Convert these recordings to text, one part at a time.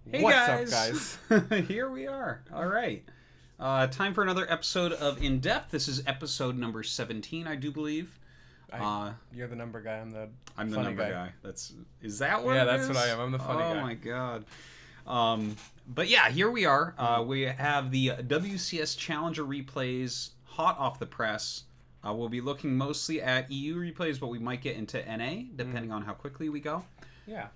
Hey What's guys. up, guys? Here we are. All right. Time for another episode of In Depth. This is episode number 17, I do believe. You're the number guy. I'm the funny number guy. Is that what Yeah, it that's is? what I am. I'm the funny guy. Oh my god. But yeah, here we are. We have the WCS Challenger replays hot off the press. We'll be looking mostly at EU replays, but we might get into NA depending on how quickly we go. Yeah.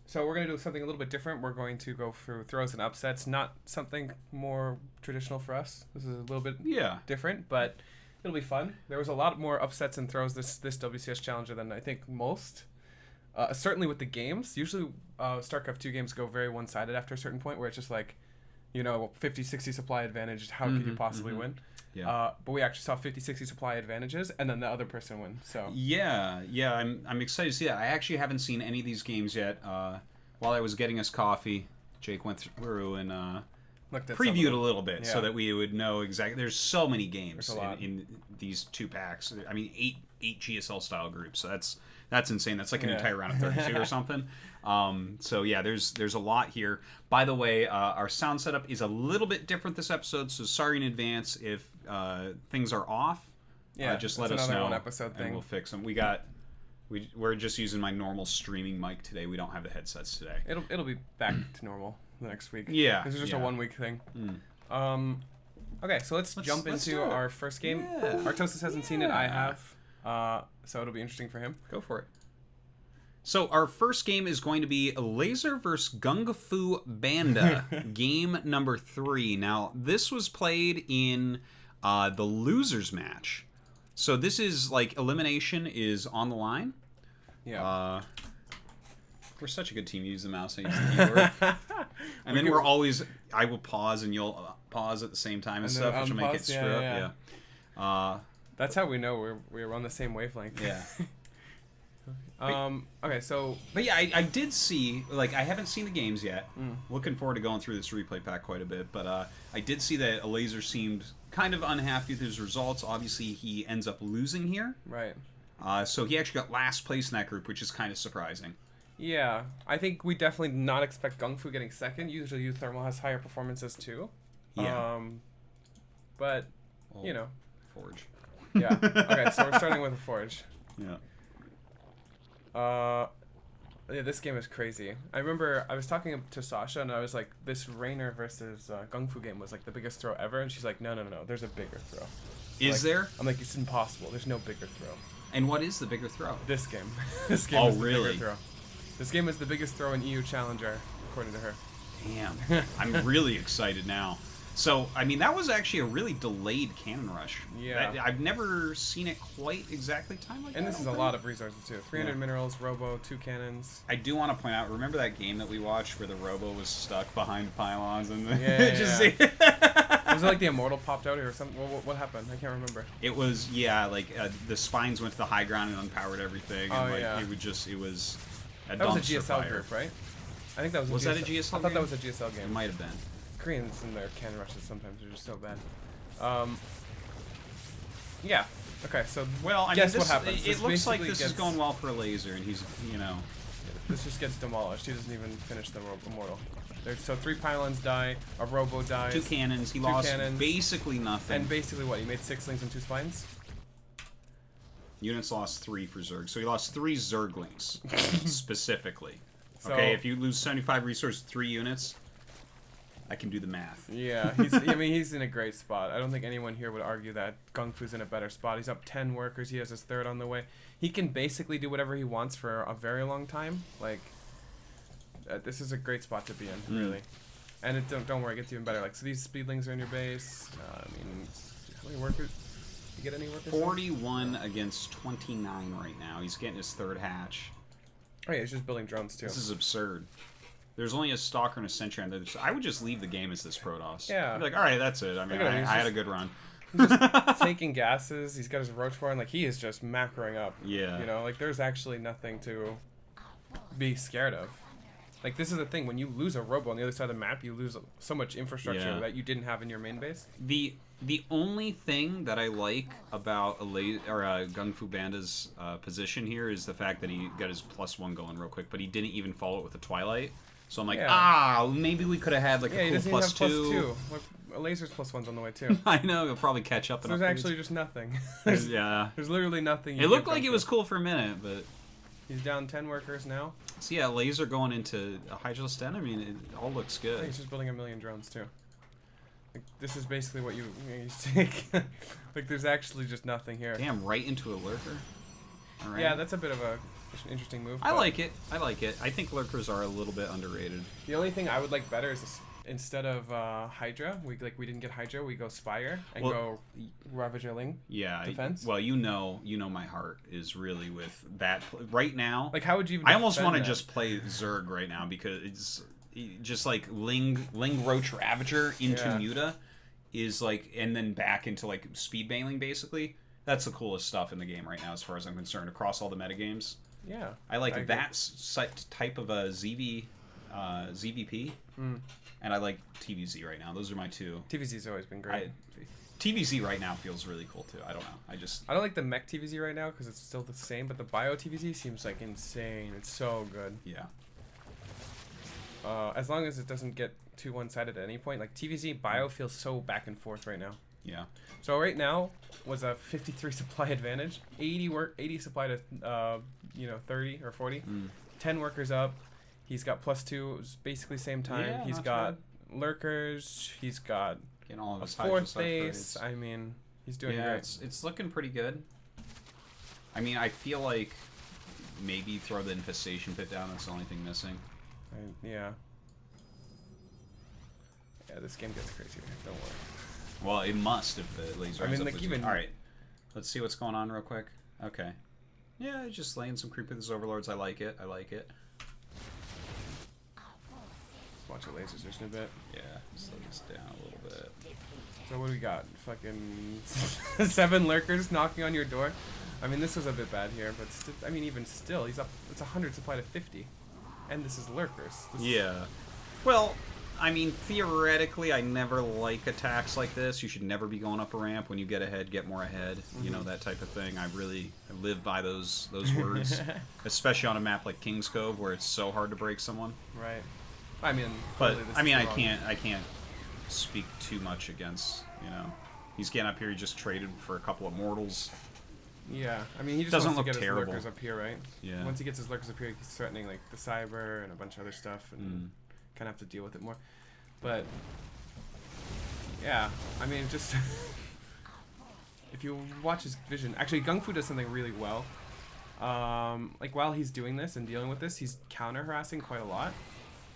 So we're going to do something a little bit different. We're going to go through throws and upsets, not something more traditional for us. This is a little bit different, but it'll be fun. There was a lot more upsets and throws this WCS Challenger than I think most. Certainly with the games. Usually StarCraft 2 games go very one-sided after a certain point where it's just like, 50-60 supply advantage. How could you possibly win? Yeah. But we actually saw 50-60 supply advantages, and then the other person win. So yeah, I'm excited to see that. I actually haven't seen any of these games yet. While I was getting us coffee, Jake went through and previewed a little bit so that we would know exactly. There's so many games in these two packs. I mean, eight GSL style groups. So that's insane. That's like an entire round of 32 or something. So yeah, there's a lot here. By the way, our sound setup is a little bit different this episode, so sorry in advance if things are off. Yeah, just let us know. One episode thing. And we'll fix them. We're just using my normal streaming mic today. We don't have the headsets today. It'll be back to normal the next week. Yeah, this is just a 1 week thing. Okay, so let's jump into our first game. Yeah. Artosis hasn't seen it. I have. So it'll be interesting for him. Go for it. So our first game is going to be Elazer versus GunGFuBanDa, game number 3. Now, this was played in the losers match. So this is like elimination is on the line. Yeah. We're such a good team. You use the mouse, I use the keyboard. And then I will pause and you'll pause at the same time and stuff, which will make it screw up. Yeah. That's how we know we're on the same wavelength. Yeah. Okay, so... But yeah, I did see... Like, I haven't seen the games yet. Looking forward to going through this replay pack quite a bit. But I did see that Elazer seemed kind of unhappy with his results. Obviously, he ends up losing here. Right. So he actually got last place in that group, which is kind of surprising. Yeah. I think we definitely did not expect GunGFu getting second. Usually Thermal has higher performances, too. Yeah. But, Forge. Yeah. Okay, so we're starting with a Forge. Yeah. Yeah, this game is crazy. I remember I was talking to Sasha and I was like, this Reynor versus GunGFu game was like the biggest throw ever, and she's like, no, there's a bigger throw. There? I'm like, it's impossible. There's no bigger throw. And what is the bigger throw? This game. This game is the really? bigger throw. This game is the biggest throw in EU Challenger, according to her. Damn. I'm really excited now. So, I mean, that was actually a really delayed cannon rush. Yeah. I've never seen it quite exactly timed like that. And this is a lot of resources, too. 300 minerals, robo, 2 cannons. I do want to point out, remember that game that we watched where the robo was stuck behind pylons? And Was it like the Immortal popped out or something? What happened? I can't remember. It was, the spines went to the high ground and unpowered everything. And it was a That was a dumpster GSL fire. group, right? I think that was a Was that a GSL I thought game? that was a GSL game. It might have been. Koreans and their cannon rushes sometimes are just so bad. Yeah. Okay, so guess what happens. It looks like this is going well for Elazer, and he's, This just gets demolished. He doesn't even finish the Immortal. So 3 pylons die, a robo dies. 2 cannons. He lost basically nothing. And basically what? He made 6 lings and 2 spines? Units lost 3 for Zerg. So he lost 3 Zerglings, specifically. So, okay, if you lose 75 resources, 3 units, I can do the math. Yeah, he's in a great spot. I don't think anyone here would argue that GunGFu's in a better spot. He's up 10 workers. He has his 3rd on the way. He can basically do whatever he wants for a very long time. Like, this is a great spot to be in, really. And don't worry, it gets even better. Like, so these speedlings are in your base. How many workers? You get any workers? 41 against 29 right now. He's getting his 3rd hatch. Oh yeah, he's just building drones too. This is absurd. There's only a Stalker and a Sentry on there. I would just leave the game as this Protoss. Yeah. I'd be like, all right, that's it. I mean, I had a good run. He's just taking gases. He's got his Roach for, and like he is just macroing up. Yeah. Like there's actually nothing to be scared of. Like this is the thing: when you lose a robo on the other side of the map, you lose so much infrastructure that you didn't have in your main base. The only thing that I like about GunGFuBanDa's position here is the fact that he got his +1 going real quick, but he didn't even follow it with a Twilight. So I'm like, maybe we could have had like a cool plus two. Elazer's +1's on the way too. I know, he'll probably catch up. So there's actually just nothing. There's literally nothing. It looked like it was cool for a minute, but he's down 10 workers now. So yeah, Elazer going into a Hydralisk Den. I mean, it all looks good. Yeah, he's just building 1 million drones too. Like, this is basically what you take. Like, there's actually just nothing here. Damn, right into a lurker. All right. Yeah, that's a bit of an interesting move. I like it. I think lurkers are a little bit underrated. The only thing I would like better is this. Instead of Hydra, we didn't get Hydra. We go Spire and go Ravagerling. Yeah, defense. Well, you know, my heart is really with that right now. Like, how would you? Even I almost want to just play Zerg right now because it's just like Ling Roach Ravager into Muta is like, and then back into like speed bailing basically. That's the coolest stuff in the game right now, as far as I'm concerned, across all the metagames. Yeah, I like that type of a ZVP. And I like TVZ right now. Those are my two. TVZ's always been great. TVZ right now feels really cool too. I don't know. I don't like the mech TVZ right now because it's still the same, but the bio TVZ seems like insane. It's so good. Yeah. As long as it doesn't get too one-sided at any point. Like TVZ bio feels so back and forth right now. Yeah. So right now was a 53 supply advantage. 80 supply to 30 or 40. 10 workers up. He's got +2. It was basically same time. Yeah, he's got lurkers. He's got all of a 4th base. I mean, he's doing great. It's looking pretty good. I mean, I feel like maybe throw the infestation pit down. That's the only thing missing. Yeah, this game gets crazy. Don't worry. Well, it must if the laser. I mean, like even. All right, let's see what's going on real quick. Okay. Yeah, just laying some creep with his overlords. I like it. Watch the lasers just in a bit. Yeah, slow this down a little bit. So what do we got? Fucking 7 lurkers knocking on your door. I mean, this was a bit bad here, but I mean, even still, he's up. It's 100 supply to 50, and this is lurkers. Well, I mean, theoretically, I never like attacks like this. You should never be going up a ramp. When you get ahead, get more ahead. You know, that type of thing. I live by those words, especially on a map like King's Cove where it's so hard to break someone. Right. I mean, I can't speak too much against, he's getting up here. He just traded for a couple of mortals. Yeah, I mean, he just doesn't wants look to get terrible. his lurkers up here, right? Yeah. Once he gets his lurkers up here, he's threatening like the cyber and a bunch of other stuff, and kind of have to deal with it more. But yeah, I mean, just if you watch his vision, actually, GunGFu does something really well. Like while he's doing this and dealing with this, he's counter harassing quite a lot.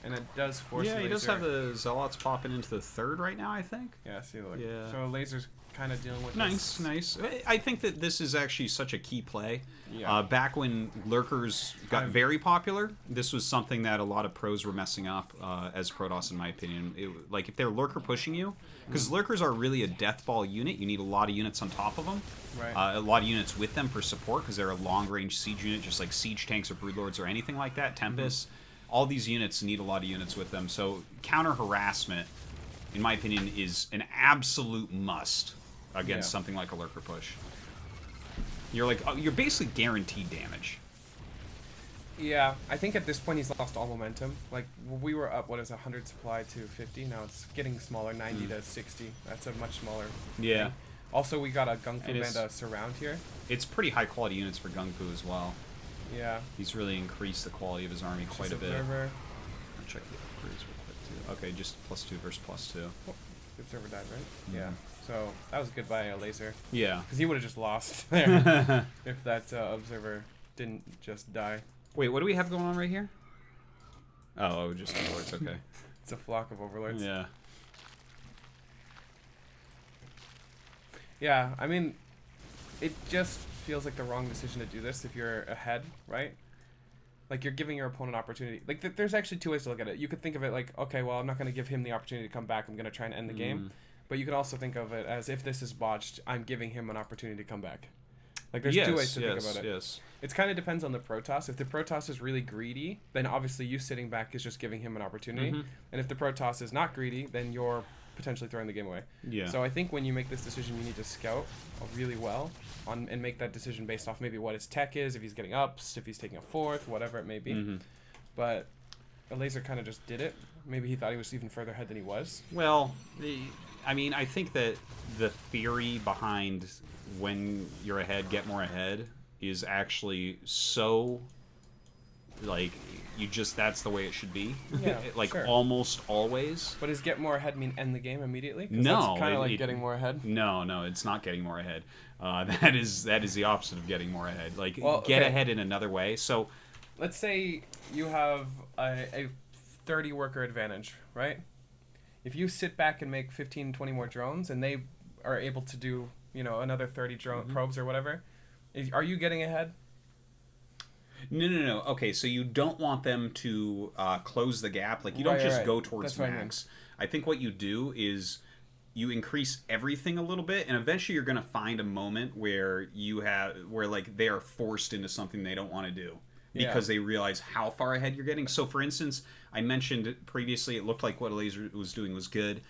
And it does force. Yeah, he does have the zealots popping into the 3rd right now, I think. Yeah, see, look. Yeah. So Lazer's kind of dealing with this. Nice. I think that this is actually such a key play. Yeah. Back when lurkers got very popular, this was something that a lot of pros were messing up as Protoss, in my opinion. Like if they're lurker pushing you, because lurkers are really a death ball unit. You need a lot of units on top of them. Right. A lot of units with them for support because they're a long-range siege unit, just like siege tanks or broodlords or anything like that. Tempest. All these units need a lot of units with them, so counter harassment, in my opinion, is an absolute must against something like a lurker push. You're basically guaranteed damage. Yeah, I think at this point he's lost all momentum. Like we were up, 100 supply to 50. Now it's getting smaller, 90 to 60. That's a much smaller. Yeah. Thing. Also, we got a GunGFuBanDa surround here. It's pretty high quality units for GunGFu as well. Yeah. He's really increased the quality of his army quite a bit. I'll check the upgrades real quick too. Okay, just +2 versus +2. Oh, the observer died, right? Yeah. So that was good by Elazer. Yeah. Because he would have just lost there if that observer didn't just die. Wait, what do we have going on right here? Oh, just overlords. Okay. It's a flock of overlords. Yeah. Yeah, I mean, it just feels like the wrong decision to do this if you're ahead, right? Like you're giving your opponent opportunity. Like there's actually 2 ways to look at it. You could think of it like, okay, well, I'm not going to give him the opportunity to come back. I'm going to try and end the game. But you could also think of it as if this is botched, I'm giving him an opportunity to come back. Like there's 2 ways to think about it. Yes. It kind of depends on the Protoss. If the Protoss is really greedy, then obviously you sitting back is just giving him an opportunity. And if the Protoss is not greedy, then you're potentially throwing the game away. Yeah. So I think when you make this decision, you need to scout really well and make that decision based off maybe what his tech is, if he's getting ups, if he's taking a 4th, whatever it may be. But Elazer kind of just did it. Maybe he thought he was even further ahead than he was. Well, I mean, I think that the theory behind when you're ahead, get more ahead is actually so, like, that's the way it should be. Yeah, like, sure. Almost always. But does get more ahead mean end the game immediately? No. That's kind of like getting more ahead. No, it's not getting more ahead. That is the opposite of getting more ahead. Like, get ahead in another way. So, let's say you have a 30 worker advantage, right? If you sit back and make 15, 20 more drones, and they are able to do, another 30 drone probes or whatever, are you getting ahead? No. Okay, so you don't want them to close the gap. Like, you don't just go towards max. I think what you do is you increase everything a little bit, and eventually you're going to find a moment where like they are forced into something they don't want to do because they realize how far ahead you're getting. So, for instance, I mentioned previously it looked like what Elazer was doing was good.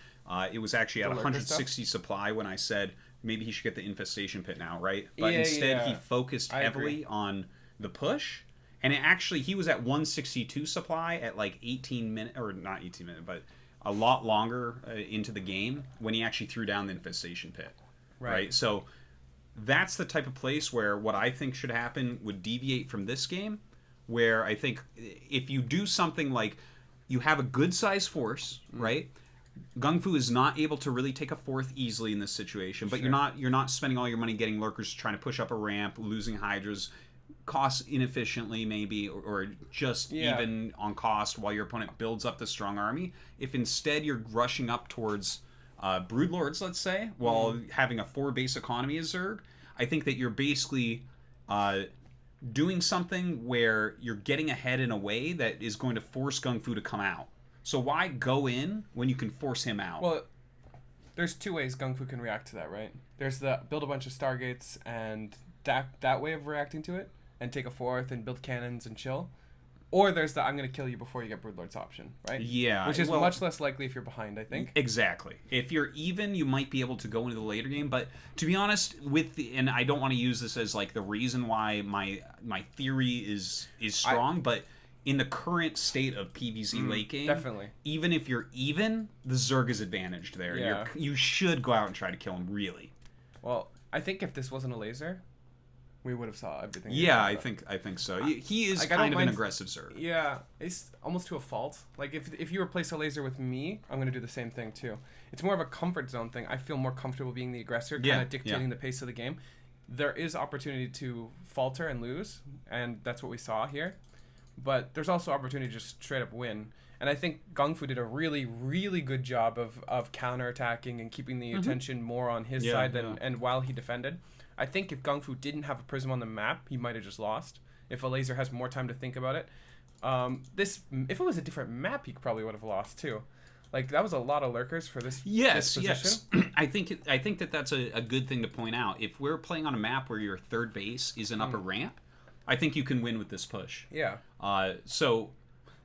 It was actually at 160 supply when I said maybe he should get the infestation pit now, right? But instead he focused heavily on the push, and he was at 162 supply at like 18 minutes, or not 18 minutes, but a lot longer into the game when he actually threw down the infestation pit, right? So that's the type of place where what I think should happen would deviate from this game, where I think if you do something like you have a good size force, right? GunGFu is not able to really take a fourth easily in this situation, but you're not spending all your money getting lurkers trying to push up a ramp, losing hydras, costs inefficiently maybe, or just even on cost while your opponent builds up the strong army. If instead you're rushing up towards Broodlords, let's say, while having a 4 base economy as Zerg, I think that you're basically doing something where you're getting ahead in a way that is going to force GunGFu to come out. So why go in when you can force him out? Well, there's 2 ways GunGFu can react to that, right? There's the build a bunch of Stargates and that way of reacting to it, and take a 4th and build cannons and chill. Or there's the I'm going to kill you before you get Broodlords option, right? Yeah. Which is much less likely if you're behind, I think. Exactly. If you're even, you might be able to go into the later game. But to be honest, and I don't want to use this as like the reason why my theory is strong, but in the current state of PvZ late game, definitely. Even if you're even, the Zerg is advantaged there. Yeah. You should go out and try to kill him, really. Well, I think if this wasn't Elazer, we would have saw everything. Yeah, I think so. He is kind of an aggressive Zerg. Yeah, it's almost to a fault. Like, if you replace Elazer with me, I'm going to do the same thing, too. It's more of a comfort zone thing. I feel more comfortable being the aggressor, kind of dictating the pace of the game. There is opportunity to falter and lose, and that's what we saw here. But there's also opportunity to just straight up win. And I think GunGFu did a really, really good job of counterattacking and keeping the attention more on his side and while he defended. I think if GunGFu didn't have a prism on the map, he might have just lost. If Elazer has more time to think about it. If it was a different map, he probably would have lost too. Like, that was a lot of lurkers for this position. Yes. I think that's a good thing to point out. If we're playing on a map where your third base is an upper ramp, I think you can win with this push. Yeah. So,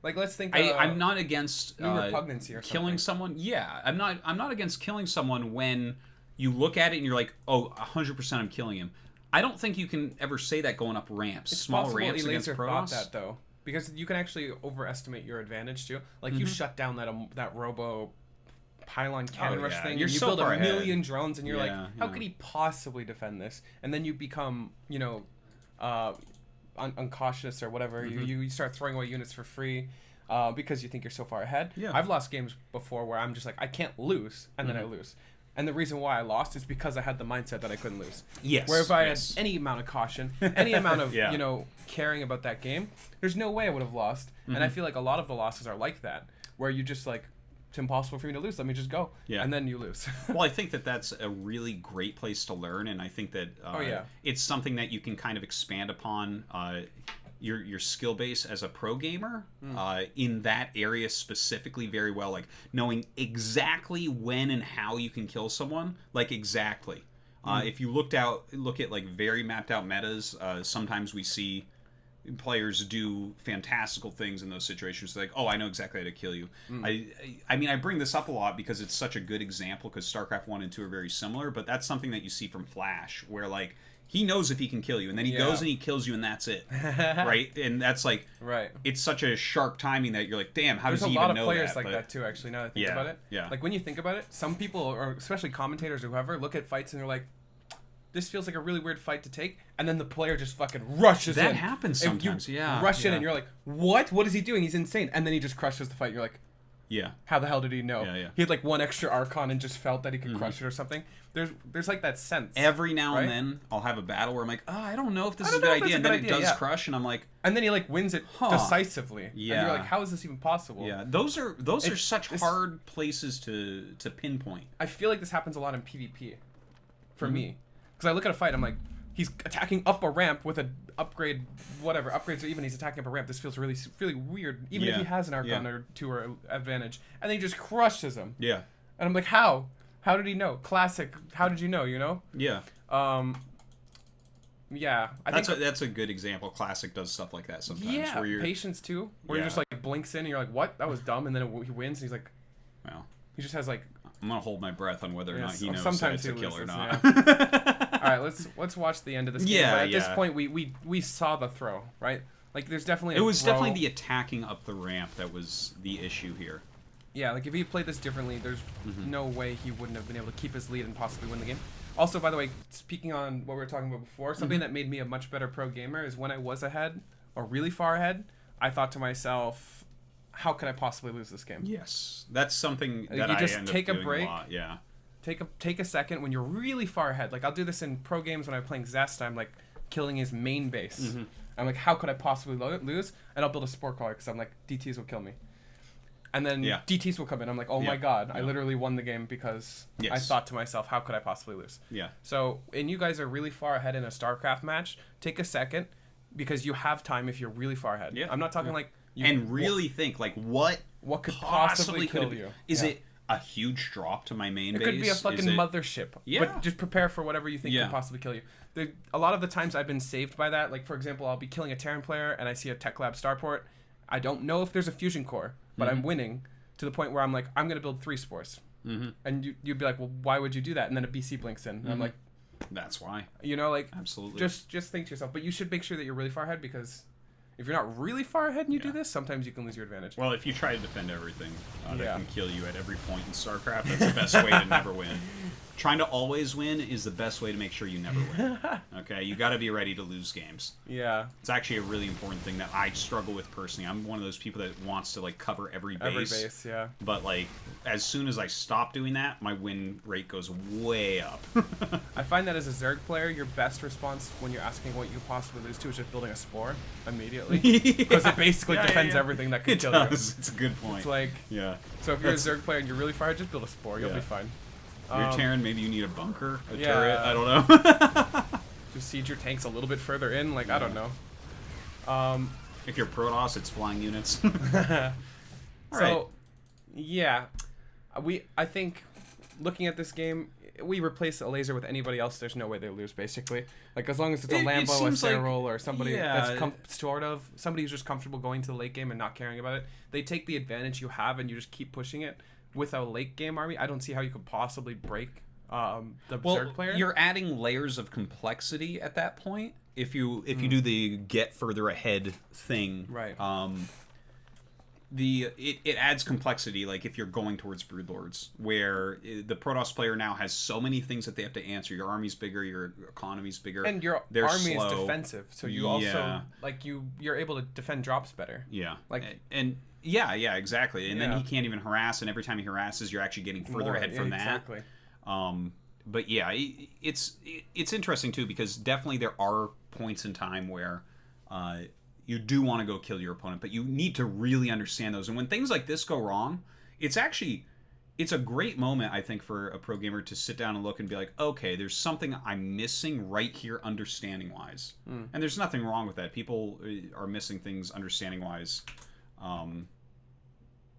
like, let's think. I'm not against repugnancy or killing someone. Yeah, I'm not against killing someone when you look at it and you're like, oh, 100% I'm killing him. I don't think you can ever say that going up ramps. It's small possible ramps against Elazer Protoss. thought that though, because you can actually overestimate your advantage too. Like, you shut down that robo pylon cannon rush thing, you're and you so build far a million drones, and you're like, Yeah, how could he possibly defend this? And then you become, uncautious or whatever. You start throwing away units for free because you think you're so far ahead. Yeah. I've lost games before where I'm just like, I can't lose, and then I lose. And the reason why I lost is because I had the mindset that I couldn't lose. Yes. Where if I had any amount of caution, any amount of, caring about that game, there's no way I would have lost. And I feel like a lot of the losses are like that, where you just like, it's impossible for me to lose. Let me just go. Yeah. And then you lose. Well, I think that's a really great place to learn. And I think that it's something that you can kind of expand upon your skill base as a pro gamer in that area specifically very well. Like, knowing exactly when and how you can kill someone. Like, exactly. If you look at like very mapped out metas, sometimes we see players do fantastical things in those situations. Like, oh, I know exactly how to kill you. I mean, I bring this up a lot because it's such a good example, because StarCraft 1 and 2 are very similar, but that's something that you see from Flash, where like he knows if he can kill you, and then he goes and he kills you, and that's it, right? And that's like, it's such a sharp timing that you're like, damn, how does he even know that? There's a lot of players like that too, actually. Now that I think about it, like when you think about it, some people, or especially commentators or whoever, look at fights and they're like, this feels like a really weird fight to take, and then the player just fucking rushes in. That happens sometimes. Rush in, and you're like, what? What is he doing? He's insane. And then he just crushes the fight. You're like, how the hell did he know? He had like one extra Archon and just felt that he could crush it or something. There's like that sense. Every now and then, I'll have a battle where I'm like, I don't know if this is a good idea, and then it does crush, and I'm like, and then he like wins it decisively. And you're like, how is this even possible? Yeah, those are such hard places to pinpoint. I feel like this happens a lot in PvP, for me, because I look at a fight, I'm like, he's attacking up a ramp with an upgrade, whatever upgrades, or even he's attacking up a ramp. This feels really, really weird, even if he has an Archon or 2 or advantage, and then he just crushes him. Yeah, and I'm like, how? How did he know? Classic. How did you know? You know? Yeah. Yeah. That's a good example. Classic does stuff like that sometimes. Yeah. Where Patience too. Where you're just like blinks in and you're like, what? That was dumb. And then he wins and he's like, well, he just has like. I'm gonna hold my breath on whether or not he knows sometimes that it's a kill or not. Yeah. All right, let's watch the end of this game. Yeah, but at this point, we saw the throw, right? Like, there's definitely. It was definitely the attacking up the ramp that was the issue here. Yeah, like if he played this differently, there's no way he wouldn't have been able to keep his lead and possibly win the game. Also, by the way, speaking on what we were talking about before, something that made me a much better pro gamer is when I was ahead, or really far ahead, I thought to myself, how could I possibly lose this game? Yes, that's something that you just I end take up a doing break. A lot. Yeah. Take a second when you're really far ahead. Like, I'll do this in pro games when I'm playing Zest. I'm like killing his main base. I'm like, how could I possibly lose? And I'll build a spore collar because I'm like, DTs will kill me. And then DTs will come in. I'm like, oh my god, I literally won the game because I thought to myself, how could I possibly lose? Yeah. So, and you guys are really far ahead in a StarCraft match. Take a second because you have time if you're really far ahead. Yeah. I'm not talking like... and really think, like, what could possibly kill you? Is it a huge drop to my main base? It could be a fucking mothership. Yeah. But just prepare for whatever you think could possibly kill you. A lot of the times I've been saved by that. Like, for example, I'll be killing a Terran player and I see a Tech Lab starport. I don't know if there's a fusion core, but I'm winning to the point where I'm like, I'm going to build 3 spores. And you'd be like, well, why would you do that? And then a BC blinks in. And I'm like... That's why. You know, like... Absolutely. Just think to yourself. But you should make sure that you're really far ahead because... If you're not really far ahead and you do this, sometimes you can lose your advantage. Well, if you try to defend everything, that can kill you at every point in StarCraft. That's the best way to never win. Trying to always win is the best way to make sure you never win. Okay? You got to be ready to lose games. Yeah. It's actually a really important thing that I struggle with personally. I'm one of those people that wants to, like, cover every base. Every base, yeah. But, like, as soon as I stop doing that, my win rate goes way up. I find that as a Zerg player, your best response when you're asking what you possibly lose to is just building a spore immediately. Because it basically defends everything that could kill you. It's a good point. It's like... Yeah. So if you're a Zerg player and you're really far ahead, just build a spore. You'll be fine. You're Terran, maybe you need a bunker, a turret, I don't know. Just siege your tanks a little bit further in, like, I don't know. If you're Protoss, it's flying units. So, yeah. I think, looking at this game, we replace Elazer with anybody else, there's no way they lose, basically. Like, as long as it's a Lambo, a Serral, or somebody that's somebody who's just comfortable going to the late game and not caring about it, they take the advantage you have and you just keep pushing it. With a late game army, I don't see how you could possibly break the Zerg player. You're adding layers of complexity at that point. If you do the get further ahead thing, right? It adds complexity. Like if you're going towards Broodlords, where the Protoss player now has so many things that they have to answer. Your army's bigger, your economy's bigger, and your army is defensive. So you also like you're able to defend drops better. Yeah, Yeah, exactly. And then he can't even harass, and every time he harasses, you're actually getting further ahead from that. Exactly. But yeah, it's interesting too because definitely there are points in time where you do want to go kill your opponent, but you need to really understand those. And when things like this go wrong, it's a great moment, I think, for a pro gamer to sit down and look and be like, okay, there's something I'm missing right here understanding-wise. And there's nothing wrong with that. People are missing things understanding-wise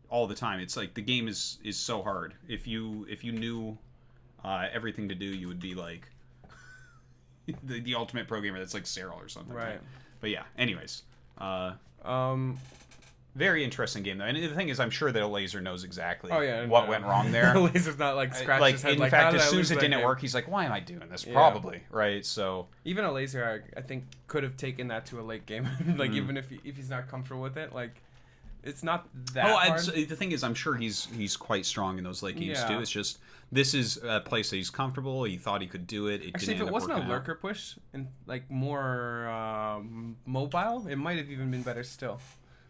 all the time. It's like the game is so hard. If you knew everything to do, you would be like the ultimate pro gamer that's like Serral or something. Right. But yeah, anyways. Very interesting game, though. And the thing is, I'm sure that Elazer knows exactly what went wrong there. Elazer's not like scratching his head. In fact, as soon as it didn't work, he's like, why am I doing this? Probably, right? So even Elazer, I think, could have taken that to a late game. Even if he's not comfortable with it, like, it's not that hard. The thing is, I'm sure he's quite strong in those late games, too. It's just, this is a place that he's comfortable. He thought he could do it. Actually, if it wasn't a lurker push and, like, more mobile, it might have even been better still.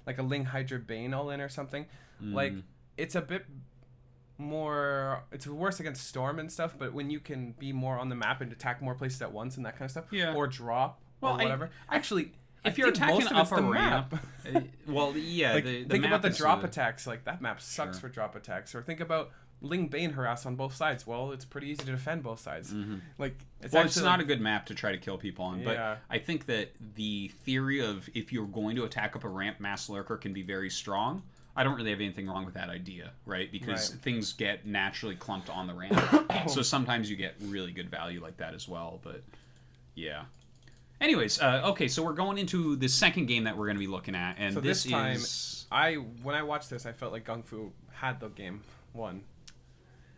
Like a Ling Hydra Bane all in or something. Like, it's a bit more... It's worse against Storm and stuff, but when you can be more on the map and attack more places at once and that kind of stuff. Yeah. Or drop or whatever. Actually, if you're attacking up a ramp... like, think about the drop attacks. Like, that map sucks for drop attacks. Or think about Ling Bane harass on both sides. Well, it's pretty easy to defend both sides. Like, it's not a good map to try to kill people on, but I think that the theory of if you're going to attack up a ramp, Mass Lurker can be very strong. I don't really have anything wrong with that idea, right? Because things get naturally clumped on the ramp. So sometimes you get really good value like that as well, but yeah. Anyways, okay, so we're going into the second game that we're going to be looking at, and so this time, when I watched this, I felt like GunGfu had the game won.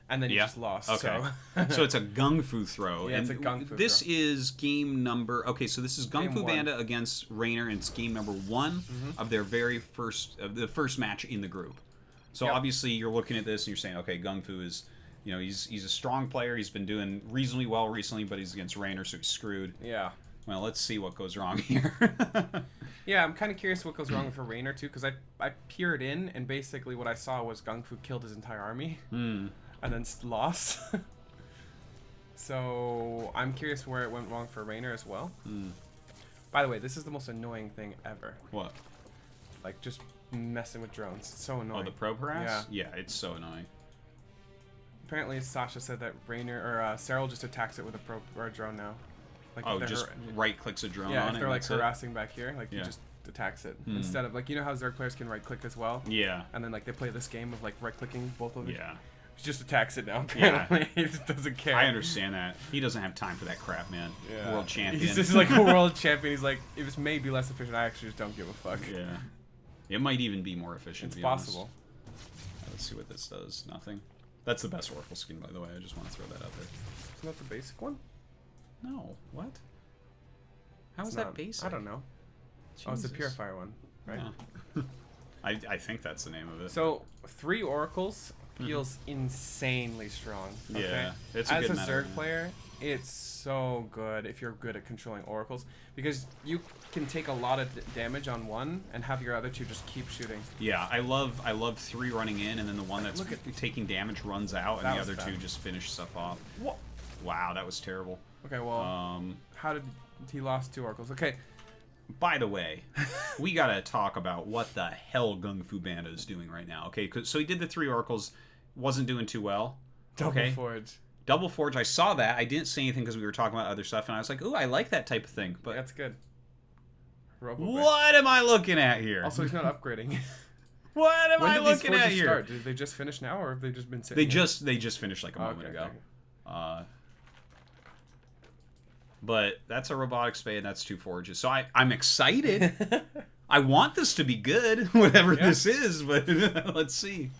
And then you just lost. Okay. So it's a GunGfu throw. Yeah, it's a GunGfu throw. This is game number... Okay, so this is GunGFuBanDa against Reynor, and it's game number 1 of their very first... the first match in the group. So obviously you're looking at this and you're saying, okay, GunGfu is... You know, he's a strong player. He's been doing reasonably well recently, but he's against Reynor, so he's screwed. Yeah. Well, let's see what goes wrong here. Yeah, I'm kind of curious what goes wrong for Reynor, too, because I peered in, and basically what I saw was GunGfu killed his entire army. And then lost. So I'm curious where it went wrong for Reynor as well. By the way, this is the most annoying thing ever. What? Like, just messing with drones. It's so annoying. Oh, the probe harass? Yeah, it's so annoying. Apparently, Sasha said that Reynor or Serral just attacks it with a probe or a drone now. Like just right clicks a drone on it. Yeah, if they're like harassing back here, like he just attacks it instead of like, you know how Zerg players can right click as well. Yeah. And then like they play this game of like right clicking both of them. Yeah. He just attacks it now, apparently. He just doesn't care. I understand that. He doesn't have time for that crap, man. Yeah. World champion. He's just like a world champion. He's like, if it may be less efficient, I actually just don't give a fuck. Yeah. It might even be more efficient, It's possible. Let's see what this does. Nothing. That's the best Oracle skin, by the way. I just want to throw that out there. Isn't that the basic one? No. What? How is that basic? I don't know. Jesus. Oh, it's the Purifier one, right? Yeah. I think that's the name of it. So, 3 Oracles feels insanely strong. Okay? Yeah, it's a good meta. As a Zerg player, it's so good if you're good at controlling Oracles, because you can take a lot of damage on one and have your other 2 just keep shooting. Yeah, I love 3 running in, and then the one that's taking damage runs out, and the other 2 just finish stuff off. What? Wow, that was terrible. Okay, well, how did he lost 2 Oracles? Okay. By the way, we gotta talk about what the hell GunGFuBanDa is doing right now. Okay, so he did the 3 Oracles, wasn't doing too well. Double Forge. Double Forge, I saw that. I didn't say anything because we were talking about other stuff, and I was like, ooh, I like that type of thing. But that's good. What am I looking at here? Also, he's not upgrading. What am I looking at here? Start? Did they just finish now, or have they just been sitting They just finished like a moment ago. Okay. But that's a robotic spade, and that's 2 forges. So I'm excited. I want this to be good, whatever this is, but let's see.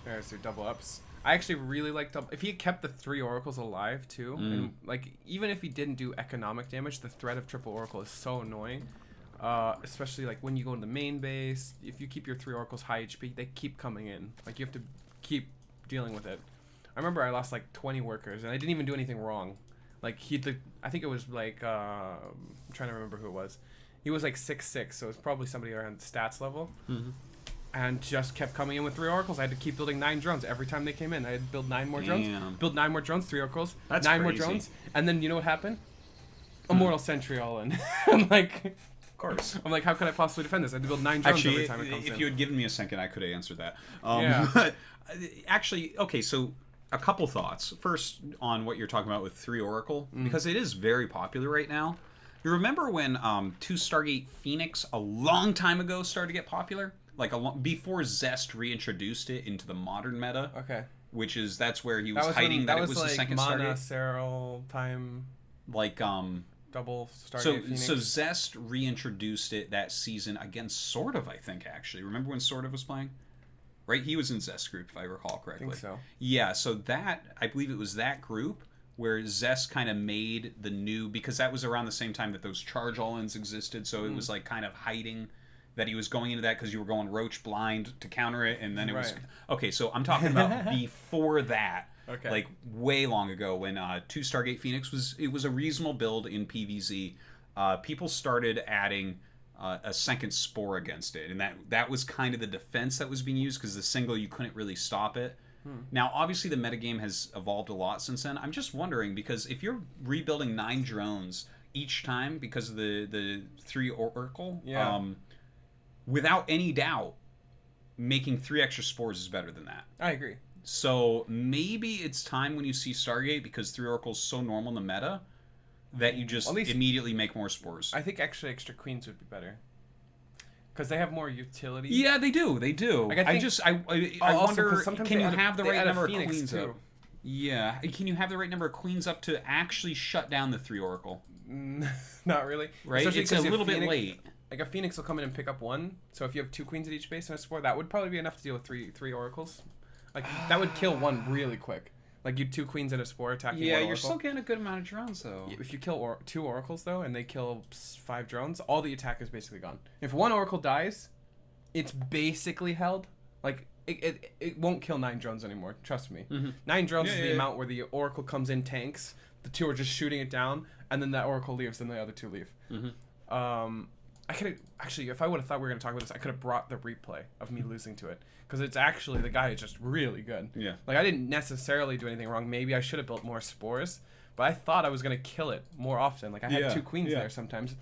There's your double ups. I actually really like double. If he had kept the 3 Oracles alive too, and like even if he didn't do economic damage, the threat of triple Oracle is so annoying. Especially like when you go in the main base, if you keep your 3 Oracles high HP, they keep coming in. Like you have to keep dealing with it. I remember I lost like 20 workers, and I didn't even do anything wrong. Like I think it was like I'm trying to remember who it was. He was like 6'6", so it was probably somebody around stats level. And just kept coming in with 3 Oracles. I had to keep building 9 drones every time they came in. I had to build 9 more drones. Build 9 more drones, 3 Oracles. That's 9 crazy. more drones, and then you know what happened? Immortal Sentry all in. I'm like, of course. I'm like, how could I possibly defend this? I had to build 9 drones every time it comes in. If you had given me a second, I could have answered that. But actually, okay, so a couple thoughts. First, on what you're talking about with 3 Oracle, because it is very popular right now. You remember when 2 Stargate Phoenix a long time ago started to get popular? Like before Zest reintroduced it into the modern meta. Okay. That's where he was hiding that it was like the second Mana, Stargate. Serral time. Like double Stargate Phoenix. So Zest reintroduced it that season against Sort of, I think, actually. Remember when Sort of was playing? Right? He was in Zest group, if I recall correctly. I think so. Yeah, so I believe it was that group where Zest kind of made the new, because that was around the same time that those charge all-ins existed, so it was like kind of hiding that he was going into that because you were going Roach blind to counter it, and then it was... Okay, so I'm talking about before that. Okay. Like way long ago when 2 Stargate Phoenix was a reasonable build in PvZ. People started adding a second spore against it, and that was kind of the defense that was being used because the single you couldn't really stop it. Now obviously the metagame has evolved a lot since then. I'm just wondering, because if you're rebuilding 9 drones each time because of the 3 Oracle, without any doubt making 3 extra spores is better than that. I agree. So maybe it's time when you see Stargate, because 3 Oracle's so normal in the meta, that you just immediately make more spores. I think actually extra queens would be better. Because they have more utility. Yeah, they do. They do. Like, I wonder, can you have the right number of queens up? Yeah. Can you have the right number of queens up to actually shut down the 3 Oracle? Not really. Right? Especially it's a little bit late. Like a Phoenix will come in and pick up 1. So if you have 2 queens at each base and a spore, that would probably be enough to deal with three Oracles. Like, that would kill 1 really quick. Like, you 2 queens and a spore attacking 1 Oracle. Yeah, you're still getting a good amount of drones, though. If you kill 2 Oracles, though, and they kill 5 drones, all the attack is basically gone. If 1 Oracle dies, it's basically held. Like, it won't kill 9 drones anymore. Trust me. 9 drones is the amount where the Oracle comes in tanks, the 2 are just shooting it down, and then that Oracle leaves, and the other 2 leave. I could have... Actually, if I would have thought we were going to talk about this, I could have brought the replay of me losing to it. Because it's actually... The guy is just really good. Yeah. Like, I didn't necessarily do anything wrong. Maybe I should have built more spores. But I thought I was going to kill it more often. Like, I had 2 queens there sometimes.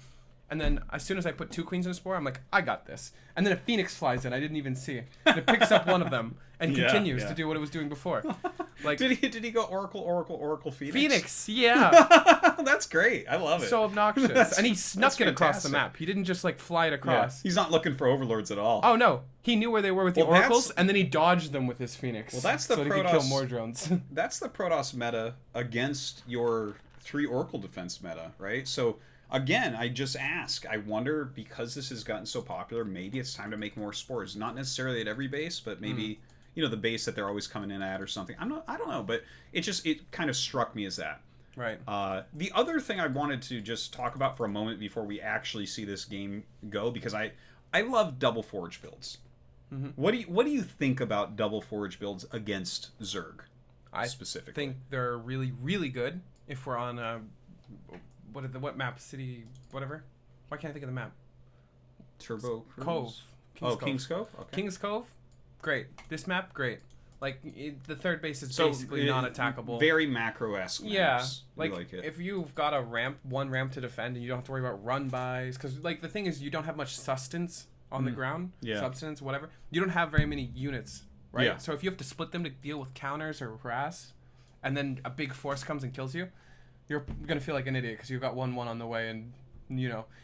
And then, as soon as I put 2 queens in a spore, I'm like, I got this. And then a Phoenix flies in. I didn't even see. And it picks up one of them and continues to do what it was doing before. Like, did he go Oracle, Phoenix? Phoenix, yeah. That's great. I love it. So obnoxious. And he snuck it across the map. He didn't just, like, fly it across. Yeah. He's not looking for overlords at all. Oh, no. He knew where they were with the Oracles, and then he dodged them with his Phoenix. Well, that's the so he could kill more drones. That's the Protoss meta against your 3 Oracle defense meta, right? So... Again, I just ask. I wonder, because this has gotten so popular, maybe it's time to make more spores. Not necessarily at every base, but maybe the base that they're always coming in at or something. I don't know, but it kind of struck me as that. Right. The other thing I wanted to just talk about for a moment before we actually see this game go, because I love double forge builds. What do you think about double forge builds against Zerg? Specifically, I think they're really, really good if we're on what map? City, whatever? Why can't I think of the map? Turbo Cruise? Cove. King's Cove? Okay. King's Cove? Great. This map? Great. Like, the third base is basically non-attackable. Very macro-esque maps. Like it. If you've got one ramp to defend, and you don't have to worry about run-bys, because, like, the thing is, you don't have much sustenance on the ground. Substance, whatever. You don't have very many units, right? Yeah. So if you have to split them to deal with counters or harass, and then a big force comes and kills you, you're going to feel like an idiot because you've got 1-1 on the way, and,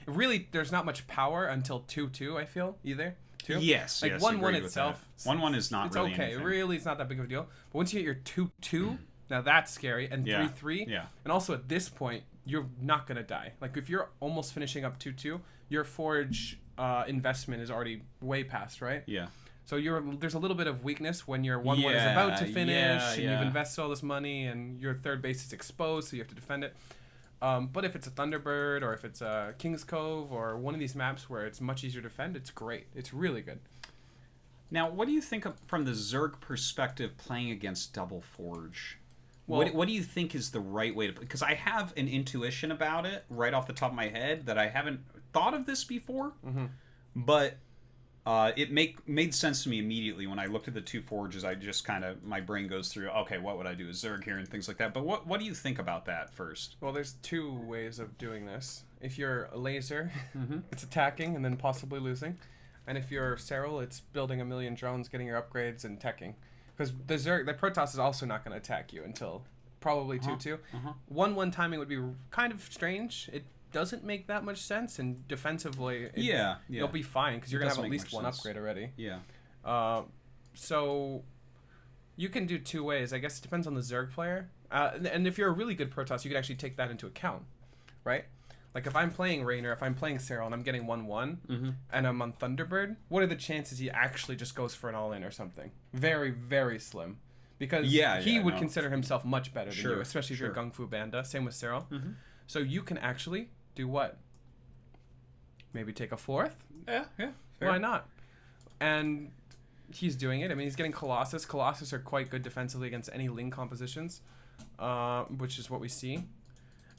really, there's not much power until 2-2, I feel, either. 2? Yes, like 1-1 itself. 1-1 is not really okay. anything. Really, it's not that big of a deal. But once you hit your 2-2, now that's scary, and 3-3, and also at this point, you're not going to die. Like, if you're almost finishing up 2-2, your forge investment is already way past, right? Yeah. So there's a little bit of weakness when your 1-1 is about to finish, and you've invested all this money, and your third base is exposed, so you have to defend it. But if it's a Thunderbird, or if it's a King's Cove, or one of these maps where it's much easier to defend, it's great. It's really good. Now, what do you think from the Zerg perspective playing against Double Forge? Well, what do you think is the right way to play? Because I have an intuition about it right off the top of my head that I haven't thought of this before, but... it made sense to me immediately when I looked at the 2 forges. I just kind of, my brain goes through, okay, what would I do as Zerg here and things like that. But what do you think about that first? Well, there's 2 ways of doing this. If you're Elazer, it's attacking and then possibly losing. And if you're Serral, it's building 1 million drones, getting your upgrades, and teching. Because the Protoss is also not going to attack you until probably 2-2. 1-1 timing would be kind of strange. It doesn't make that much sense, and defensively you'll be fine because you're gonna have at least one upgrade already. So you can do 2 ways. I guess it depends on the Zerg player, and if you're a really good Protoss, you could actually take that into account, right? Like, if I'm playing Reynor, if I'm playing Serral, and I'm getting 1-1, and I'm on Thunderbird, what are the chances he actually just goes for an all-in or something? Very, very slim. Because he would consider himself much better than you, especially if you're GunGFuBanDa. Same with Serral. So you can actually do what? Maybe take a fourth? Yeah. Fair. Why not? And he's doing it. I mean, he's getting Colossus. Colossus are quite good defensively against any Ling compositions, which is what we see.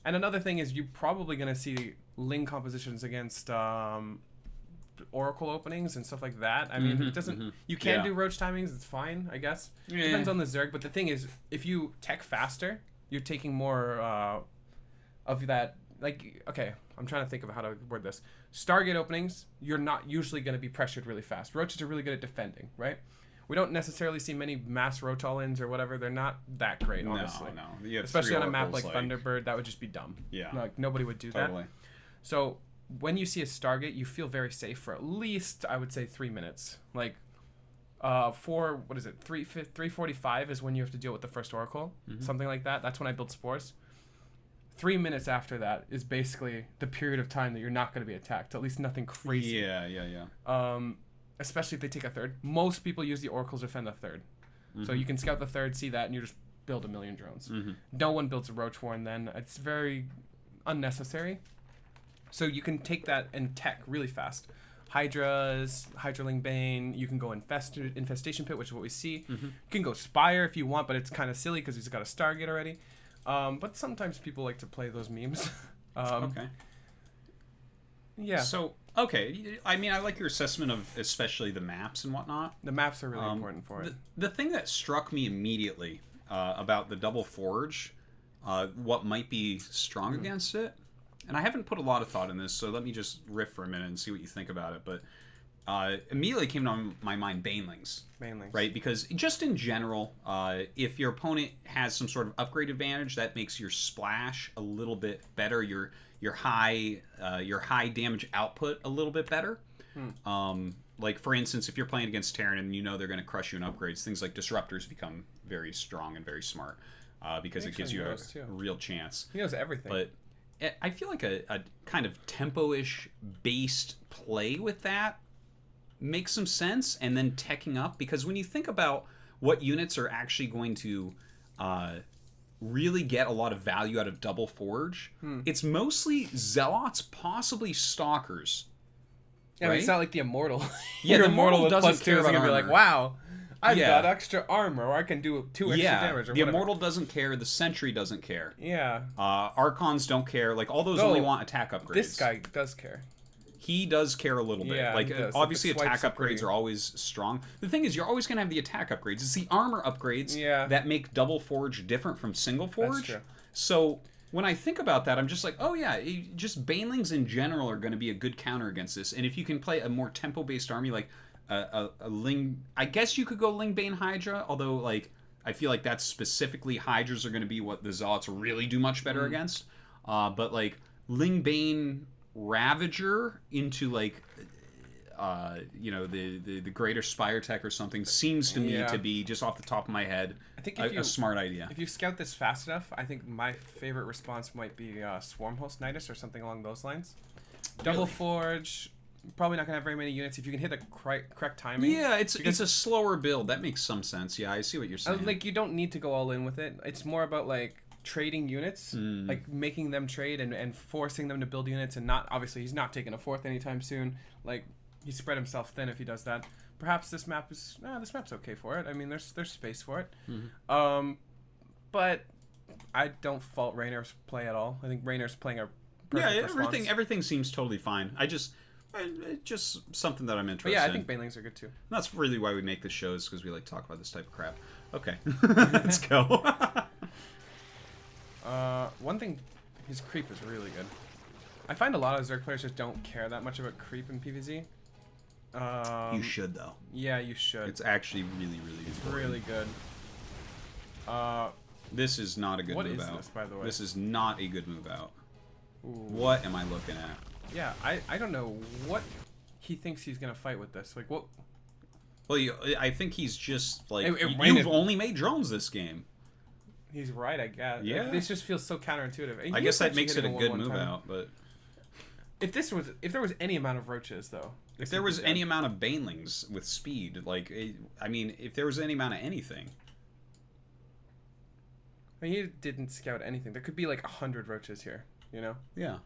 And another thing is you're probably going to see Ling compositions against Oracle openings and stuff like that. I mean, it doesn't... You can do roach timings. It's fine, I guess. Yeah. Depends on the Zerg. But the thing is, if you tech faster, you're taking more of that... Like, okay, I'm trying to think of how to word this. Stargate openings, you're not usually going to be pressured really fast. Roaches are really good at defending, right? We don't necessarily see many mass roach all-ins or whatever. They're not that great, honestly. No. Especially on a map like Thunderbird, that would just be dumb. Yeah. Like, nobody would do that. So, when you see a Stargate, you feel very safe for at least, I would say, 3 minutes. Like, 3:45 is when you have to deal with the first Oracle. Something like that. That's when I build Spores. 3 minutes after that is basically the period of time that you're not going to be attacked. At least nothing crazy. Yeah. Especially if they take a third. Most people use the Oracles to defend a third. So you can scout the third, see that, and you just build a million drones. No one builds a Roach Warren then. It's very unnecessary. So you can take that and tech really fast. Hydras, Hydraling Bane, you can go Infestation Pit, which is what we see. You can go Spire if you want, but it's kind of silly because he's got a Stargate already. But sometimes people like to play those memes. Okay. Yeah. So, okay. I mean, I like your assessment of especially the maps and whatnot. The maps are really important for it. The thing that struck me immediately about the Double Forge, what might be strong against it, and I haven't put a lot of thought in this, so let me just riff for a minute and see what you think about it, but immediately came to my mind Banelings. Right? Because just in general, if your opponent has some sort of upgrade advantage, that makes your splash a little bit better, your high damage output a little bit better. Like, for instance, if you're playing against Terran and you know they're going to crush you in upgrades, things like Disruptors become very strong and very smart because it gives you a real chance. He knows everything. But I feel like a kind of tempo-ish based play with that makes some sense, and then teching up, because when you think about what units are actually going to really get a lot of value out of Double Forge, it's mostly Zealots, possibly Stalkers. Yeah, right? I mean, it's not like the Immortal. Yeah, the Immortal doesn't care about armor. Be like, wow, I've got extra armor, or I can do 2 extra damage. Or the Immortal doesn't care. The Sentry doesn't care. Yeah. Archons don't care. Like, all those only want attack upgrades. This guy does care. He does care a little bit. Yeah, like, obviously attack upgrades are always strong. The thing is, you're always going to have the attack upgrades. It's the armor upgrades that make Double Forge different from Single Forge. That's true. So when I think about that, I'm just like, oh yeah, just Banelings in general are going to be a good counter against this. And if you can play a more tempo-based army, like a Ling... I guess you could go Ling Bane Hydra, although, like, I feel like that's specifically Hydras are going to be what the Zealots really do much better against. But, like, Ling Bane Ravager into, like, the Greater Spire Tech or something seems to me to be, just off the top of my head, I think a smart idea. If you scout this fast enough, I think my favorite response might be Swarmhost Nidus or something along those lines. Double Forge, probably not going to have very many units. If you can hit the correct timing. Yeah, it's a slower build. That makes some sense. Yeah, I see what you're saying. Like, you don't need to go all in with it. It's more about, like, trading units, like making them trade and forcing them to build units, and not, obviously he's not taking a fourth anytime soon. Like, he spread himself thin if he does that. Perhaps this map's okay for it. I mean, there's space for it. But I don't fault Reynor's play at all. I think Reynor's playing a perfect response. Everything seems totally fine. Just something that I'm interested in. But yeah, I think Banelings are good too. And that's really why we make the shows, because we like to talk about this type of crap. Okay, let's go. One thing, his creep is really good. I find a lot of Zerg players just don't care that much about creep in PvZ. You should, though. Yeah, you should. It's actually really, really good. It's really good. This is not a good move out. What is this, by the way? This is not a good move out. Ooh. What am I looking at? Yeah, I don't know what he thinks he's going to fight with this. Like, what? Well, I think he's just, like, you've only made drones this game. He's right, I guess. Yeah. This just feels so counterintuitive. I guess that makes it a good move out, but... If there was any amount of roaches though. If there was any amount of banelings with speed, like, I mean, if there was any amount of anything. I mean, he didn't scout anything. There could be like 100 roaches here, you know? Yeah.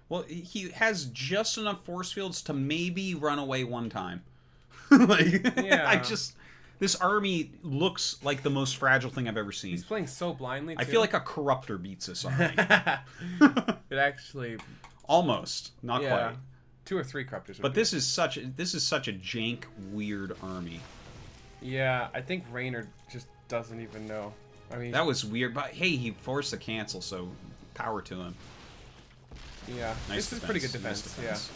Well, he has just enough force fields to maybe run away one time. Like, yeah. This army looks like the most fragile thing I've ever seen. He's playing so blindly, too. I feel like a corruptor beats this army. It actually... Almost. Not quite. 2 or 3 corruptors. But this is such a jank, weird army. Yeah, I think Reynor just doesn't even know. I mean... That was weird, but hey, he forced a cancel, so power to him. Yeah. Nice this is pretty good defense. Nice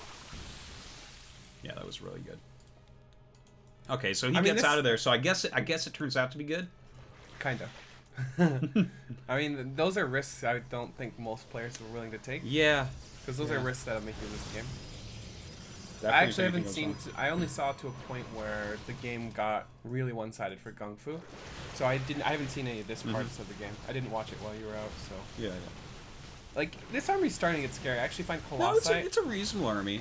yeah, that was really good. Okay, so he gets out of there. So I guess it turns out to be good. Kinda. I mean, those are risks I don't think most players are willing to take. Yeah, because those are risks that'll make you lose the game. Definitely I actually haven't seen. I only saw to a point where the game got really one-sided for GunGfu, so I haven't seen any of this parts of the game. I didn't watch it while you were out, so. Yeah. Like, this army's starting to get scary. I actually find Colossi... No, it's a reasonable army.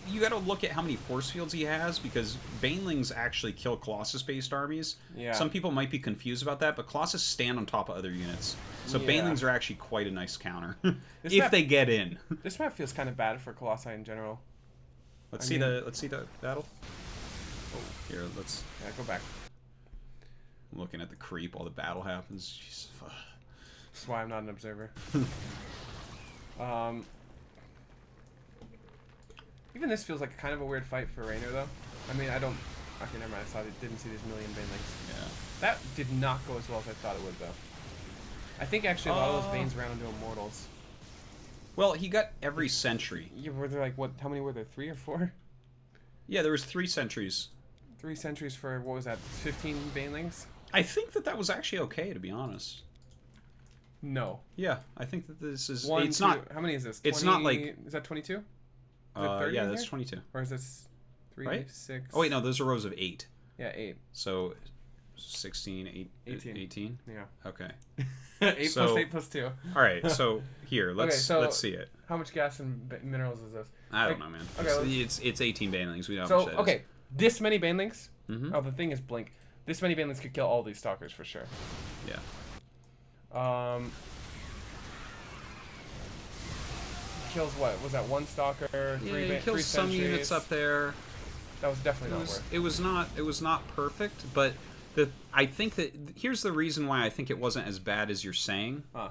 You got to look at how many force fields he has, because Banelings actually kill Colossus-based armies. Yeah. Some people might be confused about that, but Colossus stand on top of other units. So Banelings are actually quite a nice counter, if they get in. This map feels kind of bad for Colossi in general. Let's see the battle. Oh, here, let's... Yeah, go back. I'm looking at the creep while the battle happens. Jeez. That's why I'm not an observer. Even this feels like kind of a weird fight for Reynor, though. I mean, I don't... Okay, never mind. Didn't see these million Banelings. Yeah. That did not go as well as I thought it would, though. I think actually a lot of those Banes ran into Immortals. Well, he got every sentry. Yeah, were there like, what? How many were there? 3 or 4? Yeah, there was 3 sentries. 3 sentries for, what was that, 15 Banelings? I think that was actually okay, to be honest. No. Yeah, I think that this is... It's not... How many is this? 20, it's not like... Is that 22? Yeah, that's 22. Or is this 3, right? 6? Oh, wait, no, those are rows of 8. Yeah, 8. So, 16, 18? Yeah. Okay. 8 plus 8 plus 2. All right, so here, let's see it. How much gas and minerals is this? I don't know, man. Okay, it's 18 Banelings. We know so, how much that okay, this many Banelings? Mm-hmm. Oh, the thing is Blink. This many Banelings could kill all these Stalkers for sure. Yeah. Kills what? Was that 1 Stalker? Yeah, 3 kills some sentries. units up there. That was definitely not worth. It was not perfect, but I think that here's the reason why I think it wasn't as bad as you're saying. Huh.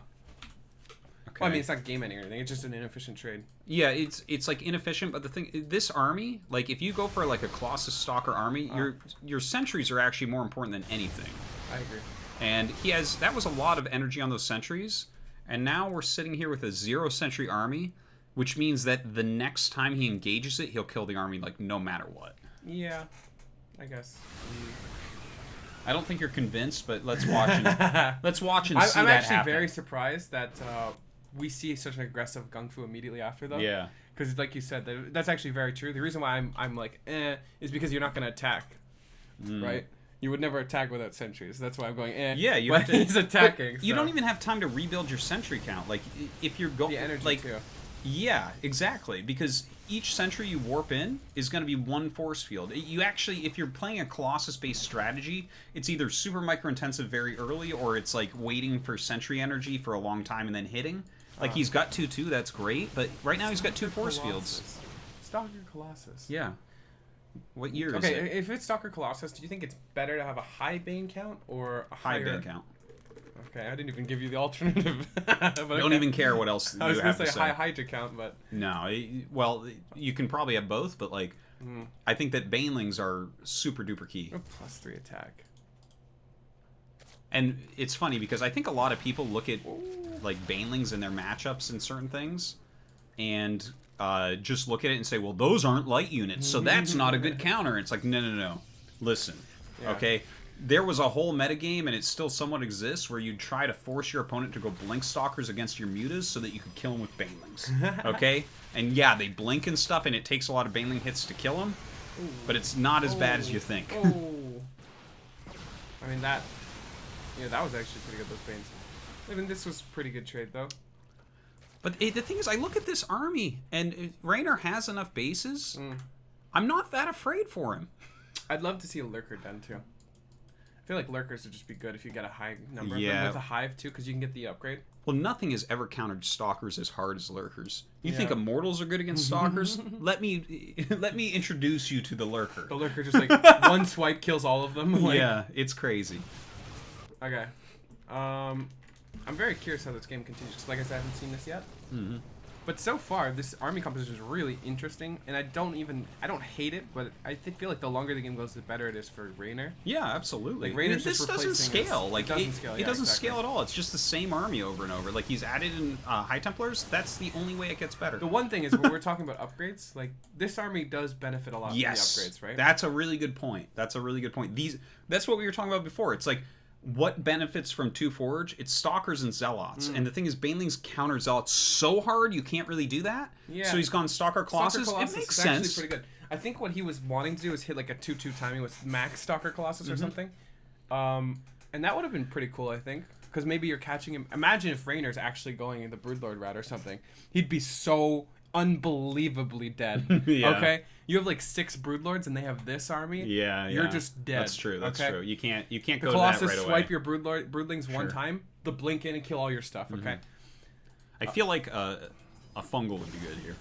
Okay. Well, I mean, it's not game ending or anything. It's just an inefficient trade. Yeah, it's like inefficient, but the thing, this army, like if you go for like a Colossus Stalker army, your sentries are actually more important than anything. I agree. And that was a lot of energy on those sentries, and now we're sitting here with a 0 sentry army, which means that the next time he engages it, he'll kill the army like no matter what. Yeah, I guess. I don't think you're convinced, but let's watch and see I'm that happen. I'm actually very surprised that we see such an aggressive GunGfu immediately after, though. Yeah. Because, like you said, that's actually very true. The reason why I'm like, is because you're not going to attack, right? You would never attack without sentries. That's why I'm going, Yeah, you but have to, he's attacking. You don't even have time to rebuild your sentry count. Like, if you're going... The energy, like, too. Yeah, exactly. Because each sentry you warp in is going to be 1 force field. You actually, if you're playing a Colossus-based strategy, it's either super micro-intensive very early, or it's like waiting for sentry energy for a long time and then hitting. Like, he's got 2-2, that's great, but right now he's got 2 force fields. Stalker Colossus. Yeah. What year is it? Okay, if it's Stalker Colossus, do you think it's better to have a high Bane count or a higher... High Bane count. Okay, I didn't even give you the alternative. Don't even care what else you have to say. I was going to say high Hydra count, but... No, well, you can probably have both, but, like, I think that Banelings are super-duper key. +3 attack. And it's funny, because I think a lot of people look at, like, Banelings and their matchups in certain things, and just look at it and say, well, those aren't light units, so that's not a good counter. It's like, no. Listen, okay? There was a whole metagame, and it still somewhat exists, where you'd try to force your opponent to go blink stalkers against your mutas so that you could kill them with banelings. Okay? And yeah, they blink and stuff, and it takes a lot of baneling hits to kill them, but it's not as bad as you think. I mean, that was actually pretty good, those banes. I mean, this was pretty good trade, though. But the thing is, I look at this army, and Reynor has enough bases. I'm not that afraid for him. I'd love to see a lurker done too. I feel like lurkers would just be good if you get a high number of them with a hive too, because you can get the upgrade. Well, nothing has ever countered stalkers as hard as lurkers. You think immortals are good against stalkers? let me introduce you to the lurker. The lurker just like one swipe kills all of them. Like... Yeah, it's crazy. Okay, I'm very curious how this game continues. Like I said, I haven't seen this yet. But so far, this army composition is really interesting, and I don't hate it, but I feel like the longer the game goes, the better it is for Reynor. Yeah, absolutely. Like Reynor's this doesn't scale. Like it doesn't scale at all. It's just the same army over and over. Like he's added in High Templars. That's the only way it gets better. The one thing is when we're talking about upgrades, like this army does benefit a lot from the upgrades, right? That's a really good point. That's what we were talking about before. It's like, what benefits from 2 Forge? It's Stalkers and Zealots. And the thing is, Banelings counter Zealots so hard, you can't really do that. Yeah. So he's gone Stalker Colossus. It makes sense. Actually pretty good. I think what he was wanting to do is hit like a 2/2 timing with max Stalker Colossus or something. And that would have been pretty cool, I think. Because maybe you're catching him. Imagine if Reynor's actually going in the Broodlord route or something. He'd be so unbelievably dead. Okay? You have like 6 Broodlords and they have this army. You're just dead. That's true. That's true. You can't go to that right away. Colossus swipe your Broodlings one time, the blink in and kill all your stuff, okay? I feel like a fungal would be good here.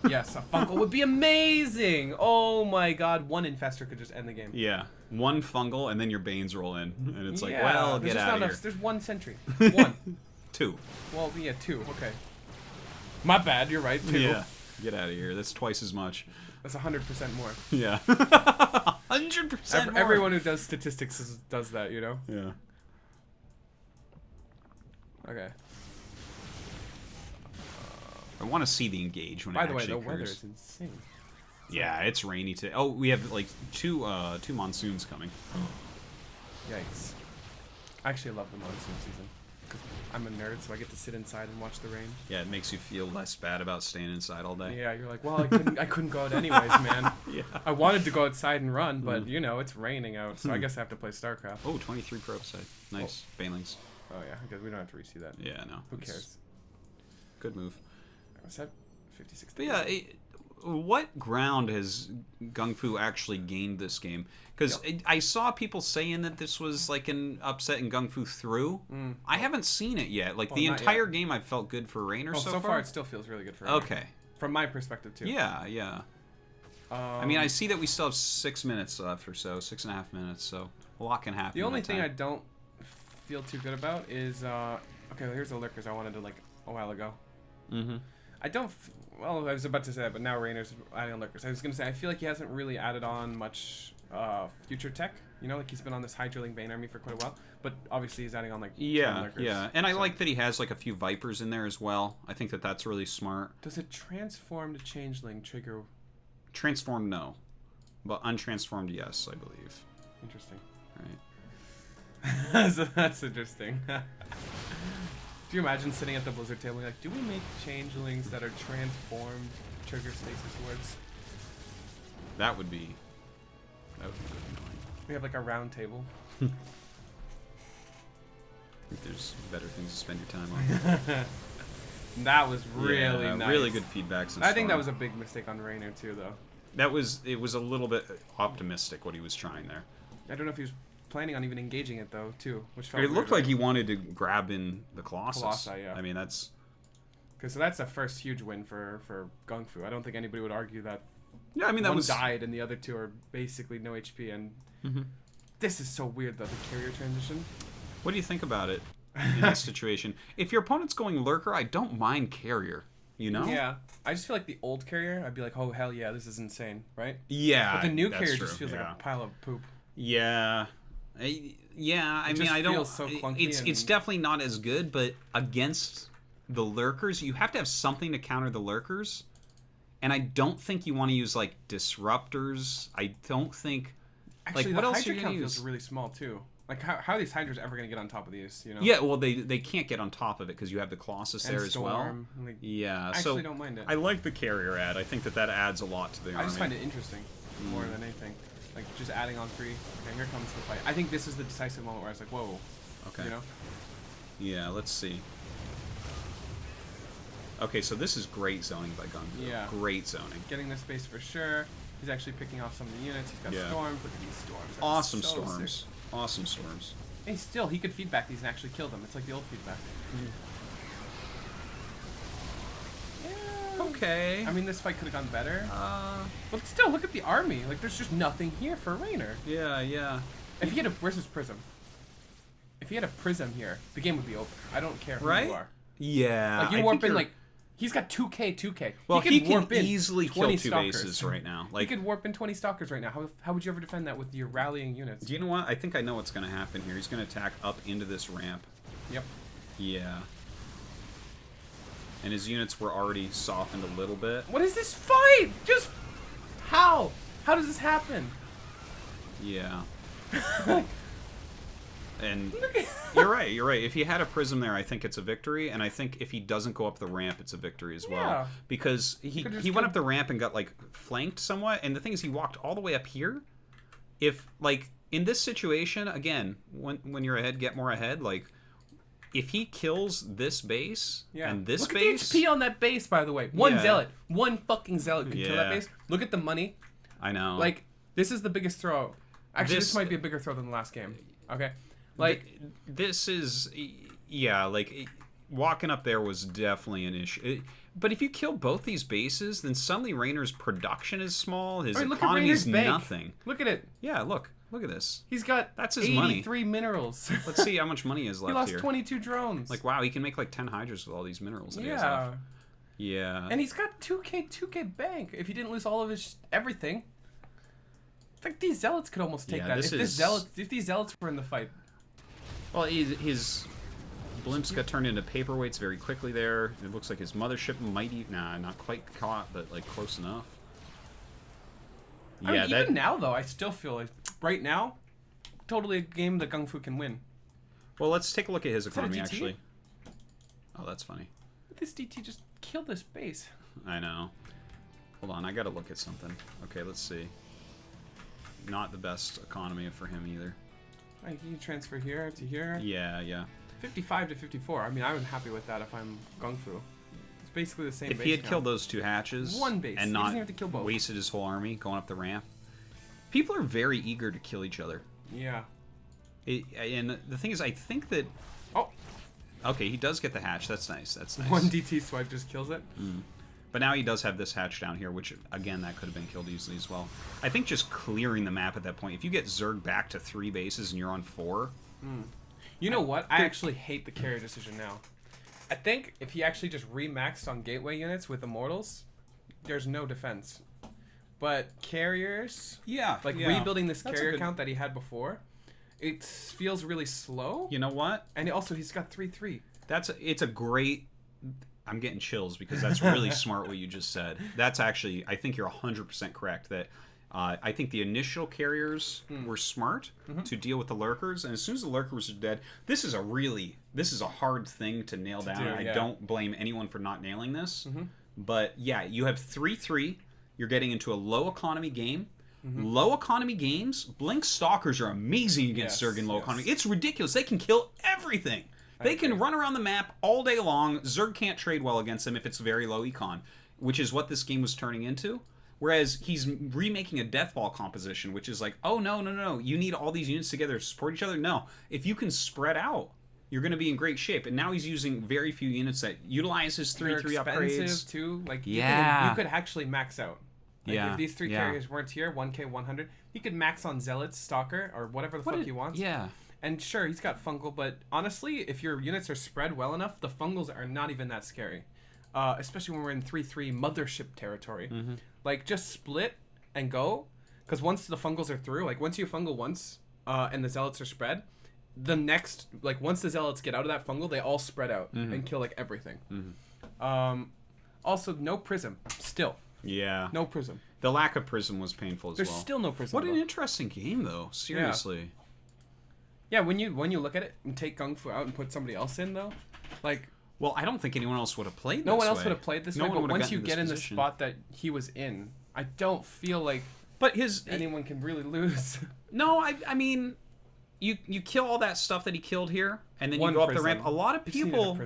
Yes, a fungal would be amazing. Oh my god, one infestor could just end the game. Yeah. One fungal and then your Banes roll in. And it's like, well, get out of here. There's 1 sentry. 1. 2. Well, yeah, 2. Okay. My bad, you're right, 2. Yeah. Get out of here. That's twice as much. That's 100% more. Yeah. 100% more. Everyone who does statistics does that, you know? Yeah. Okay. I want to see the engage when it actually occurs. By the way, the weather is insane. Yeah, it's rainy today. Oh, we have like two monsoons coming. Yikes. I actually love the monsoon season. I'm a nerd, so I get to sit inside and watch the rain. Yeah, it makes you feel less bad about staying inside all day. Yeah, you're like, well, I couldn't go out anyways, man. Yeah. I wanted to go outside and run, but you know, it's raining out, so I guess I have to play StarCraft. Oh, 23 pro upside. Nice. Banelings. Oh yeah, because we don't have to re-see that. Yeah, no. Who cares? Good move. Was that 56? But yeah, what ground has GunGfu actually gained this game? Because I saw people saying that this was like an upset and GunGfu through. I haven't seen it yet. Like the entire game, I felt good for Reynor so far. It still feels really good for Reynor. Okay. From my perspective too. Yeah, yeah. I mean, I see that we still have 6 minutes left or so, 6.5 minutes. So a lot can happen. The only thing I don't feel too good about is okay. Well, here's the lurkers I wanted to like a while ago. I don't. Well, I was about to say that, but now Reynor's adding on lurkers. I was gonna say I feel like he hasn't really added on much future tech. You know, like he's been on this high drilling Bane army for quite a while, but obviously he's adding on like lurkers. Yeah, and I like that he has like a few Vipers in there as well. I think that that's really smart. Does it transform to changeling trigger? Transform, no, but untransformed, yes, I believe. Interesting. Right. So that's interesting. Do you imagine sitting at the Blizzard table like, do we make changelings that are transformed trigger stasis words? That would be good annoying. We have like a round table. I think there's better things to spend your time on. That was really nice. Really good feedback. I think that was a big mistake on Reynor too, though. It was a little bit optimistic what he was trying there. I don't know if he was planning on even engaging it though, too, which felt it looked like he wanted to grab in the Colossus. Colossi, yeah. I mean, that's because so that's the first huge win for GunGfu. I don't think anybody would argue that. Yeah, I mean that one died and the other two are basically no HP, and this is so weird though, the carrier transition. What do you think about it in this situation? If your opponent's going lurker, I don't mind carrier. You know? Yeah. I just feel like the old carrier, I'd be like, oh hell yeah, this is insane, right? Yeah. But the new carrier just feels like a pile of poop. Yeah. Yeah, I mean, I don't. So it's definitely not as good, but against the lurkers, you have to have something to counter the lurkers, and I don't think you want to use like disruptors. I don't think. Actually, like, what the else Hydra are you count gonna use? feels really small too. Like how are these Hydras ever gonna get on top of these? You know? Yeah, well, they can't get on top of it because you have the Colossus there as well. Like, yeah, I actually don't mind it. I like the carrier ad. I think that adds a lot to the army. I just find it interesting more than anything. Like, just adding on 3. Okay, here comes the fight. I think this is the decisive moment where I was like, whoa. Okay. You know? Yeah, let's see. Okay, so this is great zoning by GunGfu. Yeah. Great zoning. Getting this base for sure. He's actually picking off some of the units. He's got storms. Look at these storms. That's awesome so storms. Sick. Awesome storms. Hey, still, he could feedback these and actually kill them. It's like the old feedback. Yeah. Okay. I mean, this fight could have gone better. But still, look at the army. Like, there's just nothing here for Reynor. Yeah, yeah. If he had a... Where's his prism? If he had a prism here, the game would be over. I don't care who you are. Yeah. Like, you warp in, like... He's got 2k. Well, he can warp in easily kill 2 stalkers. bases right now. Like, he could warp in 20 stalkers right now. How would you ever defend that with your rallying units? Do you know what? I think I know what's going to happen here. He's going to attack up into this ramp. Yep. Yeah. And his units were already softened a little bit. What is this fight? Just... How? How does this happen? Yeah. And you're right. If he had a prism there, I think it's a victory. And I think if he doesn't go up the ramp, it's a victory as well. Yeah. Because he went up the ramp and got, like, flanked somewhat. And the thing is, he walked all the way up here. If, like, in this situation, again, when you're ahead, get more ahead. Like, if he kills this base and this base... Look at the HP on that base, by the way. One zealot. One fucking zealot could kill that base. Look at the money. I know. Like, this is the biggest throw. Actually, this might be a bigger throw than the last game. Okay? Like, this is, like, walking up there was definitely an issue. But if you kill both these bases, then suddenly Reynor's production is small. His economy is nothing. Look at it. Yeah, look at this. He's got that's his 83 minerals. Let's see how much money is left here. He lost 22 drones. Like, wow, he can make like 10 hydras with all these minerals that he has left. Yeah. And he's got 2k bank. If he didn't lose all of his everything, like these zealots could almost take that. If these zealots were in the fight. Well, his blimps got turned into paperweights very quickly there. It looks like his mothership might not quite caught, but like close enough. I mean, even now, though, I still feel like right now, totally a game that GunGfu can win. Well, let's take a look at his economy, actually. Oh, that's funny. This DT just killed this base. I know. Hold on, I gotta look at something. Okay, let's see. Not the best economy for him either. Like, you transfer here to here. Yeah. 55 to 54. I mean, I'm happy with that if I'm GunGfu. It's basically the same base. If he had killed those 2 hatches, one base, and not wasted his whole army going up the ramp. People are very eager to kill each other. Yeah. And the thing is, I think that... Oh! Okay, he does get the hatch. That's nice. One DT swipe just kills it. But now he does have this hatch down here, which, again, that could have been killed easily as well. I think just clearing the map at that point, if you get Zerg back to 3 bases and you're on 4... You know what? I actually hate the carrier decision now. I think if he actually just remaxed on gateway units with Immortals, there's no defense. But carriers... rebuilding this carrier count that he had before, it feels really slow. You know what? And also, he's got 3-3. It's a great... I'm getting chills because that's really smart what you just said. That's actually, I think you're 100% correct that I think the initial carriers were smart to deal with the lurkers, and as soon as the lurkers are dead, this is a hard thing to nail down. I don't blame anyone for not nailing this, but yeah, you have 3-3. You're getting into a low economy game. Low economy games, Blink Stalkers are amazing against Zerg in low economy. It's ridiculous. They can kill everything. They can run around the map all day long. Zerg can't trade well against them if it's very low econ, which is what this game was turning into. Whereas he's remaking a death ball composition, which is like, oh, no. You need all these units together to support each other. No. If you can spread out, you're going to be in great shape. And now he's using very few units that utilize his 3-3 upgrades. Too. Like, you could actually max out. Like, if these 3 carriers weren't here, 1k, 100, he could max on Zealots, Stalker, or whatever the fuck he wants. Yeah. And sure, he's got fungal, but honestly, if your units are spread well enough, the fungals are not even that scary. Especially when we're in 3-3 mothership territory. Like, just split and go, because once the fungals are through, like, once you fungal once, and the zealots are spread, the next, like, once the zealots get out of that fungal, they all spread out and kill, like, everything. Also, no prism. Still. Yeah. No prism. The lack of prism was painful as well. There's still no prism. What an interesting game, though. Seriously. Yeah, when you look at it and take GunGfu out and put somebody else in, though, like... Well, I don't think anyone else would have played this way. No one else would have played this way, but once you get in the position. spot that he was in, I don't feel like anyone can really lose. No, I mean, you kill all that stuff that he killed here, and then you go up the ramp. A lot of people...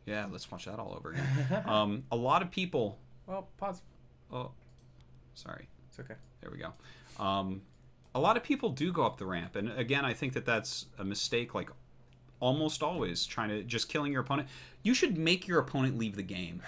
Yeah, let's watch that all over again. A lot of people... Well, pause. Oh, sorry. It's okay. There we go. A lot of people do go up the ramp. And again, I think that that's a mistake, like almost always, trying to just killing your opponent. You should make your opponent leave the game.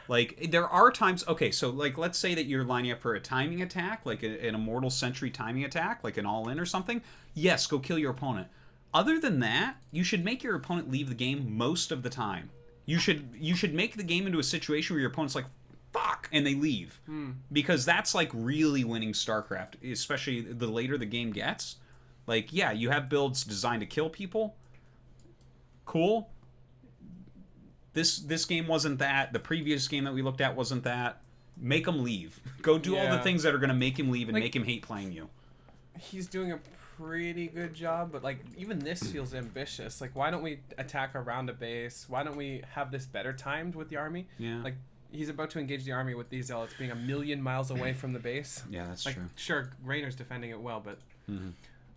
Like, there are times... Okay, so, like, let's say that you're lining up for a timing attack, like an Immortal Sentry timing attack, like an all-in or something. Yes, go kill your opponent. Other than that, you should make your opponent leave the game most of the time. You should make the game into a situation where your opponent's like, fuck, and they leave. Because that's, like, really winning StarCraft, especially the later the game gets. Like, yeah, you have builds designed to kill people. Cool. This game wasn't that. The previous game that we looked at wasn't that. Make him leave. Go do all the things that are going to make him leave and make him hate playing you. He's doing a pretty good job, but, like, even this feels ambitious. Like, why don't we attack around a base? Why don't we have this better timed with the army? Yeah. Like, he's about to engage the army with these zealots being 1,000,000 miles away from the base. Yeah, that's like, true. Sure, Reynor's defending it well, but...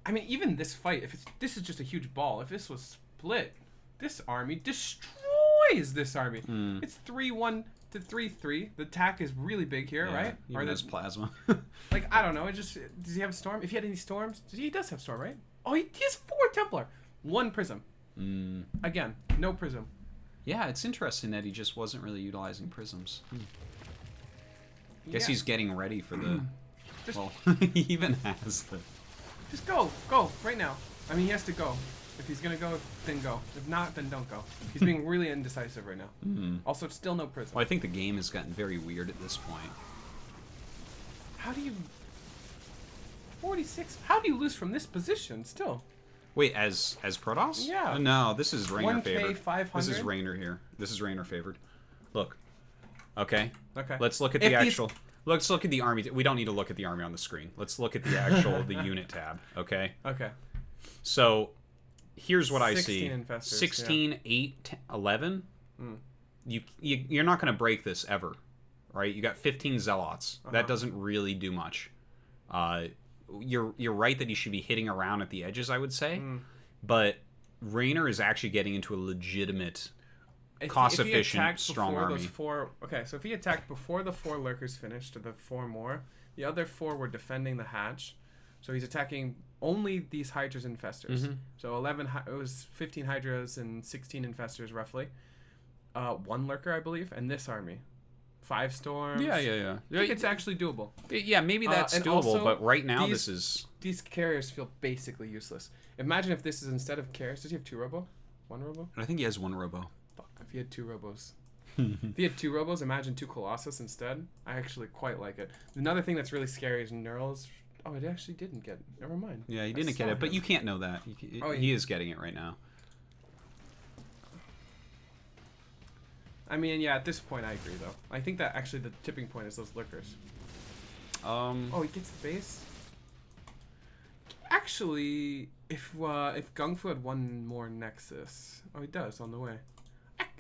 I mean, even this fight, this is just a huge ball. If this was split, this army destroys this army. It's 3-1 to 3-3. The attack is really big here, right? Even has plasma. Like, I don't know. It just... Does he have a storm? If he had any storms... He does have storm, right? Oh, he has 4 Templar. 1 prism. Again, no prism. Yeah, it's interesting that he just wasn't really utilizing prisms. Guess he's getting ready for the... well, he even has the... Just go. Go. Right now. I mean, he has to go. If he's going to go, then go. If not, then don't go. He's being really indecisive right now. Also, still no prism. Well, I think the game has gotten very weird at this point. How do you... 46? How do you lose from this position still? Wait, as Protoss? Yeah. No, this is Reynor 1K favored. 500? This is Reynor here. This is Reynor favored. Look. Okay. Okay. Let's look at the actual... Let's look at the army. We don't need to look at the army on the screen. Let's look at the actual the unit tab. Okay. Okay. So, here's what I see. 16 infestors. 16, 8, 11. You're not going to break this ever, right? You got 15 zealots. That doesn't really do much. You're right that you should be hitting around at the edges, I would say, but Reynor is actually getting into a legitimate, cost-efficient, strong army. Okay, so if he attacked before the 4 lurkers finished, or the 4 more, the other 4 were defending the hatch. So he's attacking only these Hydras and Infestors. So it was 15 Hydras and 16 Infestors, roughly. 1 lurker, I believe, and this army. 5 storms. Yeah. I think it's actually doable. Yeah, maybe that's doable, also, but right now these carriers feel basically useless. Imagine if this is instead of carriers. Does he have 2 robo? 1 robo? I think he has 1 robo. Fuck, if he had 2 robos. If he had 2 robos, imagine 2 Colossus instead. I actually quite like it. Another thing that's really scary is Neurals. Oh, it actually didn't get it. Never mind. Yeah, he didn't get it, but you can't know that. He is getting it right now. I mean, yeah, at this point, I agree, though. I think that actually the tipping point is those lurkers. Oh, he gets the base? Actually, if GunGfu had 1 more Nexus... Oh, he does, on the way.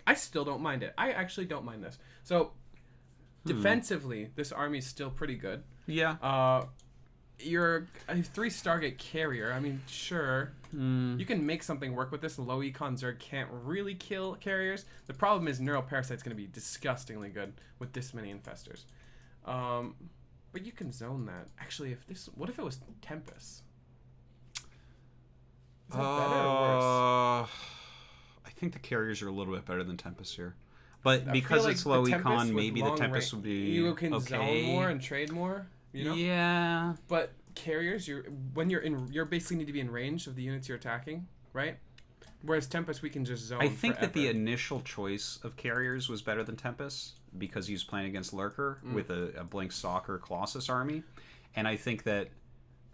I still don't mind it. I actually don't mind this. So, defensively, this army's still pretty good. Yeah. You're a 3 Stargate carrier. I mean, sure. You can make something work with this. Low Econ Zerg can't really kill carriers. The problem is Neural Parasite's going to be disgustingly good with this many Infestors. But you can zone that. Actually, what if it was Tempest? Is that better or worse? I think the carriers are a little bit better than Tempest here. But because it's low econ, maybe the Tempest would be you can zone more and trade more. You know? Yeah. But carriers, you're basically need to be in range of the units you're attacking, right? Whereas Tempest, we can just zone. I think that the initial choice of carriers was better than Tempest because he was playing against Lurker with a Blink Stalker Colossus army, and I think that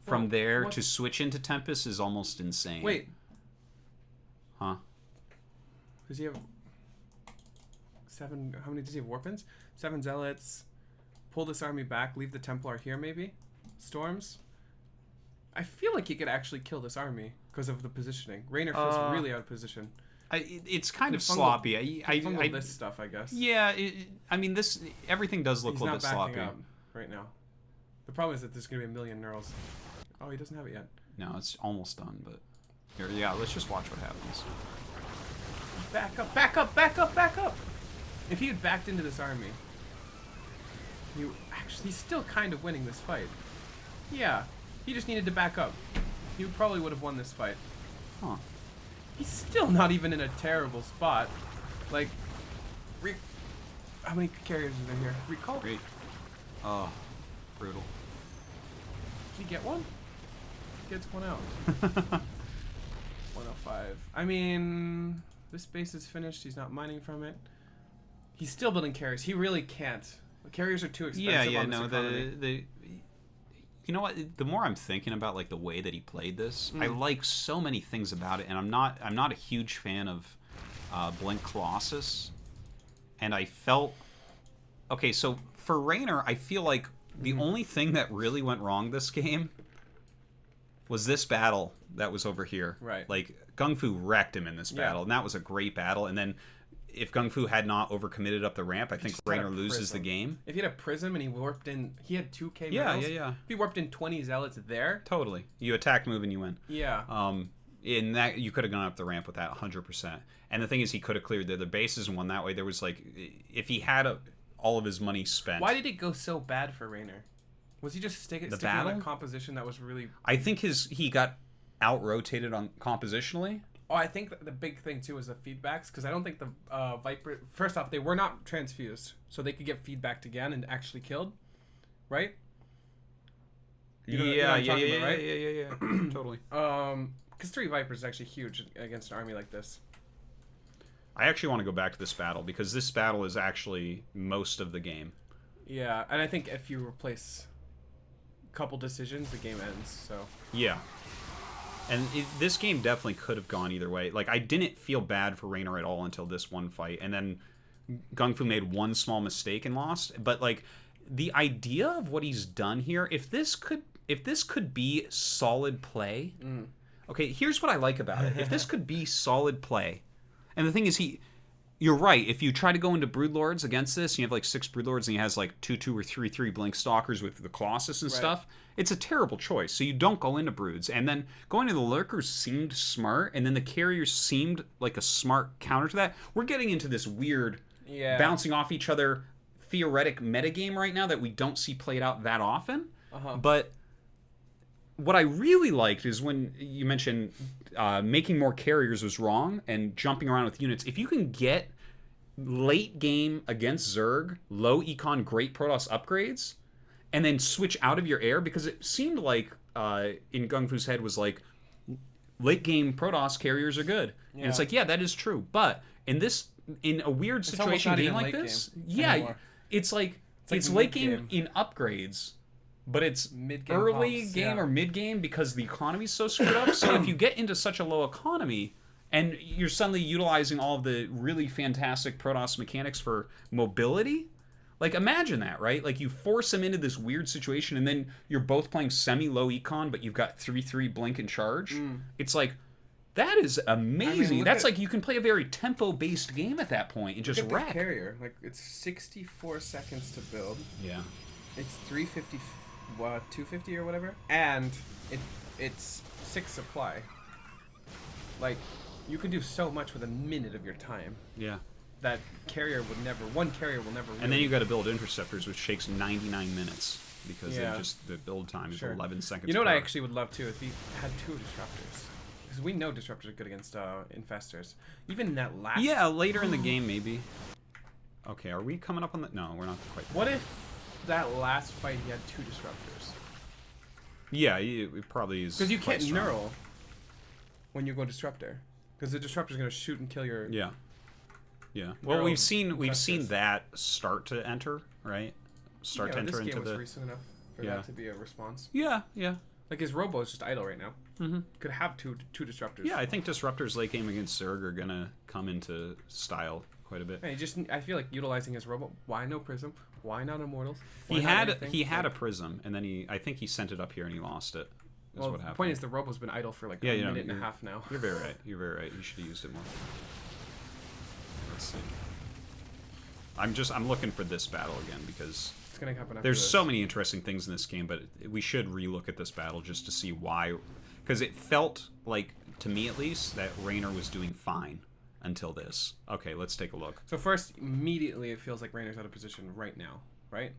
from there to switch into Tempest is almost insane. Wait. Huh? Does he have 7? How many does he have? Warpins? 7 zealots. Pull this army back. Leave the Templar here, maybe. Storms. I feel like he could actually kill this army because of the positioning. Reynor feels really out of position. It's kind of sloppy. I this stuff, I guess. Yeah, I mean, everything does look a little bit sloppy. He's not backing up right now. The problem is that there's going to be 1,000,000 neurals. Oh, he doesn't have it yet. No, it's almost done, but... Here, yeah, let's just watch what happens. Back up, back up, back up, back up! If he had backed into this army, he's still kind of winning this fight. Yeah, he just needed to back up. He probably would have won this fight. Huh. He's still not even in a terrible spot. Like, how many carriers are there here? Recall? Great. Oh, brutal. Did he get one? He gets one out. 105. I mean, this base is finished. He's not mining from it. He's still building carriers. He really can't. The carriers are too expensive on this economy. You know what? The more I'm thinking about like the way that he played this, I like so many things about it, and I'm not a huge fan of Blink Colossus, and I felt okay. So for Reynor, I feel like the only thing that really went wrong this game was this battle that was over here. Right. Like GunGFu wrecked him in this battle, and that was a great battle. And then if GunGFu had not overcommitted up the ramp, I think Reynor loses the game. If he had a prism and he warped in, he had 2k minerals. Yeah. If he warped in 20 zealots there. Totally. You attack, move, and you win. Yeah. In that, you could have gone up the ramp with that 100%. And the thing is, he could have cleared the other bases and won that way. There was like, if he had all of his money spent. Why did it go so bad for Reynor? Was he just sticking on a composition that was really... I think he got out-rotated on compositionally. Oh, I think the big thing, too, is the feedbacks, because I don't think the Viper... First off, they were not transfused, so they could get feedbacked again and actually killed, right? Yeah, totally. Because 3 Vipers is actually huge against an army like this. I actually want to go back to this battle, because this battle is actually most of the game. Yeah, and I think if you replace a couple decisions, the game ends, so... Yeah. And this game definitely could have gone either way. Like, I didn't feel bad for Reynor at all until this one fight, and then GunGFu made one small mistake and lost. But, like, the idea of what he's done here, if this could be solid play... Okay, here's what I like about it. If this could be solid play... And the thing is, you're right. If you try to go into Broodlords against this, you have like 6 Broodlords, and he has like 2/2 or 3/3 Blink Stalkers with the Colossus and stuff. It's a terrible choice. So you don't go into Broods. And then going to the Lurkers seemed smart, and then the Carriers seemed like a smart counter to that. We're getting into this weird bouncing off each other theoretic metagame right now that we don't see played out that often. But what I really liked is when you mentioned making more carriers was wrong and jumping around with units. If you can get late game against Zerg, low econ, great Protoss upgrades, and then switch out of your air, because it seemed like in GunGFu's head was like, late game Protoss carriers are good. Yeah. And it's like, yeah, that is true. But in a weird situation game like this, it's like it's late game in upgrades. But it's early game or mid-game because the economy's so screwed up. So if you get into such a low economy and you're suddenly utilizing all of the really fantastic Protoss mechanics for mobility, like imagine that, right? Like you force them into this weird situation and then you're both playing semi-low econ, but you've got 3/3 blink and charge. It's like, that is amazing. I mean, that's like you can play a very tempo-based game at that point and just wreck. The carrier, like it's 64 seconds to build. Yeah. It's 350... 250 or whatever, and it's 6 supply. Like, you can do so much with a minute of your time. Yeah. That one carrier will never. And then you got to build interceptors, which takes 99 minutes because the build time is 11 seconds. You know what I actually would love too if he had 2 disruptors, because we know disruptors are good against infestors. Even in that last. Yeah, later in the game maybe. Okay, are we coming up on the? No, we're not quite. What if that last fight he had 2 disruptors? Yeah, it probably is. Because you can't neural when you go disruptor, because the disruptor is going to shoot and kill your. Yeah. Well, we've seen that start to enter, right? Start to enter this into game was the. recent enough for that to be a response. Yeah. Like his robo is just idle right now. Could have two disruptors. Yeah, I think disruptors late game against Zerg are gonna come into style quite a bit. And I feel like utilizing his robo. Why no prism? Why not immortals? He had a prism, and then I think he sent it up here and he lost it. Well, the point is the robo's been idle for like a minute and a half now. You're very right. You should have used it more. Let's see. I'm looking for this battle again because it's gonna happen after there's so many interesting things in this game, but we should relook at this battle just to see why. Because it felt like, to me at least, that Reynor was doing fine. until this. Okay, let's take a look. So first, immediately, it feels like Reynor's out of position right now, right?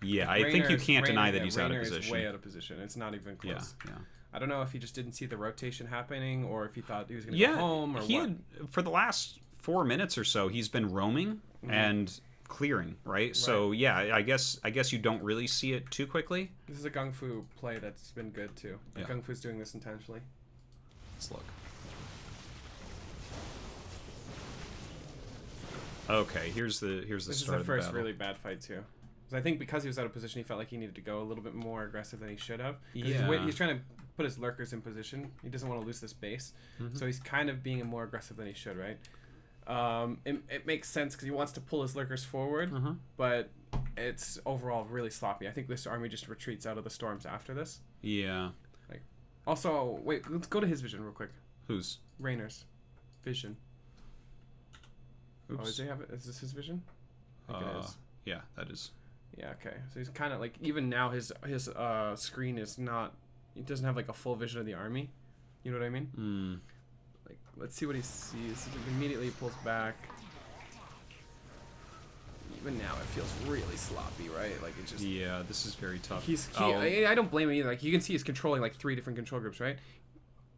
Yeah, I think you can't deny that he's out of position. Reynor is way out of position. It's not even close. Yeah. I don't know if he just didn't see the rotation happening, or if he thought he was going to go home, or what. For the last 4 minutes or so, he's been roaming and clearing, right? So yeah, I guess you don't really see it too quickly. This is a GunGFu play that's been good too. Like GunGFu's doing this intentionally. Let's look. Okay, here's the This start is the first really bad fight too. I think because he was out of position, he felt like he needed to go a little bit more aggressive than he should have. He's trying to put his lurkers in position. He doesn't want to lose this base, so he's kind of being more aggressive than he should, right? It makes sense because he wants to pull his lurkers forward, but it's overall really sloppy. I think this army just retreats out of the storms after this. Yeah. Like, also, wait, let's go to his vision real quick. Whose? Reynor's vision. Oops. Oh, is this his vision? I think it is. Yeah, that is. Yeah, okay. So he's kind of like, even now his screen is not, he doesn't have like a full vision of the army. You know what I mean? Like, let's see what he sees. He immediately pulls back. Even now, it feels really sloppy, right? Like, it just... Yeah, this is very tough. I don't blame him either. Like, you can see he's controlling like 3 different control groups, right?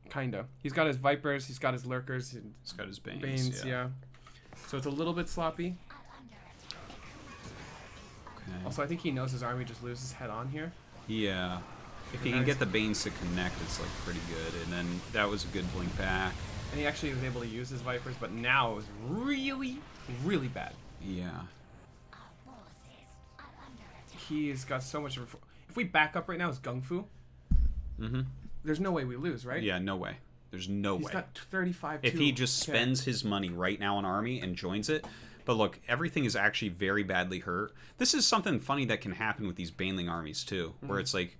Kinda. He's got his Vipers, he's got his Lurkers. He's got his Banes, yeah. So it's a little bit sloppy. Okay. Also, I think he knows his army just loses head on here. Yeah. If he can get the Banes to connect, it's like pretty good. And then that was a good blink back. And he actually was able to use his Vipers, but now it was really, really bad. Yeah. He's got so much... If we back up right now as GunGFu, there's no way we lose, right? Yeah, no way. There's no way. He's got 35 If he just spends his money right now on army and joins it. But look, everything is actually very badly hurt. This is something funny that can happen with these Baneling armies too, where it's like,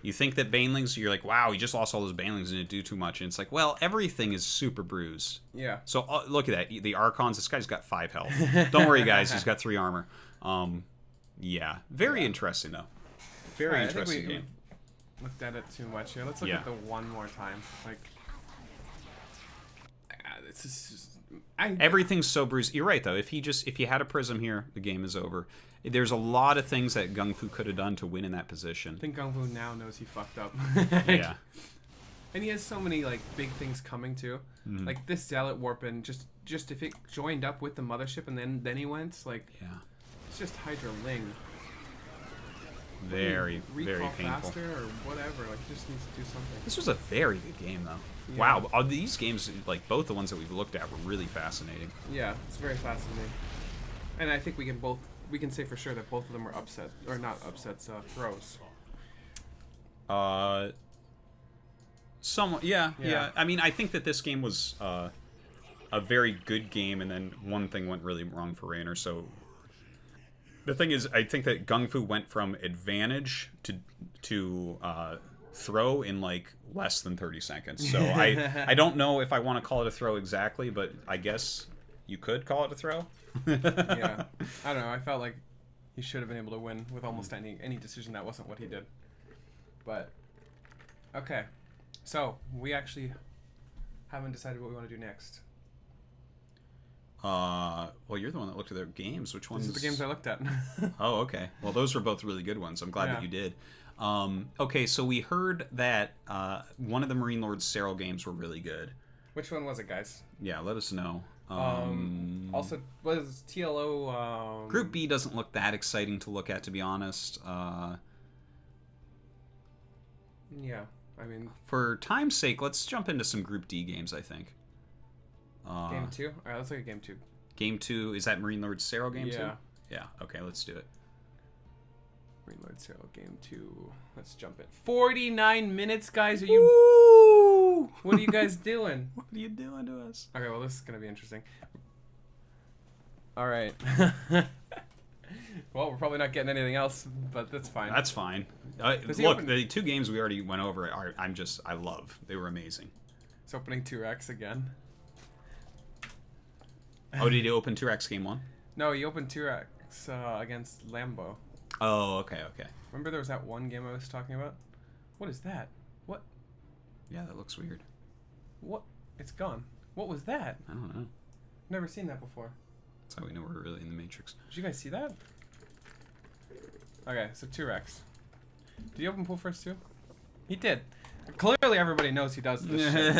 you think that Banelings, you're like, wow, he just lost all those Banelings and didn't do too much. And it's like, well, everything is super bruised. Yeah. So look at that. The Archons, this guy's got 5 health. Don't worry, guys. He's got 3 armor. Yeah. Very interesting, though. Very interesting game. We looked at it too much here. Let's look at the one more time. Like, this is just... Everything's so bruised. You're right, though. If you had a Prism here, the game is over. There's a lot of things that GunGFu could have done to win in that position. I think GunGFu now knows he fucked up. Yeah. And he has so many like big things coming too. Like this Zealot Warp, and just if it joined up with the mothership and then he went, like, it's just Hydra Ling. Very painful. Faster or whatever. Like, he just needs to do something. This was a very good game, though. Yeah. Wow, all these games, like both the ones that we've looked at, were really fascinating. Yeah, it's very fascinating. And I think we can say for sure that both of them were upset, or not upsets, throws. Somewhat, yeah. I mean, I think that this game was a very good game, and then one thing went really wrong for Reynor. So the thing is, I think that GunGFu went from advantage to throw in like less than 30 seconds. So I don't know if I want to call it a throw exactly, but I guess you could call it a throw. Yeah, I don't know. I felt like he should have been able to win with almost any decision that wasn't what he did. But okay, so we actually haven't decided what we want to do next. Well, you're the one that looked at their games. Which ones? These are the games I looked at. Oh, okay. Well, those were both really good ones. I'm glad that you did. Okay, so we heard that one of the MarineLorD Serral games were really good. Which one was it, guys? Yeah, let us know. Also, was TLO... Group B doesn't look that exciting to look at, to be honest. Yeah, I mean... For time's sake, let's jump into some Group D games, I think. Game 2? All right, let's look at Game 2. Game 2, is that MarineLorD Serral Game 2? Yeah. Yeah, okay, let's do it. MarineLorD Serral Game 2. Let's jump in. 49 minutes, guys? Are you... Woo! What are you guys doing? What are you doing to us? Okay, well, this is going to be interesting. All right. Well, we're probably not getting anything else, but that's fine. That's fine. Look, the 2 games we already went over, I love. They were amazing. It's opening 2X again. Oh, did he open 2X game 1? No, he opened 2X against Lambo. Oh, okay. Remember there was that one game I was talking about? What is that? What? Yeah, that looks weird. What? It's gone. What was that? I don't know. Never seen that before. That's how we know we're really in the Matrix. Did you guys see that? Okay, so 2Rex. Did he open pool first too? He did. Clearly everybody knows he does this shit.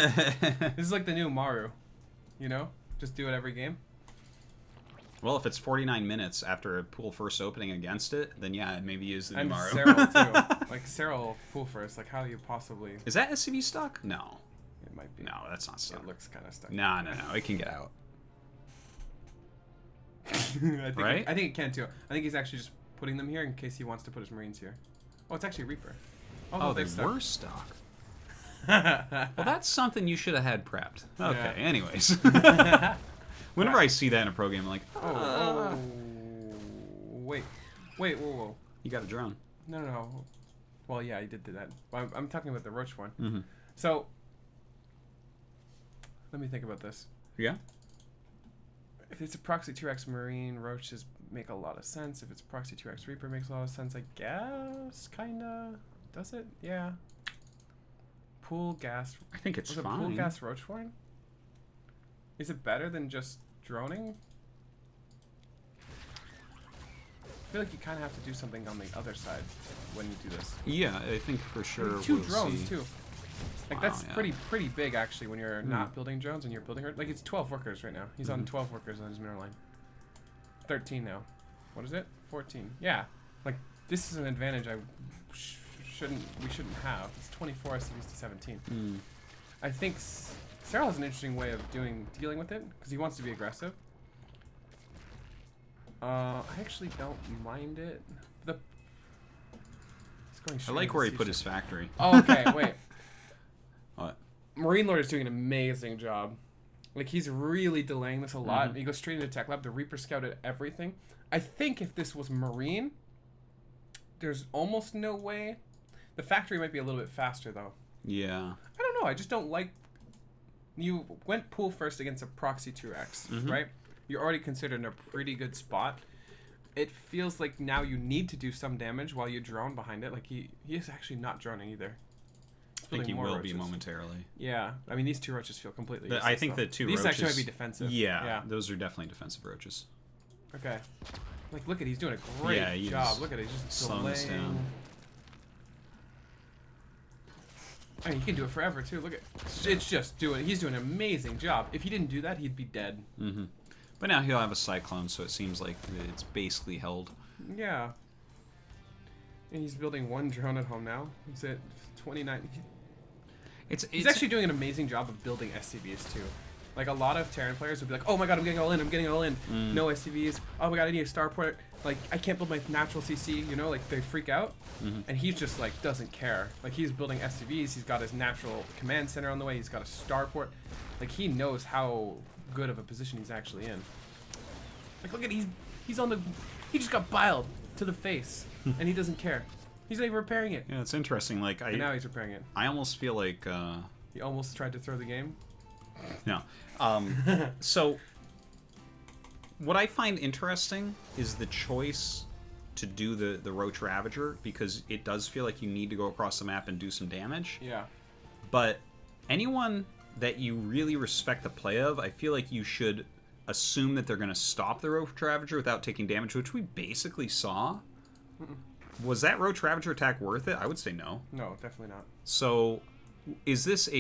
This is like the new Maru. You know? Just do it every game. Well, if it's 49 minutes after a pool first opening against it, then yeah, maybe use the new And Maru. Serral too. Like Serral pool first. Like how do you possibly... Is that SCV stuck? No. It might be. No, that's not stuck. It looks kind of stuck. No. It can get out. I think it can too. I think he's actually just putting them here in case he wants to put his Marines here. Oh, it's actually Reaper. Oh, they were stuck. Well, that's something you should have had prepped. Okay, yeah. Anyways. Whenever I see that in a pro game, I'm like, oh. Wait, whoa. You got a drone. No. Well, yeah, I did do that. I'm talking about the Roach one. Mm-hmm. So, let me think about this. Yeah? If it's a proxy 2X Marine, Roaches make a lot of sense. If it's proxy 2X Reaper, makes a lot of sense, I guess. Kinda. Does it? Yeah. Pool gas. I think it's fine. Pool gas Roach Horn? Is it better than just droning? I feel like you kind of have to do something on the other side when you do this. Yeah, I think for sure. Two drones too. Like that's yeah. pretty big actually when you're not building drones and you're building her. Like it's 12 workers right now. He's on 12 workers on his mineral line. 13 now. What is it? 14. Yeah. Like this is an advantage we shouldn't have. It's 24 SCVs to 17. I think Serral has an interesting way of dealing with it because he wants to be aggressive. I actually don't mind it. I like where he put his factory. Oh, okay, wait. What? MarineLorD is doing an amazing job. Like he's really delaying this a lot. He goes straight into Tech Lab. The Reaper scouted everything. I think if this was Marine, there's almost no way. The factory might be a little bit faster though. Yeah. I don't know. I just don't like. You went pool first against a proxy 2X, right? You're already considered in a pretty good spot. It feels like now you need to do some damage while you drone behind it. Like he is actually not droning either. I think he will be momentarily. Yeah, I mean these two roaches feel completely useless, I think the two these roaches... actually might be defensive. Yeah, those are definitely defensive roaches. Okay. Like look at he's doing a great job. Look at it, he's just slowing this down. I mean, he can do it forever too. Look at it's just doing. He's doing an amazing job. If he didn't do that, he'd be dead. But now he'll have a cyclone, so it seems like it's basically held. Yeah. And he's building one drone at home now. He's at 29. He's actually doing an amazing job of building SCVs too. Like a lot of Terran players would be like, "Oh my god, I'm getting all in. No SCVs. Oh my god, I need a starport. Like I can't build my natural CC. You know, like they freak out." And he's just like doesn't care. Like he's building SCVs. He's got his natural command center on the way. He's got a starport. Like he knows how good of a position he's actually in. Like look at he's on the. He just got biled to the face, and he doesn't care. He's not even repairing it. Yeah, it's interesting. Like and now he's repairing it. I almost feel like he almost tried to throw the game. No. So what I find interesting is the choice to do the Roach Ravager, because it does feel like you need to go across the map and do some damage. Yeah. But anyone that you really respect the play of, I feel like you should assume that they're going to stop the Roach Ravager without taking damage, which we basically saw. Was that Roach Ravager attack worth it? I would say no. No, definitely not. So is this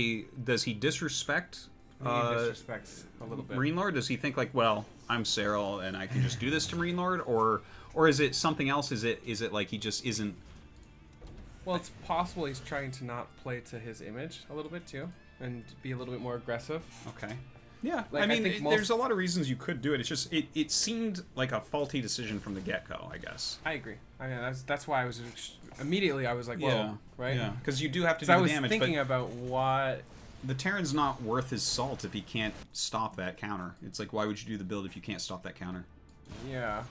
does he disrespect... He disrespects a little bit. MarineLorD? Does he think like, well, I'm Serral and I can just do this to MarineLorD, or is it something else? Is it like he just isn't? Well, it's possible he's trying to not play to his image a little bit too, and be a little bit more aggressive. Okay. Yeah, like, I mean, there's a lot of reasons you could do it. It's just it seemed like a faulty decision from the get-go, I guess. I agree. I mean, that's why I was immediately I was like, whoa, right? Yeah, because you do have to do the damage. I was thinking about what. The Terran's not worth his salt if he can't stop that counter. It's like, why would you do the build if you can't stop that counter? Yeah.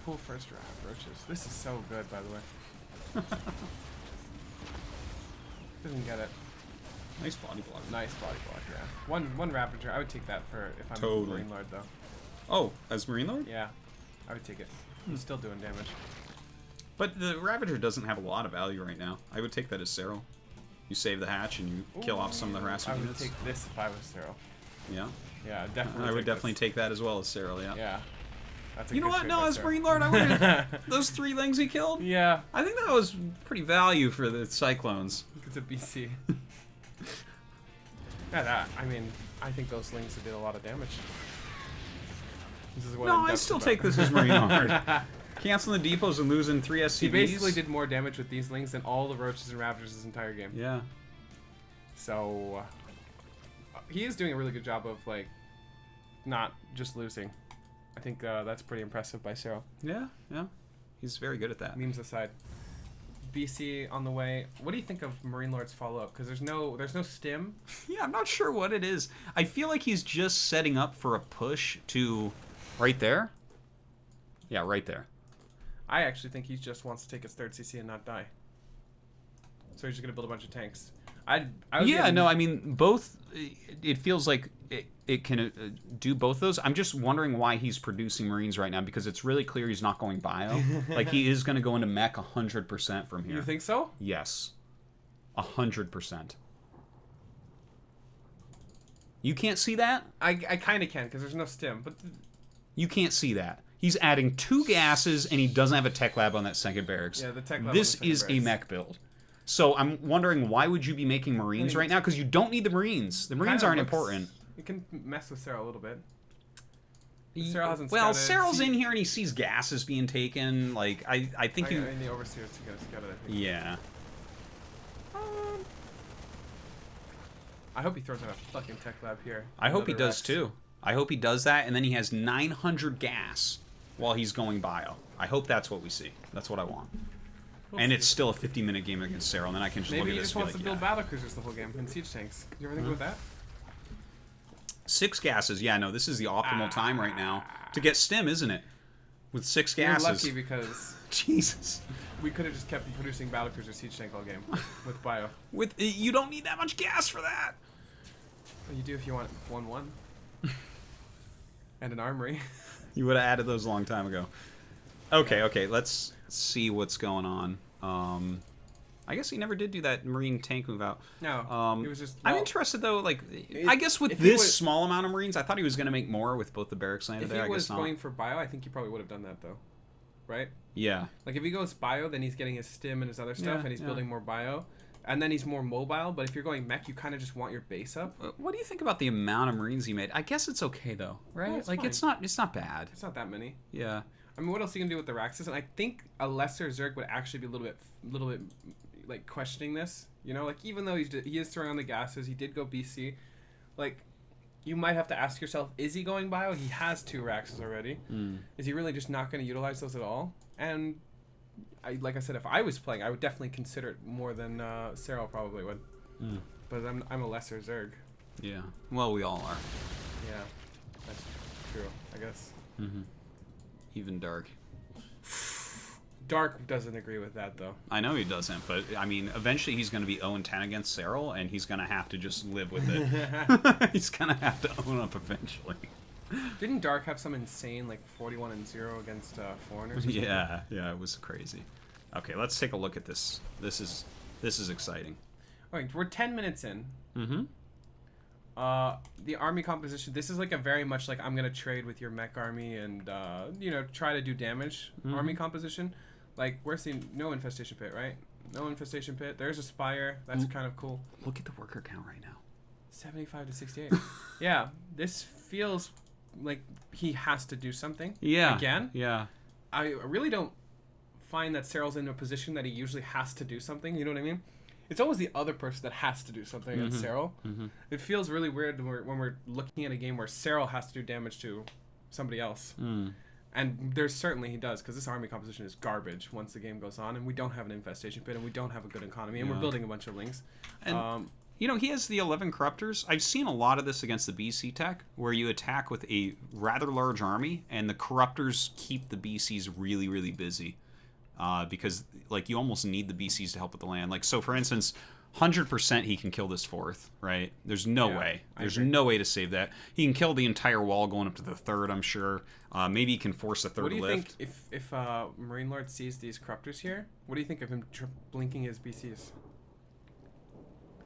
Cool first round roaches. This is so good, by the way. Didn't get it. Nice body block. Nice body block, yeah. One Ravager. I would take that for if I'm MarineLorD, though. Oh, as MarineLorD? Yeah. I would take it. He's still doing damage. But the Ravager doesn't have a lot of value right now. I would take that as Serral. You save the hatch and you kill off some of the harassment units. I would take this if I was Serral. Yeah. Yeah, definitely. I would definitely take that as well as Serral, yeah. Yeah. That's a you know good what? trade No, right as there. MarineLorD, I would those 3 things he killed? Yeah. I think that was pretty value for the Cyclones. It's a BC. Yeah, I mean, I think those lings did a lot of damage. This is what no, I still take this as MarineLorD. Canceling the depots and losing 3 SCVs. He basically did more damage with these lings than all the roaches and raptors this entire game. Yeah. So he is doing a really good job of like not just losing. I think that's pretty impressive by Serral. Yeah, yeah. He's very good at that. Memes aside. BC on the way. What do you think of MarineLorD's follow-up? Because there's no stim. Yeah, I'm not sure what it is. I feel like he's just setting up for a push to... Right there? Yeah, right there. I actually think he just wants to take his 3rd CC and not die. So he's just going to build a bunch of tanks. I mean, both... It feels like it can do both those. I'm just wondering why he's producing Marines right now, because it's really clear he's not going bio. Like, he is going to go into mech 100% from here. You think so? Yes. 100%. You can't see that? I kind of can, because there's no stim. But you can't see that. He's adding 2 gases, and he doesn't have a tech lab on that 2nd barracks. Yeah, the tech lab. This is a mech build. So I'm wondering, why would you be making Marines right now? Because you don't need the Marines. The Marines aren't important. You can mess with Serral a little bit. Serral hasn't well, scouted. Serral's in here and he sees gases being taken. Like, I think you... In the Overseers to get a scouted, I think. Yeah. I hope he throws out a fucking tech lab here. I hope he does too. I hope he does that, and then he has 900 gas while he's going bio. I hope that's what we see. That's what I want. And it's still a 50-minute game against Serral, and then I can just look at this. Maybe he just wants to build battle cruisers the whole game and siege tanks. You ever think about that? 6 gases. Yeah, no, this is the optimal time right now to get stim, isn't it? With 6 gases. You're lucky because Jesus, we could have just kept producing battle cruiser siege tank all game with bio. You don't need that much gas for that. Well, you do if you want 1-1 and an armory. You would have added those a long time ago. Okay, let's see what's going on. I guess he never did do that Marine tank move out. No, it was just... I'm interested, though, like, I guess with this small amount of Marines, I thought he was going to make more with both the barracks landed there. If he was going for bio, I think he probably would have done that, though. Right? Yeah. Like, if he goes bio, then he's getting his stim and his other stuff, and he's building more bio. And then he's more mobile, but if you're going mech, you kind of just want your base up. What do you think about the amount of Marines he made? I guess it's okay, though, right? Well, like, fine. it's not bad. It's not that many. Yeah. I mean, what else are you gonna do with the Raxus? And I think a lesser Zerg would actually be a little bit like questioning this. You know, like even though he is throwing on the gases, he did go BC. Like, you might have to ask yourself, is he going bio? He has 2 Raxus already. Is he really just not going to utilize those at all? And like I said, if I was playing, I would definitely consider it more than Serral probably would. But I'm a lesser Zerg. Yeah. Well, we all are. Yeah, that's true, I guess. Even Dark. Dark doesn't agree with that, though. I know he doesn't, but, I mean, eventually he's going to be 0-10 against Serral, and he's going to have to just live with it. He's going to have to own up eventually. Didn't Dark have some insane, like, 41-0 against foreigners? Yeah, it was crazy. Okay, let's take a look at this. This is exciting. All right, we're 10 minutes in. The army composition, this is like a very much like I'm going to trade with your mech army and, you know, try to do damage army composition. Like, we're seeing no infestation pit, right? No infestation pit. There's a spire. That's kind of cool. Look at the worker count right now. 75 to 68. Yeah, this feels like he has to do something. Yeah. Again. Yeah. I really don't find that Serral's in a position that he usually has to do something. You know what I mean? It's always the other person that has to do something against Serral. It feels really weird when we're looking at a game where Serral has to do damage to somebody else. And there's certainly he does, because this army composition is garbage once the game goes on, and we don't have an infestation pit, and we don't have a good economy, and we're building a bunch of links. And, you know, he has the 11 corruptors. I've seen a lot of this against the BC tech, where you attack with a rather large army, and the corruptors keep the BCs really, really busy. Because, like, you almost need the BCs to help with the land. Like, so, for instance, 100% he can kill this 4th, right? There's no way. There's no way to save that. He can kill the entire wall going up to the 3rd, I'm sure. Maybe he can force a 3rd lift. What do you think if MarineLorD sees these corruptors here? What do you think of him blinking his BCs?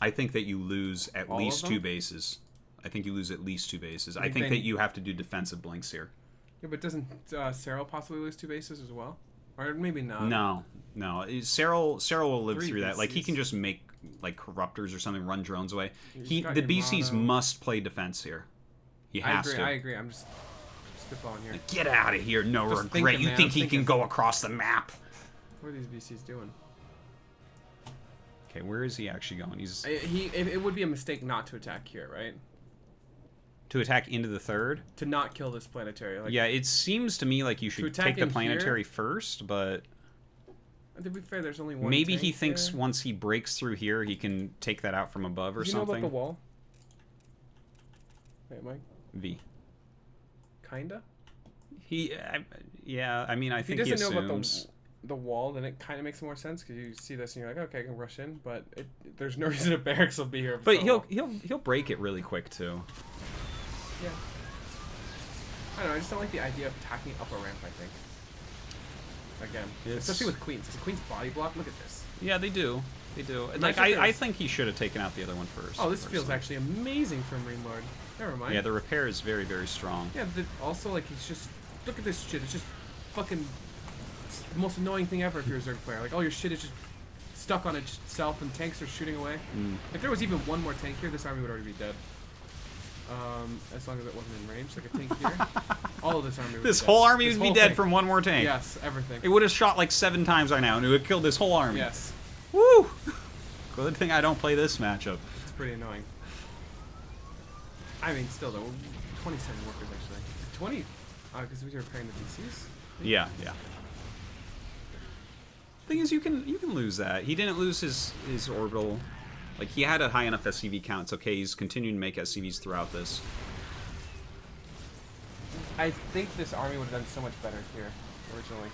I think that you lose at least 2 bases. I think you lose at least 2 bases. I think that you have to do defensive blinks here. Yeah, but doesn't Serral possibly lose 2 bases as well? Or maybe not. No. Serral will live through that. Like, he can just make, like, corruptors or something, run drones away. The BCs must play defense here. He has to. I agree. I'm just spitballing here. Get out of here. No regret. You think he can go across the map? What are these BCs doing? Okay, where is he actually going? It would be a mistake not to attack here, right? To attack into the 3rd? To not kill this planetary. Like, yeah, it seems to me like you should take the planetary first, but... To be fair, there's only one maybe tank he thinks there. Once he breaks through here, he can take that out from above or something. You know about the wall? Wait, Mike? V. Kinda? Yeah, I mean, I think he assumes... If he doesn't know about the wall, then it kind of makes more sense, because you see this and you're like, okay, I can rush in, but there's no reason a barracks will be here. But he'll break it really quick, too. Yeah. I don't know, I just don't like the idea of attacking up a ramp, I think. Again. Especially with queens. Does the queen's body block? Look at this. Yeah, they do. They do. Like, I think he should have taken out the other one first. Oh, this feels actually amazing from MarineLorD. Never mind. Yeah, the repair is very, very strong. Yeah, also, like, he's just... Look at this shit. It's just fucking... It's the most annoying thing ever if you're a Zerg player. Like, all your shit is just stuck on itself and tanks are shooting away. If there was even one more tank here, this army would already be dead. As long as it wasn't in range, like a tank here. All of this army would be dead. This whole army would be dead from one more tank. Yes, everything. It would have shot like 7 times by now, and it would have killed this whole army. Yes. Woo! Good thing I don't play this matchup. It's pretty annoying. I mean, still though, 27 workers actually. 20? Because we were repairing the DCs? Yeah. Thing is, you can lose that. He didn't lose his orbital. Like, he had a high enough SCV count. It's okay. He's continuing to make SCVs throughout this. I think this army would have done so much better here originally.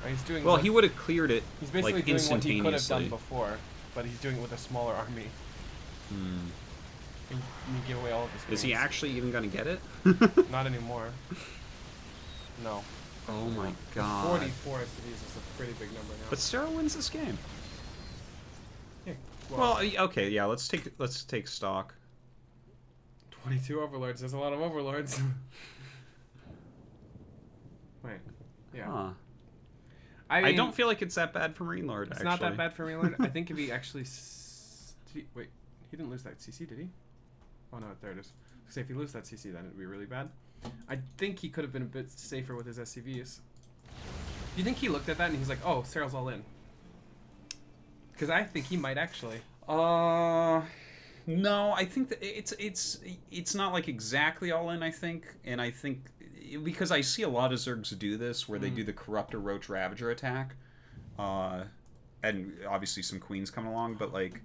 He's doing. Well, he would have cleared it. He's basically like, doing what he could have instantaneously. done before, but he's doing it with a smaller army. And you give away all of his. Is he actually even going to get it? Not anymore. No. Oh my god. 44 SCVs is a pretty big number now. But Serral wins this game. Yeah. Well, okay, yeah. Let's take stock. 22 overlords. There's a lot of overlords. Wait. Yeah. Huh. I don't feel like it's that bad for MarineLorD. It's not that bad for MarineLorD. I think if he actually... Wait, he didn't lose that CC, did he? Oh no, there it is. So if he loses that CC, then it'd be really bad. I think he could have been a bit safer with his SCVs. Do you think he looked at that and he's like, oh, Serral's all in? Because I think he might actually. No, I think that it's not like exactly all in, I think. And I think because I see a lot of Zergs do this where they do the Corruptor Roach Ravager attack. And obviously some queens coming along, but like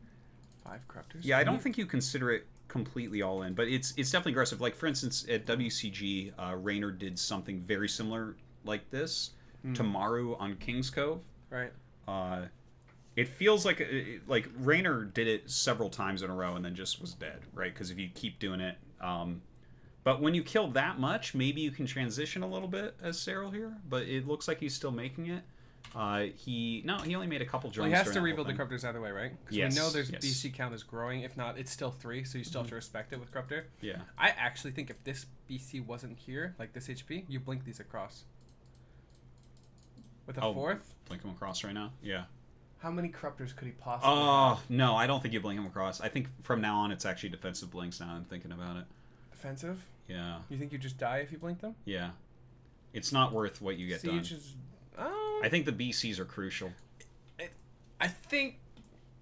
5 Corruptors? Yeah, I don't think you consider it completely all in, but it's definitely aggressive. Like for instance at WCG, Reynor did something very similar like this to Maru on King's Cove. Right. It feels like Reynor did it several times in a row and then just was dead, right? Because if you keep doing it, but when you kill that much, maybe you can transition a little bit as Serral here. But it looks like he's still making it. He only made a couple drones. Well, he has to rebuild the Corruptors either way, right? Because yes, we know there's BC count is growing. If not, it's still 3, so you still have to respect it with Corruptor. Yeah. I actually think if this BC wasn't here, like this HP, you blink these across. With a 4th? Blink them across right now? Yeah. How many Corruptors could he possibly have? No, I don't think you blink him across. I think from now on it's actually defensive blinks now I'm thinking about it. Defensive? Yeah. You think you just die if you blink them? Yeah. It's not worth what you get done. I think the BCs are crucial. I think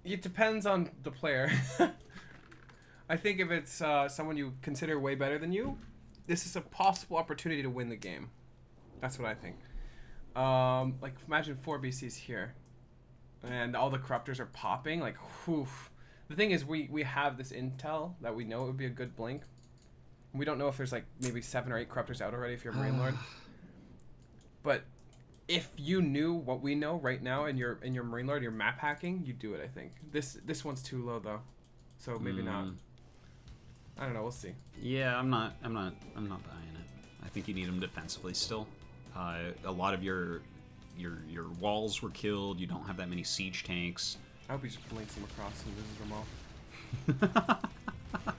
it depends on the player. I think if it's someone you consider way better than you, this is a possible opportunity to win the game. That's what I think. Like, imagine 4 BCs here. And all the Corruptors are popping. Like, whew. The thing is, we have this intel that we know it would be a good blink. We don't know if there's, like, maybe 7 or 8 Corruptors out already if you're MarineLorD. But if you knew what we know right now in your MarineLorD, your map hacking, you'd do it, I think. This one's too low, though. So maybe not. I don't know. We'll see. Yeah, I'm not buying it. I think you need them defensively still. A lot of your walls were killed. You don't have that many siege tanks. I hope he just blinks them across and loses them all.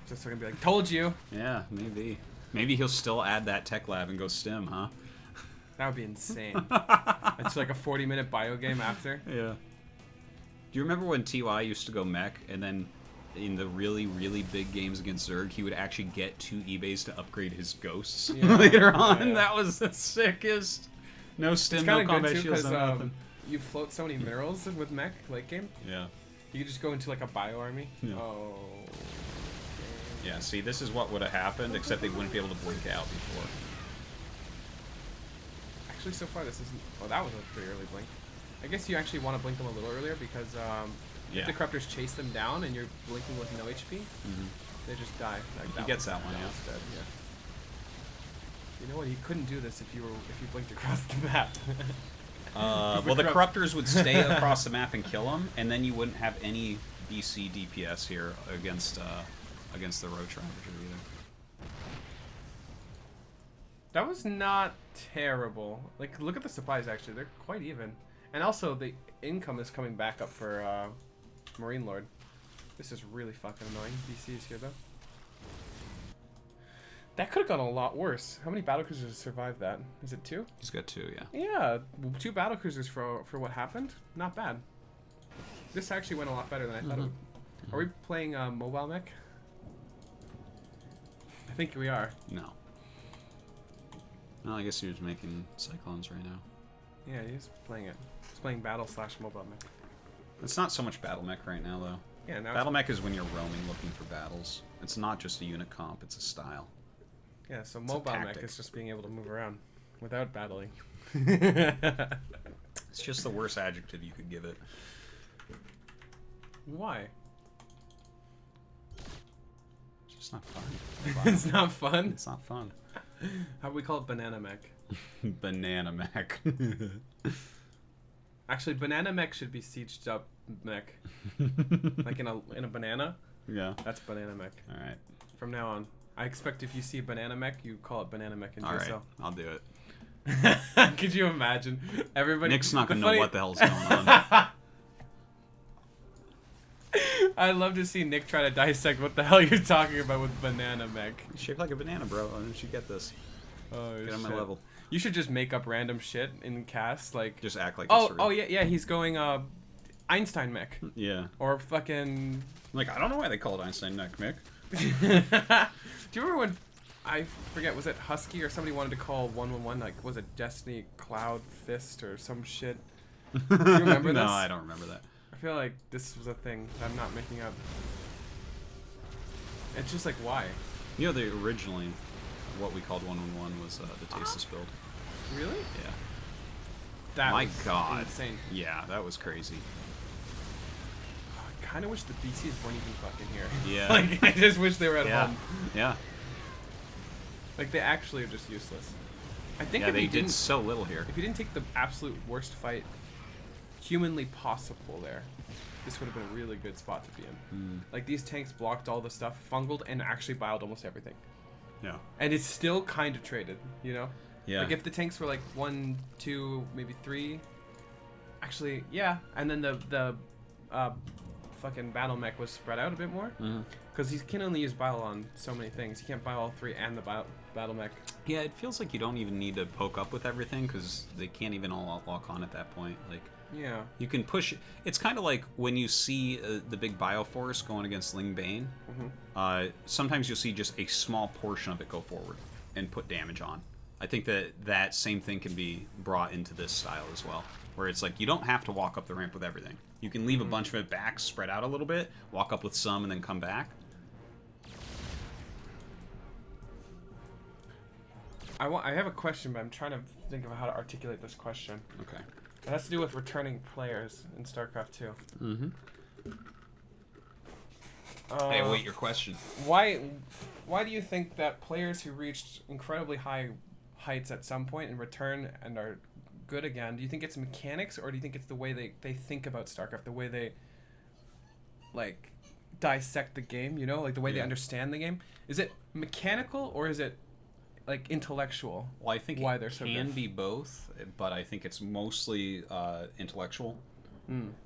Just so I can be like, told you. Yeah, maybe. Maybe he'll still add that tech lab and go stim, huh? That would be insane. It's like a 40-minute bio game after. Yeah. Do you remember when TY used to go mech, and then in the really, really big games against Zerg, he would actually get 2 eBays to upgrade his ghosts later on? Yeah. That was the sickest. No stim, no combat shields, no nothing. You float so many minerals with mech late game. Yeah. You could just go into like a bio army. Yeah. Oh. Yeah, see, this is what would have happened, except they wouldn't be able to blink out before. Actually, so far this isn't... Oh, that was a pretty early blink. I guess you actually want to blink them a little earlier because if the corruptors chase them down and you're blinking with no HP, they just die. Like he gets that one, yeah. Instead, yeah. You know what? He couldn't do this if you blinked across the map. Well, the corruptors would stay across the map and kill them, and then you wouldn't have any BC DPS here against the Roach Ravager either. That was not terrible. Like, look at the supplies, actually. They're quite even. And also, the income is coming back up for MarineLorD. This is really fucking annoying. BC is here, though. That could have gone a lot worse. How many battlecruisers survived that? Is it 2? He's got 2, yeah. Yeah, 2 battlecruisers for what happened. Not bad. This actually went a lot better than I thought it would. Are we playing mobile mech? I think we are. No. Well, I guess he was making Cyclones right now. Yeah, he's playing it. He's playing battle/mobile mech. It's not so much battle mech right now, though. Yeah, now battle mech is when you're roaming looking for battles. It's not just a unit comp, it's a style. Yeah, so mobile mech is just being able to move around without battling. It's just the worst adjective you could give it. Why? It's just not fun. It's not fun? It's not fun. How do we call it banana mech? Banana mech. Actually, banana mech should be sieged up mech. Like in a banana? Yeah. That's banana mech. Alright. From now on. I expect if you see banana mech, you call it banana mech in GSL. Alright, I'll do it. Could you imagine? Everybody. Nick's not gonna know what the hell's going on. I'd love to see Nick try to dissect what the hell you're talking about with banana mech. It's shaped like a banana, bro. You should get this. Oh, get on my level. You should just make up random shit in cast, like. Just act like. It's real. Oh yeah. He's going Einstein mech. Yeah. Or fucking. Like, I don't know why they call it Einstein mech. Do you remember when? I forget. Was it Husky or somebody wanted to call 111 like was it Destiny Cloud Fist or some shit? Do you remember this? No, I don't remember that. I feel like this was a thing that I'm not making up. It's just like, why? You know, originally, what we called 111 was the Tasteless build. Really? Yeah. That My was God. insane. Yeah, that was crazy. I kind of wish the BCs weren't even fucking here. Yeah. Like, I just wish they were at home. Yeah. Like, they actually are just useless. I think if they did so little here. If you didn't take the absolute worst fight humanly possible there, this would have been a really good spot to be in. Like, these tanks blocked all the stuff, fungled, and actually biled almost everything. Yeah. And it's still kind of traded, you know? Yeah. Like, if the tanks were like 1, 2, maybe 3, actually, yeah. And then the fucking battle mech was spread out a bit more. Because he can only use bile on so many things. He can't bile all 3 and the battle mech. Yeah, it feels like you don't even need to poke up with everything because they can't even all lock on at that point. Like, yeah, you can push. It's kind of like when you see the big Bioforce going against Ling Bane. Sometimes you'll see just a small portion of it go forward and put damage on. I think that same thing can be brought into this style as well, where it's like you don't have to walk up the ramp with everything. You can leave a bunch of it back, spread out a little bit, walk up with some, and then come back. I have a question, but I'm trying to think of how to articulate this question. Okay. It has to do with returning players in StarCraft 2. Hey, wait, your question. Why do you think that players who reached incredibly high heights at some point and return and are good again, do you think it's mechanics or do you think it's the way they think about StarCraft, the way they like dissect the game, you know, like the way they understand the game? Is it mechanical or is it like intellectual? Well, I think why it they're so can good? be both, but I think it's mostly intellectual.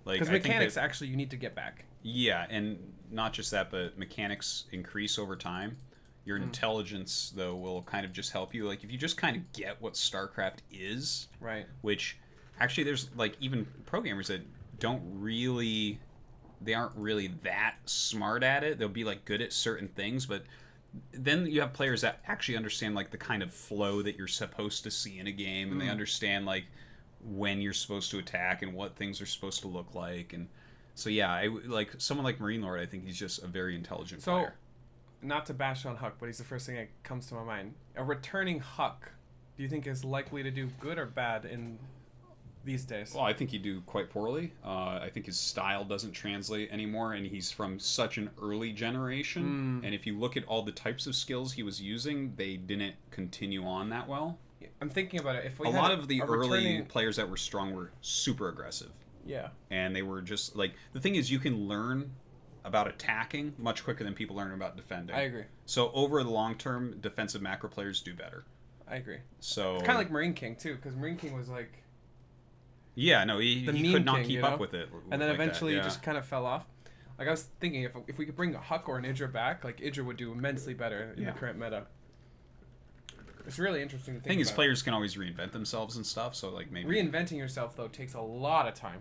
Like, because mechanics actually you need to get back. Yeah, and not just that, but mechanics increase over time. Your intelligence, though, will kind of just help you. Like, if you just kind of get what StarCraft is, right? Which, actually, there's, like, even pro gamers that they aren't really that smart at it. They'll be, like, good at certain things, but then you have players that actually understand, like, the kind of flow that you're supposed to see in a game, and they understand, like, when you're supposed to attack and what things are supposed to look like. And so, yeah, like, someone like MarineLorD, I think he's just a very intelligent player. Not to bash on Huck, but he's the first thing that comes to my mind. A returning Huck, do you think is likely to do good or bad in these days? Well, I think he'd do quite poorly. I think his style doesn't translate anymore, and he's from such an early generation. And if you look at all the types of skills he was using, they didn't continue on that well. I'm thinking about it. If we a lot of the early players that were strong were super aggressive. Yeah. And they were just, like, the thing is, you can learn about attacking much quicker than people learn about defending. I agree. So over the long term, defensive macro players do better. I agree. So it's kind of like Marine King too, because Marine King was like, yeah, no, he could not keep up with it, and then eventually he just kind of fell off. Like, I was thinking, if we could bring a Huck or an Idra back, like, Idra would do immensely better in the current meta. It's really interesting to think. The thing is, players can always reinvent themselves and stuff. So, like, maybe reinventing yourself though takes a lot of time.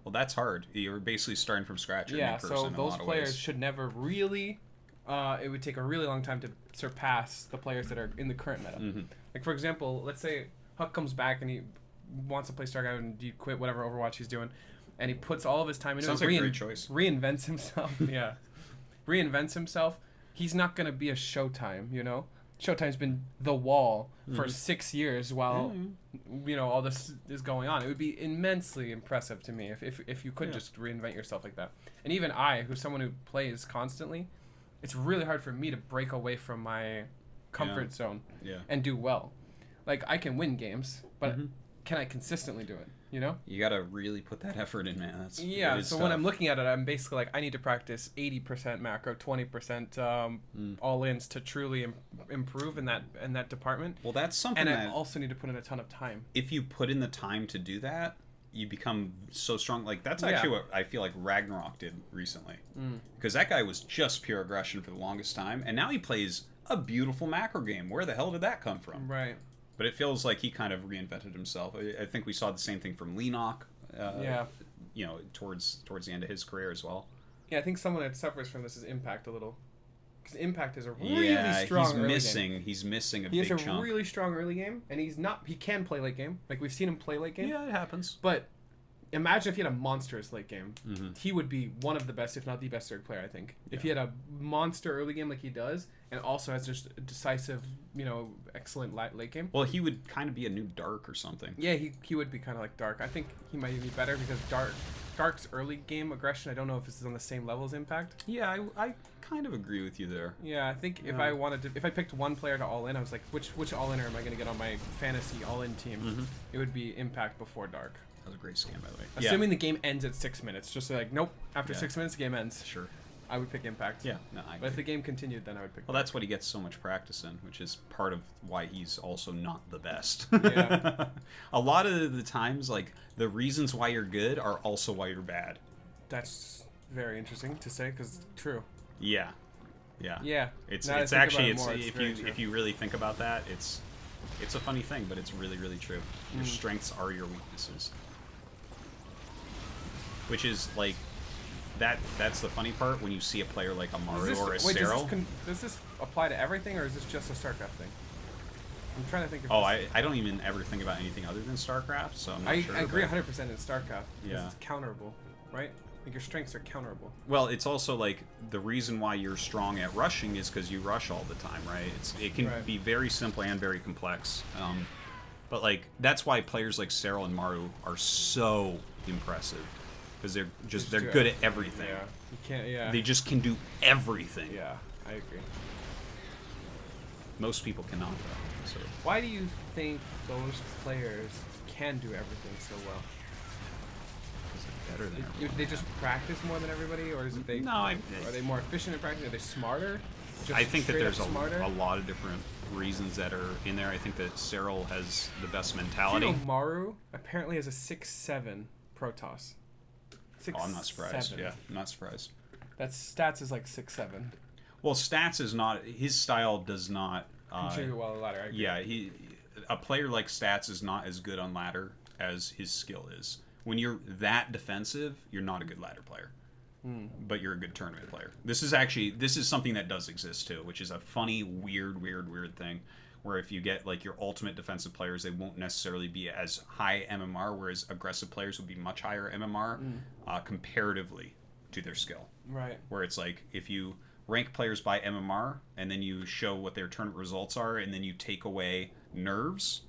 Well, that's hard. You're basically starting from scratch. Yeah, so those players should never really. It would take a really long time to surpass the players that are in the current meta. Like, for example, let's say Huck comes back and he wants to play StarCraft and you quit whatever Overwatch he's doing, and he puts all of his time into it. Sounds like a great choice. Reinvents himself. Yeah, reinvents himself. He's not gonna be a Showtime, you know. Showtime's been the wall for 6 years while all this is going on. It would be immensely impressive to me if you could just reinvent yourself like that. And even I, who's someone who plays constantly, it's really hard for me to break away from my comfort zone and do well. Like, I can win games, but can I consistently do it? You know? You gotta really put that effort in, man. So tough. When I'm looking at it, I'm basically like, I need to practice 80% macro, 20% all-ins to truly improve in that department. Well, that's something. And I also need to put in a ton of time. If you put in the time to do that, you become so strong. Like, that's actually what I feel like Ragnarok did recently, because that guy was just pure aggression for the longest time, and now he plays a beautiful macro game. Where the hell did that come from? Right. But it feels like he kind of reinvented himself. I think we saw the same thing from Lenok. Towards the end of his career as well. Yeah, I think someone that suffers from this is Impact a little, because Impact is a really strong early game. He's missing a big chunk. He has a really strong early game, and he can play late game. Like, we've seen him play late game. Yeah, it happens. But imagine if he had a monstrous late game. He would be one of the best, if not the best, third player, I think. If he had a monster early game like he does, and also has just a decisive, excellent late game. Well, he would kind of be a new Dark or something. Yeah, he would be kind of like Dark. I think he might be better because Dark's early game aggression, I don't know if this is on the same level as Impact. Yeah, I kind of agree with you there. Yeah, I think if I picked one player to all in, I was like, which all inner am I going to get on my fantasy all in team? It would be Impact before Dark. That was a great scan, by the way. Assuming the game ends at 6 minutes. Just like, nope, after 6 minutes, the game ends. Sure. I would pick Impact. Yeah. No, but if the game continued, then I would pick Well, that's what he gets so much practice in, which is part of why he's also not the best. Yeah. A lot of the times, like, the reasons why you're good are also why you're bad. That's very interesting to say, because true. Yeah. Yeah. Yeah. It's actually, if you really think about that, it's a funny thing, but it's really, really true. Your strengths are your weaknesses. Which is, like, that's the funny part when you see a player like a Mario or a Serral. Does this apply to everything, or is this just a StarCraft thing? I'm trying to think of I don't even ever think about anything other than StarCraft, so I'm not sure. I agree 100% in StarCraft. Yeah. It's counterable, right? Like, your strengths are counterable. Well, it's also, like, the reason why you're strong at rushing is because you rush all the time, right? It can be very simple and very complex. But, like, that's why players like Serral and Maru are so impressive. Because they're good at everything. Yeah, you can't. Yeah, they just can do everything. Yeah, I agree. Most people cannot, though. So. Why do you think those players can do everything so well? Because they're better than everyone. They just practice more than everybody, or is it they? No, are they more efficient at practicing? Are they smarter? I think that there's a lot of different reasons that are in there. I think that Serral has the best mentality. Maru apparently has a 6'7" Protoss. I'm not surprised. 6'7". Yeah, I'm not surprised. Stats is like 6-7. Well, stats is not his style. Does not contribute well to ladder. I agree. Yeah, a player like stats is not as good on ladder as his skill is. When you're that defensive, you're not a good ladder player, but you're a good tournament player. This is something that does exist too, which is a funny, weird thing. Where if you get like your ultimate defensive players, they won't necessarily be as high MMR, whereas aggressive players would be much higher MMR comparatively to their skill. Right. Where it's like if you rank players by MMR and then you show what their tournament results are, and then you take away nerves,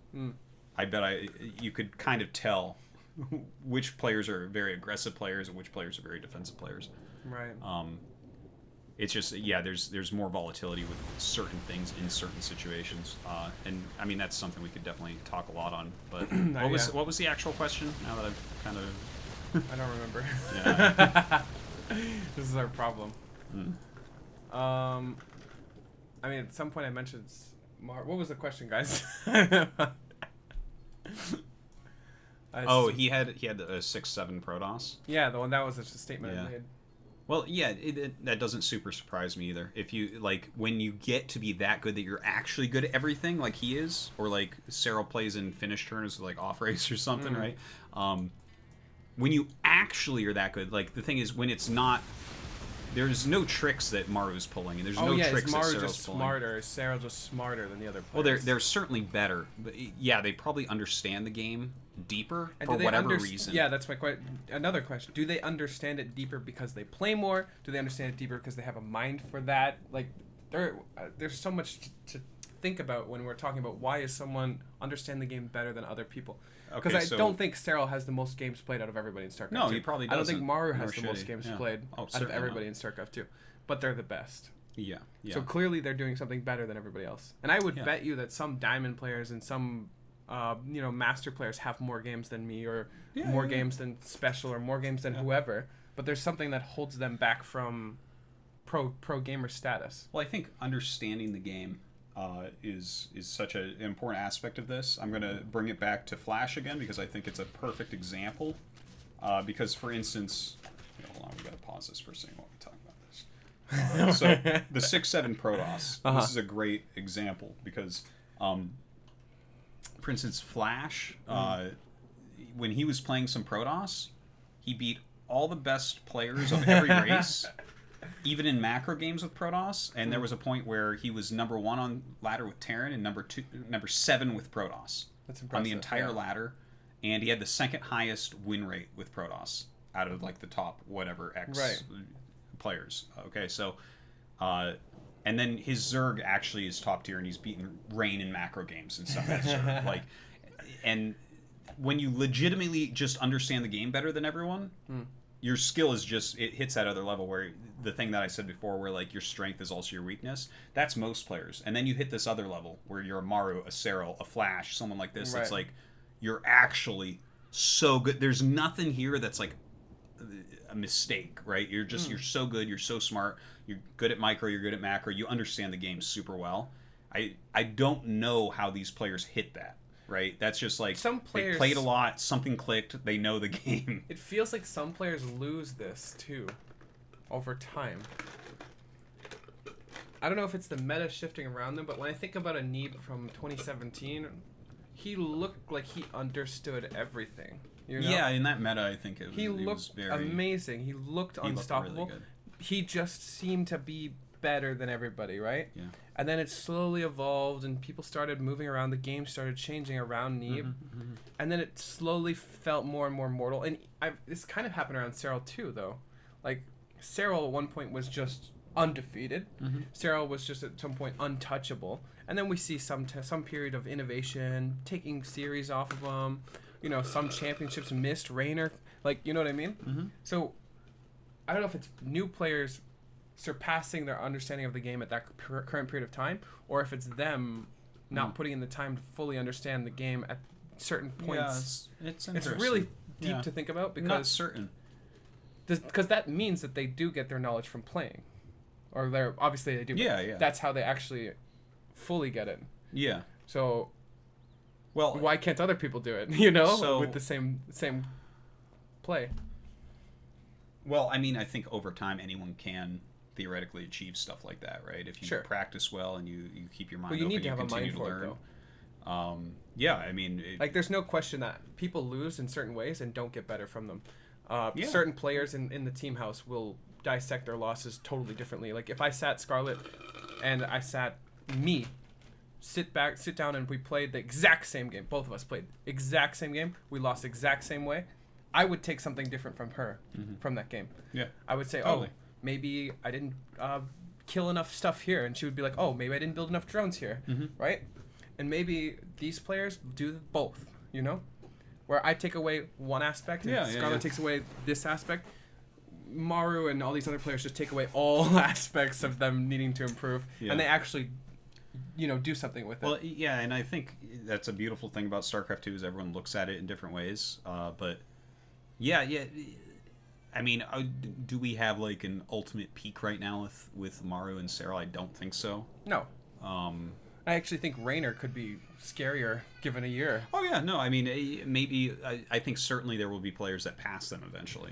I bet you could kind of tell which players are very aggressive players and which players are very defensive players. Right. It's just there's more volatility with certain things in certain situations, and I mean that's something we could definitely talk a lot on. But what was the actual question? Now that I've kind of I don't remember. Yeah. This is our problem. I mean, at some point I mentioned what was the question, guys? He had a 6-7 Protoss. Yeah, the one that was a statement I made. Well, yeah, that doesn't super surprise me either. If you like, when you get to be that good that you're actually good at everything, like he is, or like Serral plays in finish turns like off race or something, right? When you actually are that good, like the thing is, when it's not, there's no tricks that Maru's pulling, and there's no tricks that Serral's just pulling. Smarter. Serral just smarter than the other players. Well, they're certainly better, but yeah, they probably understand the game deeper for whatever reason. Yeah, that's my another question. Do they understand it deeper because they play more? Do they understand it deeper because they have a mind for that? Like, there's so much to think about when we're talking about why is someone understand the game better than other people. Because I don't think Serral has the most games played out of everybody in StarCraft. No, he probably doesn't. I don't think Maru has the most games played out of everybody in StarCraft 2. But they're the best. Yeah. So clearly they're doing something better than everybody else. And I would bet you that some Diamond players and some Master players have more games than me, or more games than Special, or more games than whoever. But there's something that holds them back from pro gamer status. Well, I think understanding the game is such an important aspect of this. I'm going to bring it back to Flash again because I think it's a perfect example. Because, for instance, hold on, we got to pause this for a second while we talk about this. So the 6-7 Protoss. This is a great example because, for instance, Flash, when he was playing some Protoss, he beat all the best players of every race. Even in macro games with Protoss, and there was a point where he was number 1 on ladder with Terran and number 7 with Protoss. That's impressive. On the entire ladder, and he had the second highest win rate with Protoss out of like the top whatever X players. Okay, so and then his Zerg actually is top tier, and he's beaten Reyn in macro games and stuff. That's like, and when you legitimately just understand the game better than everyone. Your skill is just, it hits that other level where the thing that I said before where like your strength is also your weakness. That's most players. And then you hit this other level where you're a Maru, a Serral, a Flash, someone like this. It's like you're actually so good. There's nothing here that's like a mistake, right? You're just you're so good, you're so smart, you're good at micro, you're good at macro, you understand the game super well. I don't know how these players hit that. Right, that's just like some players, they played a lot, something clicked, they know the game. It feels like some players lose this too, over time. I don't know if it's the meta shifting around them, but when I think about a Neeb from 2017, he looked like he understood everything. You know? Yeah, in that meta, I think he looked very amazing. He looked unstoppable. Really good. He just seemed to be better than everybody, right? Yeah. And then it slowly evolved, and people started moving around. The game started changing around Neeb, and then it slowly felt more and more mortal. And this kind of happened around Serral too, though. Like Serral at one point was just undefeated. Serral was just at some point untouchable, and then we see some period of innovation, taking series off of them. You know, some championships missed. Reynor, like, you know what I mean? So I don't know if it's new players surpassing their understanding of the game at that current period of time, or if it's them not putting in the time to fully understand the game at certain points. Yeah, it's really deep to think about, because not certain. Because that means that they do get their knowledge from playing, or they're obviously they do. Yeah. That's how they actually fully get it. Yeah. So, well, why can't other people do it? You know, with the same play. Well, I mean, I think over time anyone can theoretically achieve stuff like that, right? If you practice well and you keep your mind open, need to have continue a mind to for learn. It, though. Yeah, I mean... like, there's no question that people lose in certain ways and don't get better from them. Certain players in the team house will dissect their losses totally differently. Like, if I sat Scarlet and I sat me, sit down, and we played the exact same game. Both of us played exact same game. We lost exact same way. I would take something different from her from that game. Yeah. I would say, oh, maybe I didn't kill enough stuff here. And she would be like, oh, maybe I didn't build enough drones here. Right? And maybe these players do both, you know? Where I take away one aspect and Scarlet takes away this aspect. Maru and all these other players just take away all aspects of them needing to improve. Yeah. And they actually, you know, do something with it. Well, yeah, and I think that's a beautiful thing about StarCraft 2 is everyone looks at it in different ways. But, yeah. I mean, do we have, like, an ultimate peak right now with Maru and Serral? I don't think so. No. I actually think Reynor could be scarier given a year. Oh, yeah, no, I mean, maybe, I think certainly there will be players that pass them eventually.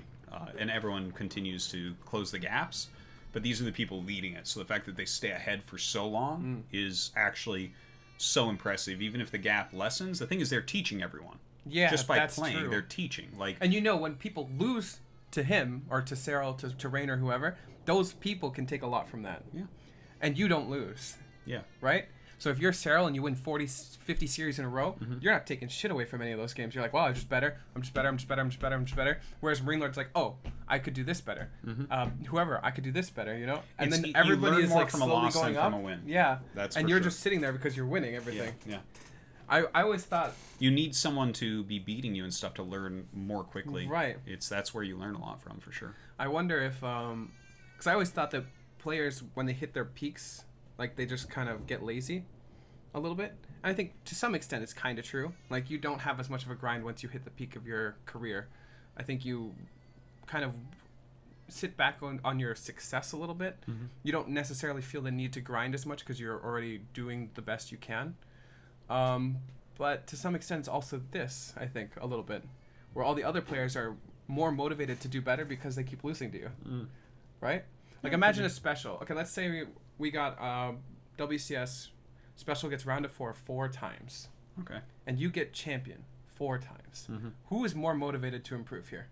And everyone continues to close the gaps. But these are the people leading it. So the fact that they stay ahead for so long is actually so impressive. Even if the gap lessens, the thing is they're teaching everyone. Yeah, just by that's playing, true. They're teaching. Like, and you know, when people lose to him or to Serral, to Reynor, whoever, those people can take a lot from that. Yeah. And you don't lose. Yeah. Right? So if you're Serral and you win 40, 50 series in a row, you're not taking shit away from any of those games. You're like, well, I'm just better. Whereas MarineLorD's like, oh, I could do this better. Whoever, I could do this better, you know? And then everybody is like slowly going up. From a win. Yeah. That's and you're just sitting there because you're winning everything. Yeah. I always thought... You need someone to be beating you and stuff to learn more quickly. Right. That's where you learn a lot from, for sure. I wonder if... Because I always thought that players, when they hit their peaks... Like, they just kind of get lazy a little bit. And I think to some extent it's kind of true. Like, you don't have as much of a grind once you hit the peak of your career. I think you kind of sit back on your success a little bit. You don't necessarily feel the need to grind as much because you're already doing the best you can. But to some extent it's also this, I think, a little bit. Where all the other players are more motivated to do better because they keep losing to you. Right? Like, imagine a special. Okay, let's say we got WCS special gets round of 4 times. Okay. And you get champion 4 times. Who is more motivated to improve here?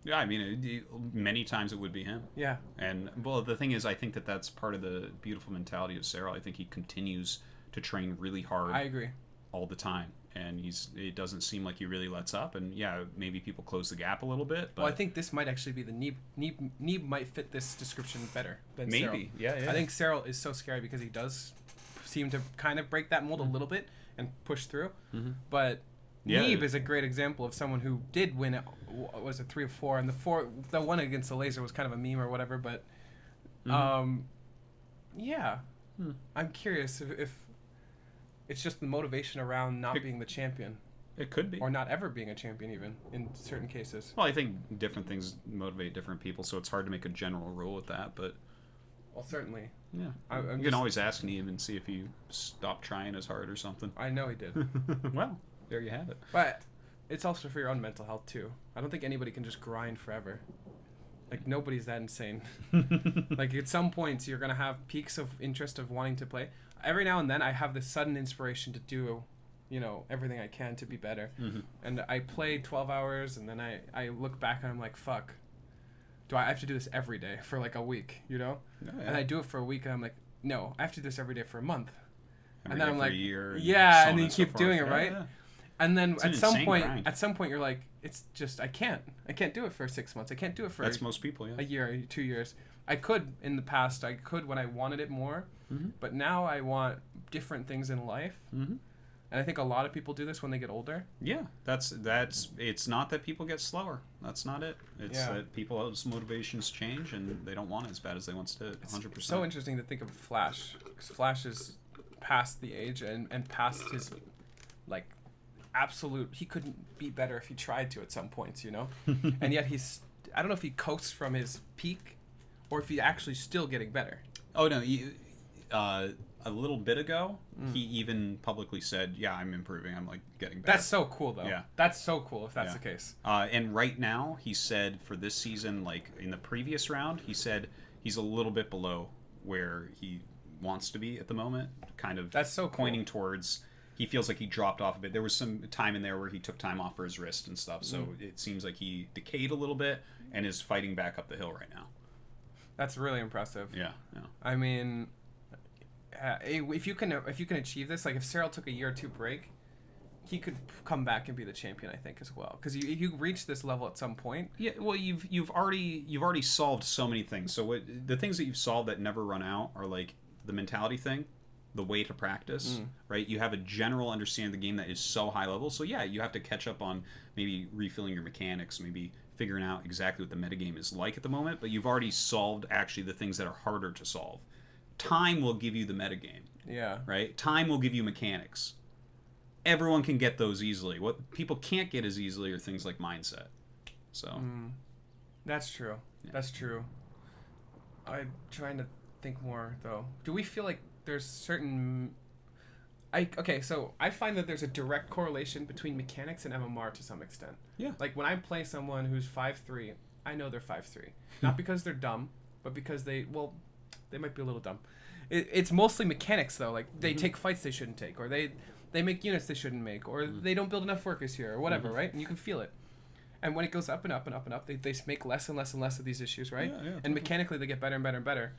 Yeah, I mean, many times it would be him. Yeah. And, well, the thing is, I think that's part of the beautiful mentality of Serral. I think he continues to train really hard. I agree. All the time. And it doesn't seem like he really lets up. And, yeah, maybe people close the gap a little bit. But well, I think this might actually be the Neeb might fit this description better than Serral. Maybe, yeah. I think Serral is so scary because he does seem to kind of break that mold a little bit and push through. But Neeb is a great example of someone who did win it. Was it 3 or 4? And the one against Elazer was kind of a meme or whatever. But yeah, I'm curious if it's just the motivation around not being the champion. It could be. Or not ever being a champion, even, in certain cases. Well, I think different things motivate different people, so it's hard to make a general rule with that, but... Well, certainly. Yeah. You can always ask Neeb and see if he stopped trying as hard or something. I know he did. Well, there you have it. But it's also for your own mental health, too. I don't think anybody can just grind forever. Like, nobody's that insane. Like, at some points, you're going to have peaks of interest of wanting to play. Every now and then, I have this sudden inspiration to do, you know, everything I can to be better. And I play 12 hours, and then I look back, and I'm like, fuck. Do I have to do this every day for, like, a week, you know? Oh, yeah. And I do it for a week, and I'm like, no, I have to do this every day for a month. And then I'm like, a year, yeah, and then you keep doing it, right? Yeah. And then at some point, you're like, it's just, I can't do it for 6 months. I can't do it for that's most people, yeah. A year, 2 years. I could in the past. I could when I wanted it more, but now I want different things in life. And I think a lot of people do this when they get older. Yeah, that's. It's not that people get slower. That's not it. It's that people's motivations change and they don't want it as bad as they once did. 100%. It's so interesting to think of Flash, because Flash is past the age and past his, like, absolute. He couldn't be better if he tried to at some points, you know. And yet he's. I don't know if he coasts from his peak, or if he's actually still getting better. Oh no, a little bit ago, he even publicly said, "Yeah, I'm improving. I'm like getting better." That's so cool, though. Yeah, that's so cool if that's the case. And right now, he said for this season, like in the previous round, he said he's a little bit below where he wants to be at the moment. Kind of that's so cool. Pointing towards. He feels like he dropped off a bit. There was some time in there where he took time off for his wrist and stuff, so it seems like he decayed a little bit and is fighting back up the hill right now. That's really impressive. Yeah. I mean, if you can achieve this, like if Serral took a year or two break, he could come back and be the champion, I think, as well. Because you reach this level at some point. Yeah. Well, you've already solved so many things. So the things that you've solved that never run out are like the mentality thing. The way to practice, right? You have a general understanding of the game that is so high level. So yeah, you have to catch up on maybe refilling your mechanics, maybe figuring out exactly what the metagame is like at the moment. But you've already solved actually the things that are harder to solve. Time will give you the metagame. Yeah. Right? Time will give you mechanics. Everyone can get those easily. What people can't get as easily are things like mindset. So. That's true. Yeah. That's true. I'm trying to think more, though. Do we feel like there's certain so I find that there's a direct correlation between mechanics and MMR to some extent. Yeah. Like when I play someone who's 5'3", I know they're 5'3". Not because they're dumb, but because they might be a little dumb. It's mostly mechanics though. Like they take fights they shouldn't take, or they make units they shouldn't make, or they don't build enough workers here, or whatever, right? And you can feel it. And when it goes up and up and up and up, they make less and less and less of these issues, right? Yeah, and mechanically they get better and better and better.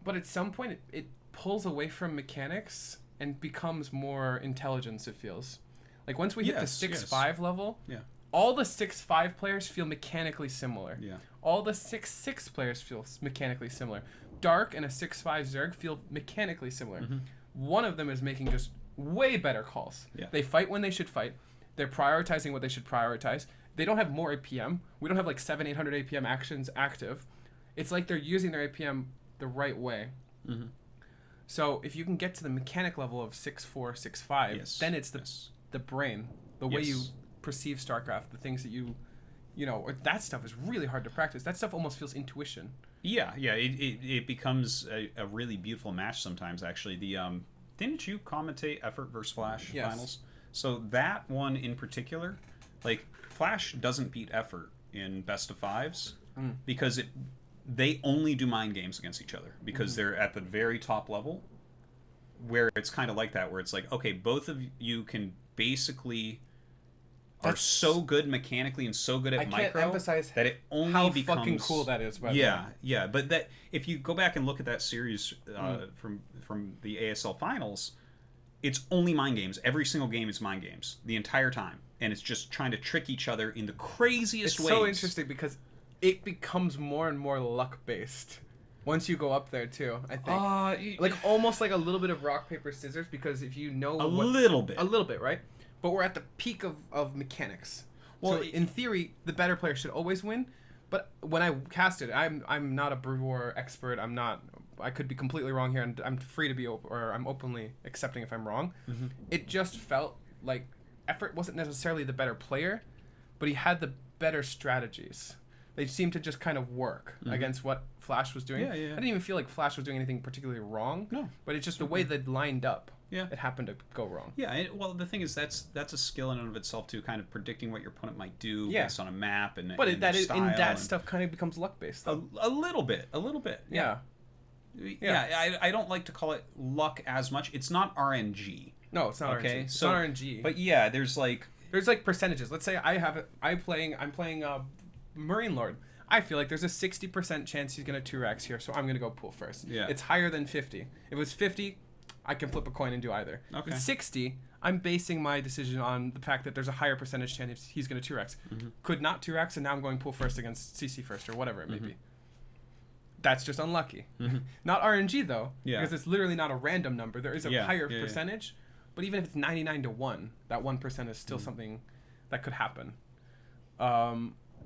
But at some point it pulls away from mechanics and becomes more intelligence, it feels. Like once we hit the 6'5" level, all the 6'5" players feel mechanically similar. Yeah. All the 6'6" players feel mechanically similar. Dark and a 6'5" Zerg feel mechanically similar. One of them is making just way better calls. Yeah. They fight when they should fight. They're prioritizing what they should prioritize. They don't have more APM. We don't have like 700-800 APM actions active. It's like they're using their APM the right way. So if you can get to the mechanic level of 6'4", 6'5", then it's the brain, the way you perceive StarCraft, the things that you know, that stuff is really hard to practice. That stuff almost feels intuition. Yeah. It becomes a really beautiful match sometimes. Actually, didn't you commentate Effort versus Flash finals? So that one in particular, like Flash doesn't beat Effort in best of fives because they only do mind games against each other because they're at the very top level where it's kind of like that, where it's like, okay, both of you can basically are so good mechanically and so good at micro. I can't emphasize that it only how becomes fucking cool that is. By the way. Yeah. But that if you go back and look at that series from the ASL finals, it's only mind games. Every single game is mind games the entire time, and it's just trying to trick each other in the craziest ways. It's so interesting because it becomes more and more luck based once you go up there too. I think like almost like a little bit of rock paper scissors, because if you know a little bit, right? But we're at the peak of mechanics. Well, so in theory, the better player should always win. But when I cast it, I'm not a Brood War expert. I could be completely wrong here, and I'm free to be I'm openly accepting if I'm wrong. It just felt like Effort wasn't necessarily the better player, but he had the better strategies. They seemed to just kind of work against what Flash was doing. I didn't even feel like Flash was doing anything particularly wrong. No. But it's just the way they lined up. Yeah. It happened to go wrong. Yeah, well, the thing is, that's a skill in and of itself, too, kind of predicting what your opponent might do based on a map and that stuff kind of becomes luck-based, though. A little bit. Yeah. I don't like to call it luck as much. It's not RNG. No, it's not RNG. It's not RNG. But yeah, there's like percentages. Let's say I'm playing MarineLorD. I feel like there's a 60% chance he's going to 2-Rax here, so I'm going to go pool first. Yeah. It's higher than 50. If it was 50, I can flip a coin and do either. Okay. If it's 60, I'm basing my decision on the fact that there's a higher percentage chance he's going to 2-Rax. Could not 2-Rax, and now I'm going pool first against CC first, or whatever it may be. That's just unlucky. Not RNG, though, because it's literally not a random number. There is a higher percentage, but even if it's 99-1, that 1% is still something that could happen.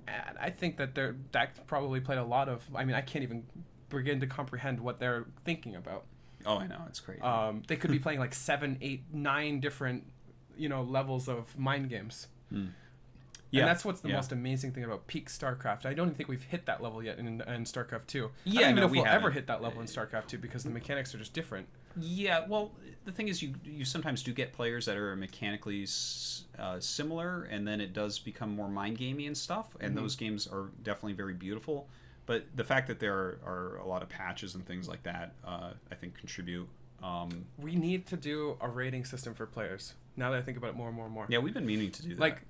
And I think that that probably played a lot of... I mean, I can't even begin to comprehend what they're thinking about. Oh, I know. It's crazy. They could be playing like 7, 8, 9 different, levels of mind games. Yeah. And that's what's the most amazing thing about peak StarCraft. I don't even think we've hit that level yet in StarCraft 2. Yeah, I don't even know if we'll ever hit that level in StarCraft 2 because the mechanics are just different. Yeah, well, the thing is, you sometimes do get players that are mechanically similar, and then it does become more mind gamey and stuff, and those games are definitely very beautiful. But the fact that there are a lot of patches and things like that, I think, contribute. We need to do a rating system for players. Now that I think about it more and more and more. Yeah, we've been meaning to do that. Like,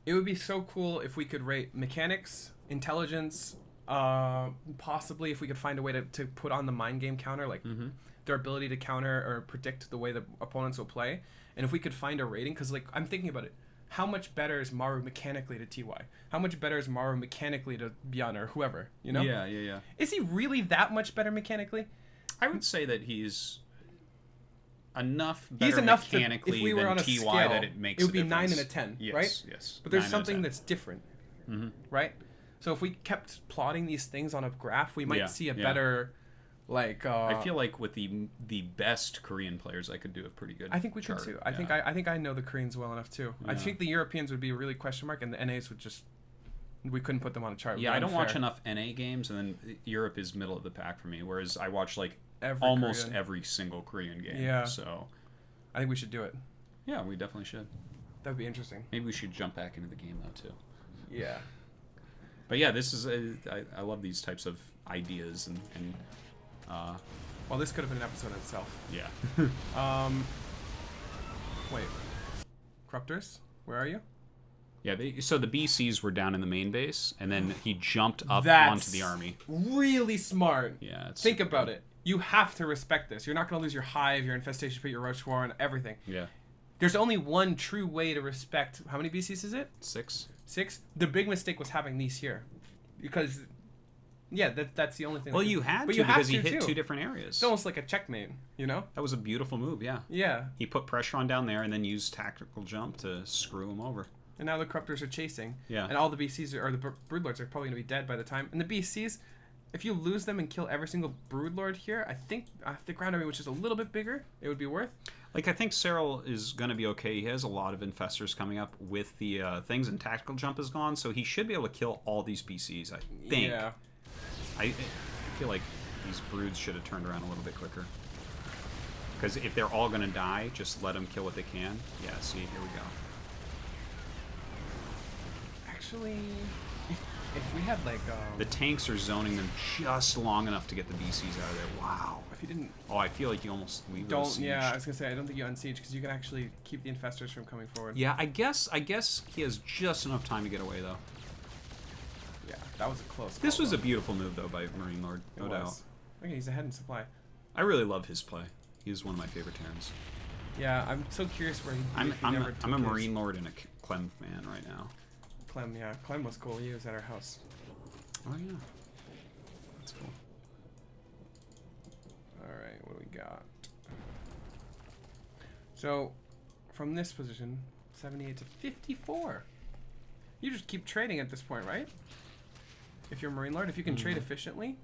it would be so cool if we could rate mechanics, intelligence, possibly if we could find a way to put on the mind game counter, like their ability to counter or predict the way the opponents will play. And if we could find a rating, because like I'm thinking about it, how much better is Maru mechanically to TY? How much better is Maru mechanically to Bjorn or whoever? You know? Yeah. Is he really that much better mechanically? I would say that he's enough better mechanically if we were than on a TY scale, that it makes it would be difference. 9 and a 10, yes, right? Yes. But there's something that's different, right? So if we kept plotting these things on a graph, we might see a better, like. I feel like with the best Korean players, I could do a pretty good. I think we could too. I think I know the Koreans well enough too. Yeah. I think the Europeans would be a really question mark, and the NAs would just. We couldn't put them on a chart. Yeah, I don't watch enough NA games, and then Europe is middle of the pack for me. Whereas I watch like every single Korean game. Yeah. So. I think we should do it. Yeah, we definitely should. That would be interesting. Maybe we should jump back into the game though too. Yeah. But yeah, this is I love these types of ideas and well, this could have been an episode in itself. Yeah. Wait. Corruptors, where are you? Yeah, so the BCs were down in the main base, and then he jumped up onto the army. Really smart. Yeah. Think about it. You have to respect this. You're not going to lose your hive, your infestation pit, your roach war, and everything. Yeah. There's only one true way to respect. How many BCs is it? 6. 6. The big mistake was having these here, because, yeah, that's the only thing. Well, you had to because he hit 2 different areas. It's almost like a checkmate, you know? That was a beautiful move. Yeah. Yeah. He put pressure on down there and then used tactical jump to screw him over. And now the corruptors are chasing. Yeah. And all the BCs or the broodlords are probably going to be dead by the time. And the BCs. If you lose them and kill every single broodlord here, I think the ground army, which is a little bit bigger, it would be worth. Like, I think Serral is going to be okay. He has a lot of infestors coming up with the things, and tactical jump is gone, so he should be able to kill all these BCs, I think. Yeah. I feel like these broods should have turned around a little bit quicker. Because if they're all going to die, just let them kill what they can. Yeah, see, here we go. Actually... If we had like the tanks are zoning them just long enough to get the BCs out of there. Wow. If you didn't. Oh, I feel like you almost leave don't. Yeah, I was gonna say I don't think you unsiege because you can actually keep the infestors from coming forward. Yeah, I guess he has just enough time to get away though. Yeah, that was a close. This was a beautiful move though by MarineLorD, no doubt. Okay, he's ahead in supply. I really love his play. He's one of my favorite Terrans. Yeah, I'm so curious where he. I'm a MarineLorD and a Clem fan right now. Clem, yeah. Clem was cool. He was at our house. Oh, yeah. That's cool. Alright, what do we got? So, from this position, 78 to 54. You just keep trading at this point, right? If you're MarineLorD, if you can trade efficiently,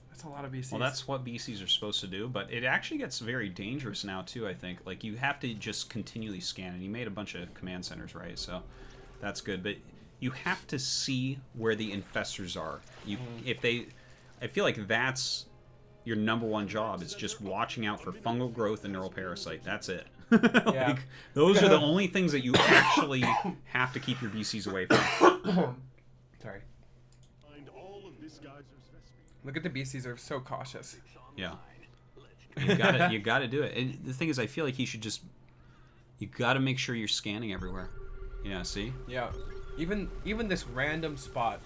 that's a lot of BCs. Well, that's what BCs are supposed to do, but it actually gets very dangerous now, too, I think. Like, you have to just continually scan, and you made a bunch of command centers, right? So... That's good, but you have to see where the infestors are. I feel like that's your number one job. Is just watching out for fungal growth and neural parasite. That's it. Yeah. Those are the only things that you actually have to keep your BCs away from. Sorry. Look at the BCs are so cautious. Yeah. You gotta do it. And the thing is, I feel like you gotta make sure you're scanning everywhere. Yeah, see? Yeah. Even this random spot.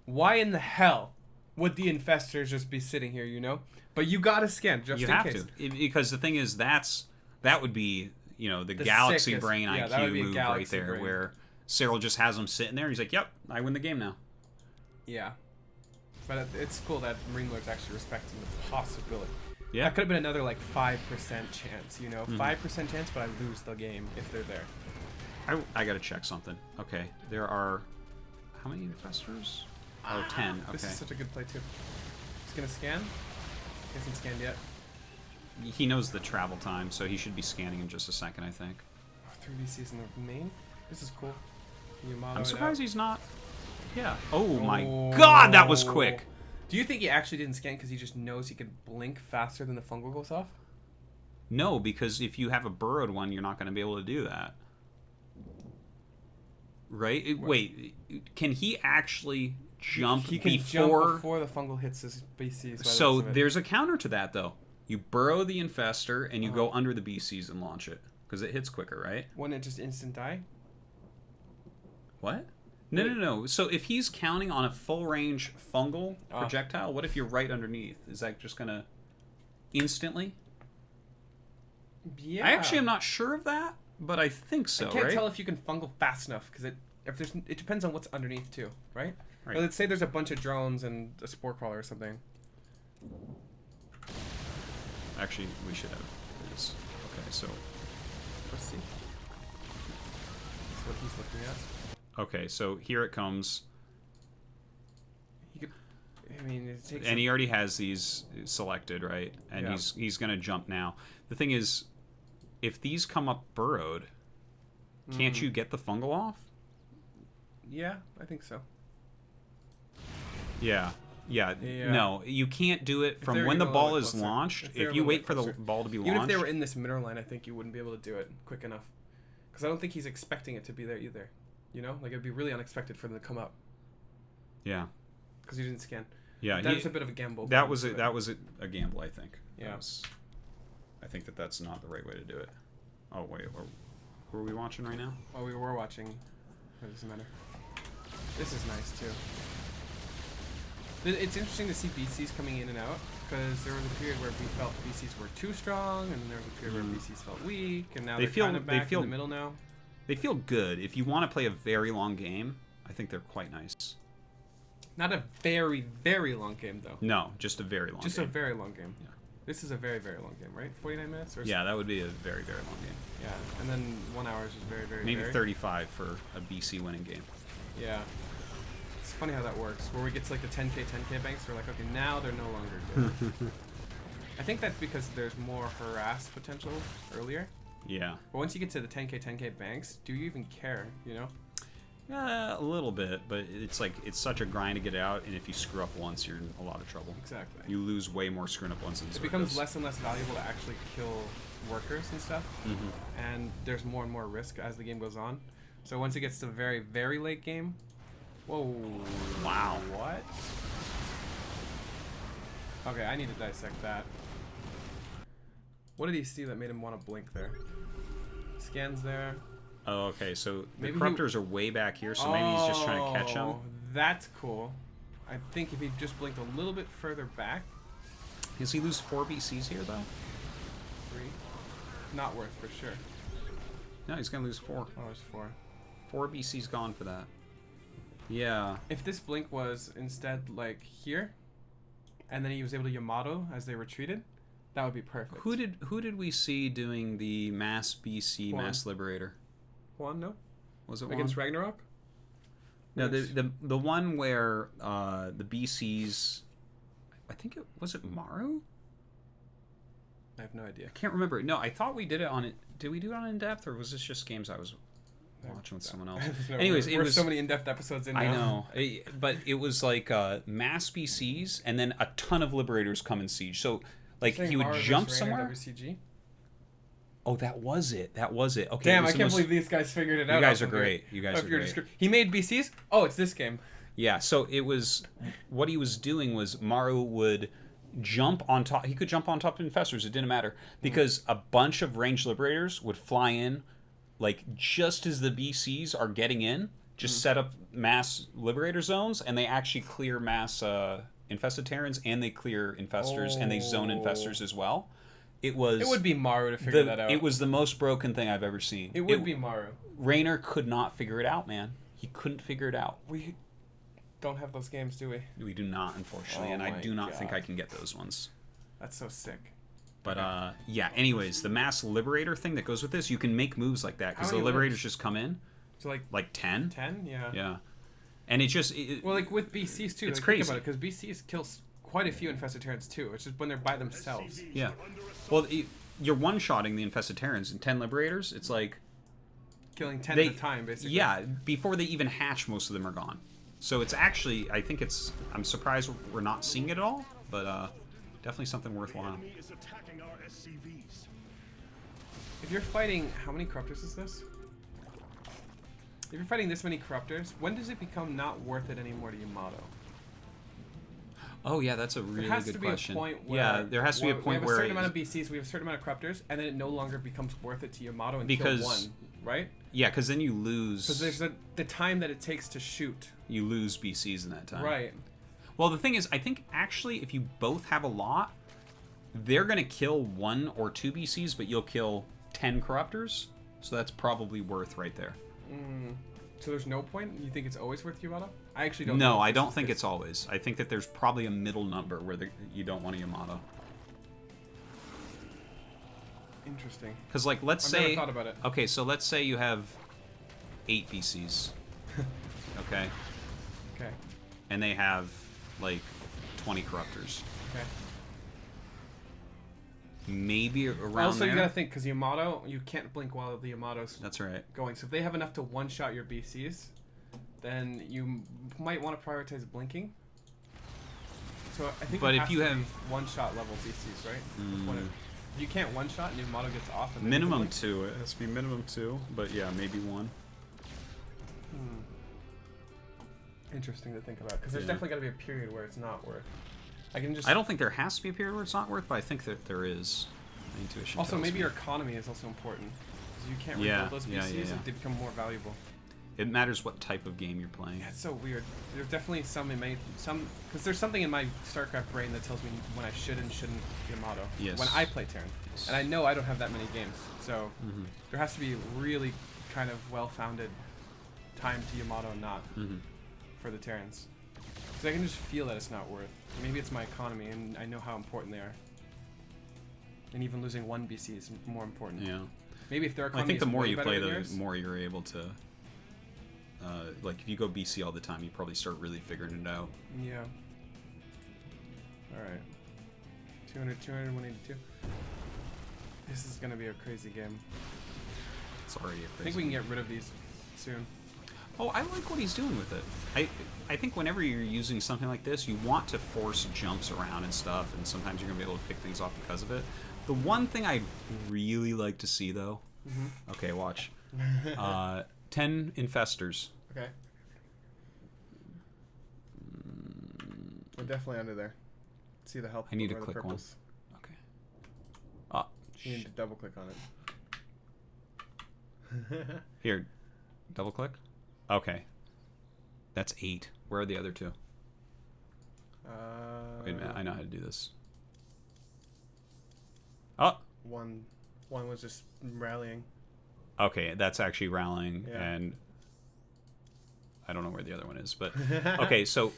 Why in the hell would the infestors just be sitting here, you know? But you gotta scan just in case. You have to. Because the thing is, that would be, the galaxy sickest, brain IQ move right there, where Serral just has him sitting there, and he's like, yep, I win the game now. Yeah. But it's cool that MarineLorD's actually respecting the possibility. Yeah. That could have been another, 5% chance, 5% chance, but I lose the game if they're there. I gotta check something. Okay, there are... How many infestors? Oh, 10. Okay. This is such a good play, too. He's gonna scan. He hasn't scanned yet. He knows the travel time, so he should be scanning in just a second, I think. 3 VCs in the main? This is cool. I'm surprised he's not. Yeah. Oh my God, that was quick. Do you think he actually didn't scan because he just knows he can blink faster than the fungal goes off? No, because if you have a burrowed one, you're not going to be able to do that. Right? Wait, can he actually jump he can before... jump before the fungal hits his BCs. So there's a counter to that, though. You burrow the infestor, and you go under the BCs and launch it. Because it hits quicker, right? Wouldn't it just instant die? What? No. So if he's counting on a full-range fungal projectile, what if you're right underneath? Is that just going to instantly? Yeah. I actually am not sure of that, but I think so, I can't right? tell if you can fungal fast enough, because it depends on what's underneath, too, right? Right. Let's say there's a bunch of drones and a spore crawler or something. Actually, we should have this. Okay, so... Let's see. That's what he's looking at. Okay, so here it comes. He could, I mean, it takes. And he already has these selected, right? And he's going to jump now. The thing is, if these come up burrowed, can't you get the fungal off? Yeah, I think so. Yeah. No, you can't do it from when the ball is launched. If you wait for the ball to be launched. Even if they were in this middle line, I think you wouldn't be able to do it quick enough. Because I don't think he's expecting it to be there either. You know? Like, it would be really unexpected for them to come up. Yeah. Because he didn't scan. Yeah. That's a bit of a gamble. That was a gamble, I think. Yeah. I think that's not the right way to do it. Oh, wait. Who are we watching right now? Oh, we were watching. It doesn't matter. This is nice, too. It's interesting to see BCs coming in and out, because there was a period where we felt BCs were too strong, and there was a period where BCs felt weak, and now they're kind of back in the middle now. They feel good. If you want to play a very long game, I think they're quite nice. Not a very, very long game, though. No, just a very long game. Just a very long game. Yeah. This is a very, very long game, right? 49 minutes? Or yeah, that would be a very, very long game. Yeah, and then 1 hour is just very, very, maybe 35 for a BC winning game. Yeah. It's funny how that works. Where we get to like the 10K banks, we're like, okay, now they're no longer good. I think that's because there's more harass potential earlier. Yeah. But once you get to the 10K banks, do you even care, you know? Yeah, a little bit, but it's like, it's such a grind to get out, and if you screw up once, you're in a lot of trouble. Exactly. You lose way more screwing up once. It becomes less and less valuable to actually kill workers and stuff, and there's more and more risk as the game goes on. So once it gets to the very, very late game, whoa. Wow. What? Okay, I need to dissect that. What did he see that made him want to blink there? Scans there. Oh, okay, so maybe the corruptors are way back here, so maybe he's just trying to catch them. That's cool. I think if he just blinked a little bit further back. Does he lose 4 BCs here, though? 3. Not worth, for sure. No, he's going to lose 4. Oh, it's 4. 4 BCs gone for that. Yeah. If this blink was instead, like, here, and then he was able to Yamato as they retreated, that would be perfect. Who did we see doing the mass BC mass liberator? Juan, no? Was it against Ragnarok? No, the one where the BCs, I think it was Maru? I have no idea. I can't remember. No, I thought we did it on it. Did we do it on In Depth, or was this just games I was watching with someone else? Anyways, it was so many in-depth episodes in now. I know, but it was like mass BCs and then a ton of liberators come in siege. So like he would jump somewhere. WCG? Oh, that was it. Okay. Damn, I can't believe these guys figured it out. You guys are great. You guys are great. He made BCs? Oh, it's this game. Yeah, so it was... What he was doing was Maru would jump on top... He could jump on top of infestors. It didn't matter. Because a bunch of ranged liberators would fly in, like, just as the BCs are getting in, just set up mass liberator zones, and they actually clear mass infested Terrans, and they clear infestors, and they zone infestors as well. It would be Maru to figure that out. It was the most broken thing I've ever seen. It would be Maru. Reynor could not figure it out, man. He couldn't figure it out. We don't have those games, do we? We do not, unfortunately, and I do not think I can get those ones. That's so sick. But, yeah, anyways, the mass liberator thing that goes with this, you can make moves like that, because the liberators just come in. So, like 10? 10, yeah. Yeah. And it just... well, like, with BCs, too. It's crazy. Think about it, because BCs kill quite a few infested Terrans, too. It's just when they're by themselves. Yeah. Well, you're one-shotting the infested Terrans, and 10 liberators, it's like... killing 10 at a time, basically. Yeah, before they even hatch, most of them are gone. So it's actually, I think it's, I'm surprised we're not seeing it at all, but definitely something worthwhile. If you're fighting, how many corruptors is this? If you're fighting this many corruptors, when does it become not worth it anymore to Yamato? Oh yeah, that's a really good question. There has to be a point where there has to be a point where we have a certain amount of BCs, we have a certain amount of corruptors, and then it no longer becomes worth it to Yamato until because, one, right? Yeah, because then you lose. Because there's the time that it takes to shoot. You lose BCs in that time. Right. Well, the thing is, I think actually, if you both have a lot, they're gonna kill 1 or 2 BCs, but you'll kill 10 corruptors. So that's probably worth right there. So there's no point? You think it's always worth Yamato? I actually don't. No, I don't think it's always. I think that there's probably a middle number where you don't want a Yamato. Interesting. Because, like, let's say... I've never thought about it. Okay, so let's say you have 8 BCs. Okay? Okay. And they have, like, 20 corruptors. Okay. Maybe around there. Also, you gotta think, because Yamato, you can't blink while the Yamato's That's right. going. So if they have enough to one-shot your BCs, then you might want to prioritize blinking. So I think but if you have one-shot level BCs, right? If you can't one-shot and Yamato gets off, and minimum 2. It has to be minimum 2, but yeah, maybe 1. Interesting to think about, because there's definitely got to be a period where it's not worth. I don't think there has to be a period where it's not worth, but I think that there is. My intuition. Also, maybe your economy is also important, because you can't rebuild those BCs and they become more valuable. It matters what type of game you're playing. That's so weird. There's definitely some because there's something in my StarCraft brain that tells me when I should and shouldn't Yamato. Yes. When I play Terran, and I know I don't have that many games, so there has to be really kind of well-founded time to Yamato not for the Terrans. Because I can just feel that it's not worth. Maybe it's my economy, and I know how important they are. And even losing 1 BC is more important. Yeah. Maybe if their economy I think the more you play, the more you're able to. Like if you go BC all the time, you probably start really figuring it out. Yeah. All right. 200, 200, 182. This is gonna be a crazy game. It's already a crazy. I think we can get rid of these soon. Oh, I like what he's doing with it. I think whenever you're using something like this, you want to force jumps around and stuff, and sometimes you're gonna be able to pick things off because of it. The one thing I'd really like to see, though. Okay, watch. 10 infestors. Okay. We're definitely under there. See the help. I need to click one. Okay. Oh, you need to double click on it. Here, double click. Okay. That's 8. Where are the other 2? Wait a minute. I know how to do this. Oh. One was just rallying. Okay, that's actually rallying, and I don't know where the other one is, but okay, so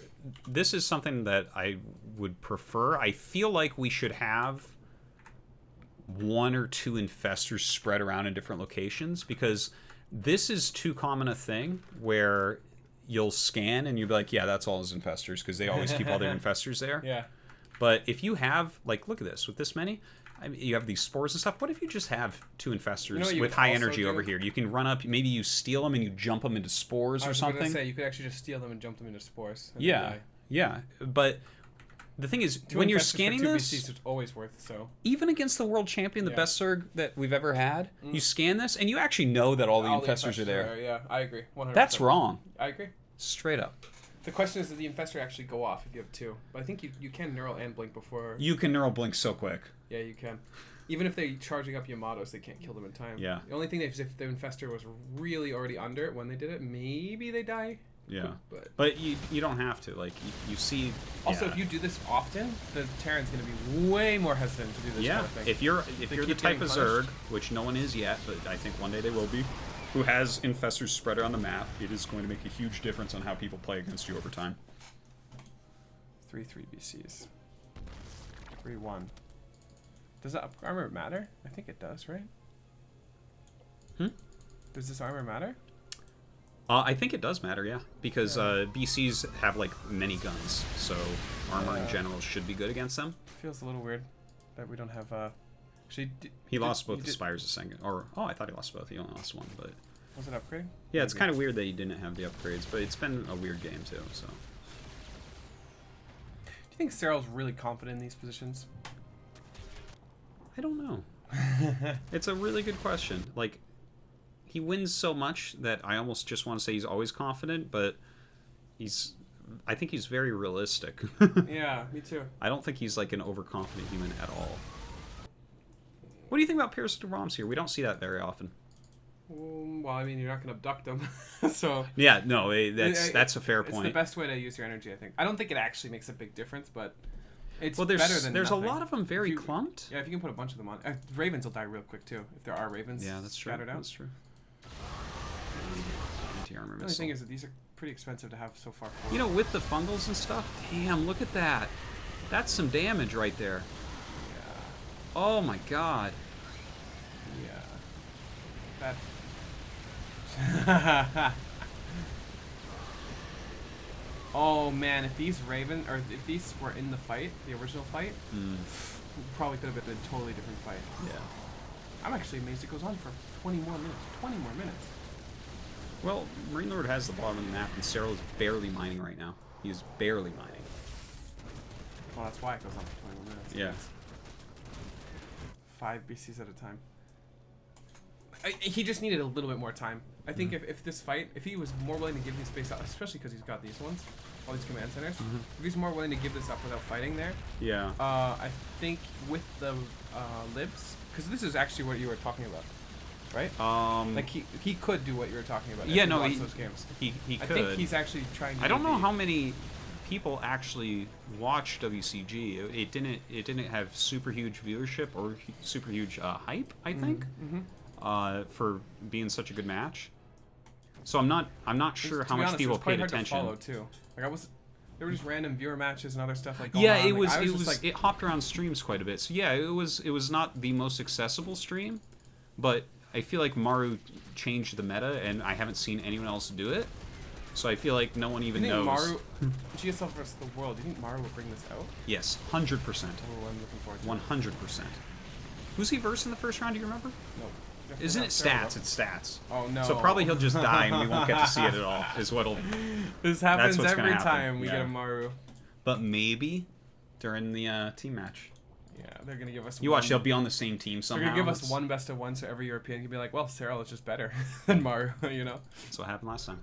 this is something that I would prefer. I feel like we should have 1 or 2 infestors spread around in different locations, because this is too common a thing where you'll scan and you'll be like, yeah, that's all his infestors, because they always keep all their infestors there. Yeah. But if you have, like, look at this, with this many, I mean, you have these spores and stuff. What if you just have 2 infestors with high energy over here? You can run up, maybe you steal them and you jump them into spores or something. I was going to say, you could actually just steal them and jump them into spores. Yeah, yeah. But the thing is, when you're scanning this, it's always worth, so. Even against the world champion, the best Zerg that we've ever had, you scan this and you actually know that all the infestors are there. Yeah, I agree. 100%. That's wrong. I agree. Straight up. The question is, does the infestor actually go off if you have 2? But I think you can neural and blink before. You can neural blink so quick. Yeah, you can. Even if they're charging up Yamatos, they can't kill them in time. Yeah. The only thing is if the infestor was really already under it when they did it, maybe they die. Yeah. But you don't have to. Like, you see... Also, if you do this often, the Terran's going to be way more hesitant to do this kind of thing. If you're the type of Zerg, which no one is yet, but I think one day they will be, who has infestors spread around the map, it is going to make a huge difference on how people play against you over time. 3 BCs. 3-1. Does the armor matter? I think it does, right? Does this armor matter? I think it does matter, yeah. Because BCs have, like, many guns, so armor in general should be good against them. Feels a little weird that we don't have... Actually, he lost both the Spires a second. Or, I thought he lost both. He only lost 1, but... Was it upgrade? Yeah, it's kind of weird that you didn't have the upgrades, but it's been a weird game too. So. Do you think Serral's really confident in these positions? I don't know. It's a really good question. Like, he wins so much that I almost just want to say he's always confident, but I think he's very realistic. Yeah, me too. I don't think he's like an overconfident human at all. What do you think about parasitic bombs here? We don't see that very often. Well, I mean, you're not going to abduct them, so... Yeah, no, that's a fair point. It's the best way to use your energy, I think. I don't think it actually makes a big difference, but it's better than there's nothing. A lot of them very clumped. Yeah, if you can put a bunch of them on. Ravens will die real quick, too, if there are ravens scattered out. That's true. Anti-armor missile. The only thing is that these are pretty expensive to have so far forward. You know, with the fungals and stuff, damn, look at that. That's some damage right there. Yeah. Oh, my God. Yeah. Oh man, if these were in the fight, the original fight, probably could have been a totally different fight. Yeah. I'm actually amazed it goes on for 20 more minutes. 20 more minutes. Well, MarineLorD has the bottom of the map, and Serral is barely mining right now. He is barely mining. Well, that's why it goes on for 20 more minutes. Yeah. 5 BCs at a time. He just needed a little bit more time. I think if this fight, if he was more willing to give these space up, especially because he's got these ones, all these command centers, if he's more willing to give this up without fighting there, yeah. I think with the libs, because this is actually what you were talking about, right? Like he could do what you were talking about. Yeah, no, those games. He could. I think he's actually trying to. I don't know how many people actually watch WCG. It didn't have super huge viewership or super huge hype. I think. For being such a good match, so I'm not sure how much people paid attention. To follow too. Like there were just random viewer matches and other stuff like. Yeah, it was it hopped around streams quite a bit. So yeah, it was not the most accessible stream, but I feel like Maru changed the meta, and I haven't seen anyone else do it. So I feel like no one even knows. Maru, GSL versus the world. Do you think Maru will bring this out? Yes, 100%. Oh, I'm looking forward to 100%. Who's he versus in the first round? Do you remember? No. Isn't it stats? It's stats. Oh no! So probably he'll just die and we won't get to see it at all. Is what'll. This happens every time we get a Maru. But maybe during the team match. Yeah, they're gonna give us. You watch, they'll be on the same team somehow. They're gonna give us one best of one, so every European can be like, "Well, Serral is just better than Maru," you know. That's what happened last time.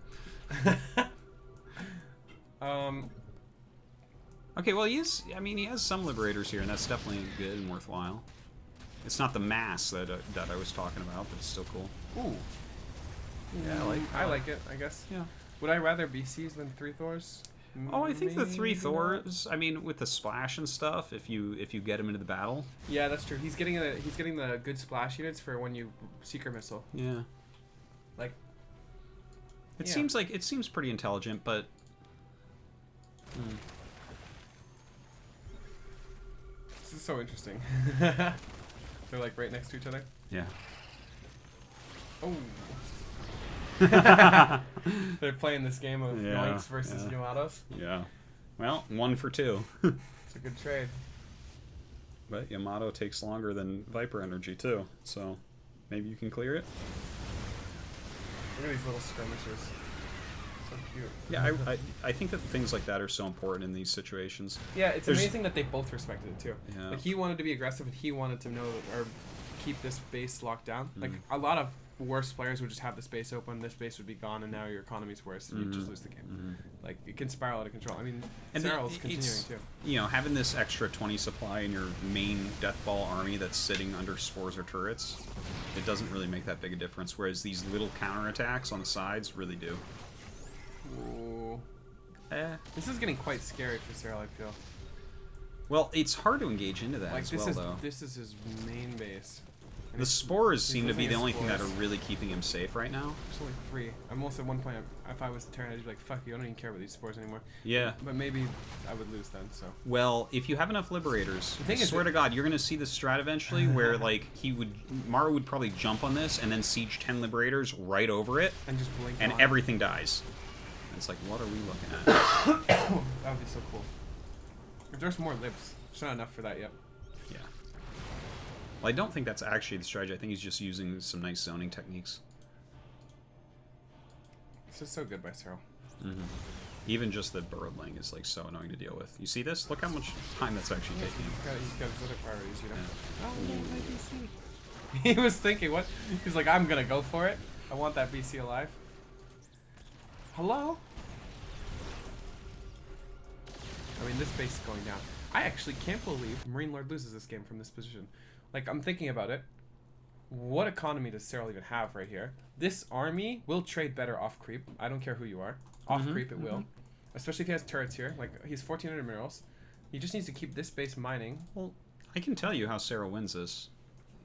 Okay, well, he has some liberators here, and that's definitely good and worthwhile. It's not the mass that I was talking about, but it's still cool. Ooh. Yeah, I like it, I guess. Yeah. Would I rather BCs than 3 Thors? Oh, I think the 3 Thors. I mean, with the splash and stuff, if you get him into the battle. Yeah, that's true. He's getting the good splash units for when you seeker missile. Yeah. Like. It seems pretty intelligent, but. This is so interesting. They're like right next to each other. Yeah. Oh. They're playing this game of Yoinks versus Yamatos. Yeah. Well, 1 for 2. It's a good trade. But Yamato takes longer than Viper energy too, so maybe you can clear it. Look at these little skirmishers. So cute. Yeah, I think that things like that are so important in these situations. Yeah, it's amazing that they both respected it too. Yeah. Like he wanted to be aggressive and he wanted to know or keep this base locked down. Like a lot of worse players would just have the space open, this base would be gone, and now your economy's worse, and you just lose the game. Like it can spiral out of control. I mean, Serral's continuing too. You know, having this extra 20 supply in your main Deathball army that's sitting under spores or turrets, it doesn't really make that big a difference. Whereas these little counterattacks on the sides really do. Ooh. This is getting quite scary for Serral, I feel. Well, it's hard to engage into that like as well, though. This is his main base. The spores seem to be the only thing that are really keeping him safe right now. There's only 3. I'm almost at one point, if I was the Terran, I'd be like, fuck you, I don't even care about these spores anymore. Yeah. But maybe I would lose then, so. Well, if you have enough Liberators, I swear to God, you're going to see the strat eventually where, like, Maru would probably jump on this and then siege 10 Liberators right over it. And just blink and on everything dies. And it's like, what are we looking at? That would be so cool. If there's more libs, there's not enough for that yet. Yeah. Well, I don't think that's actually the strategy. I think he's just using some nice zoning techniques. just so good by Serral. Mm-hmm. Even just the birdling is like so annoying to deal with. You see this? Look how much time that's actually taking. He's got his other priorities, you know. Yeah. Oh, no, my BC. He was thinking, what? He's like, I'm gonna go for it. I want that BC alive. Hello? I mean, this base is going down. I actually can't believe MarineLorD loses this game from this position. Like, I'm thinking about it. What economy does Serral even have right here? This army will trade better off creep. I don't care who you are. Off creep it will. Especially if he has turrets here. Like, he's 1,400 minerals. He just needs to keep this base mining. Well, I can tell you how Serral wins this.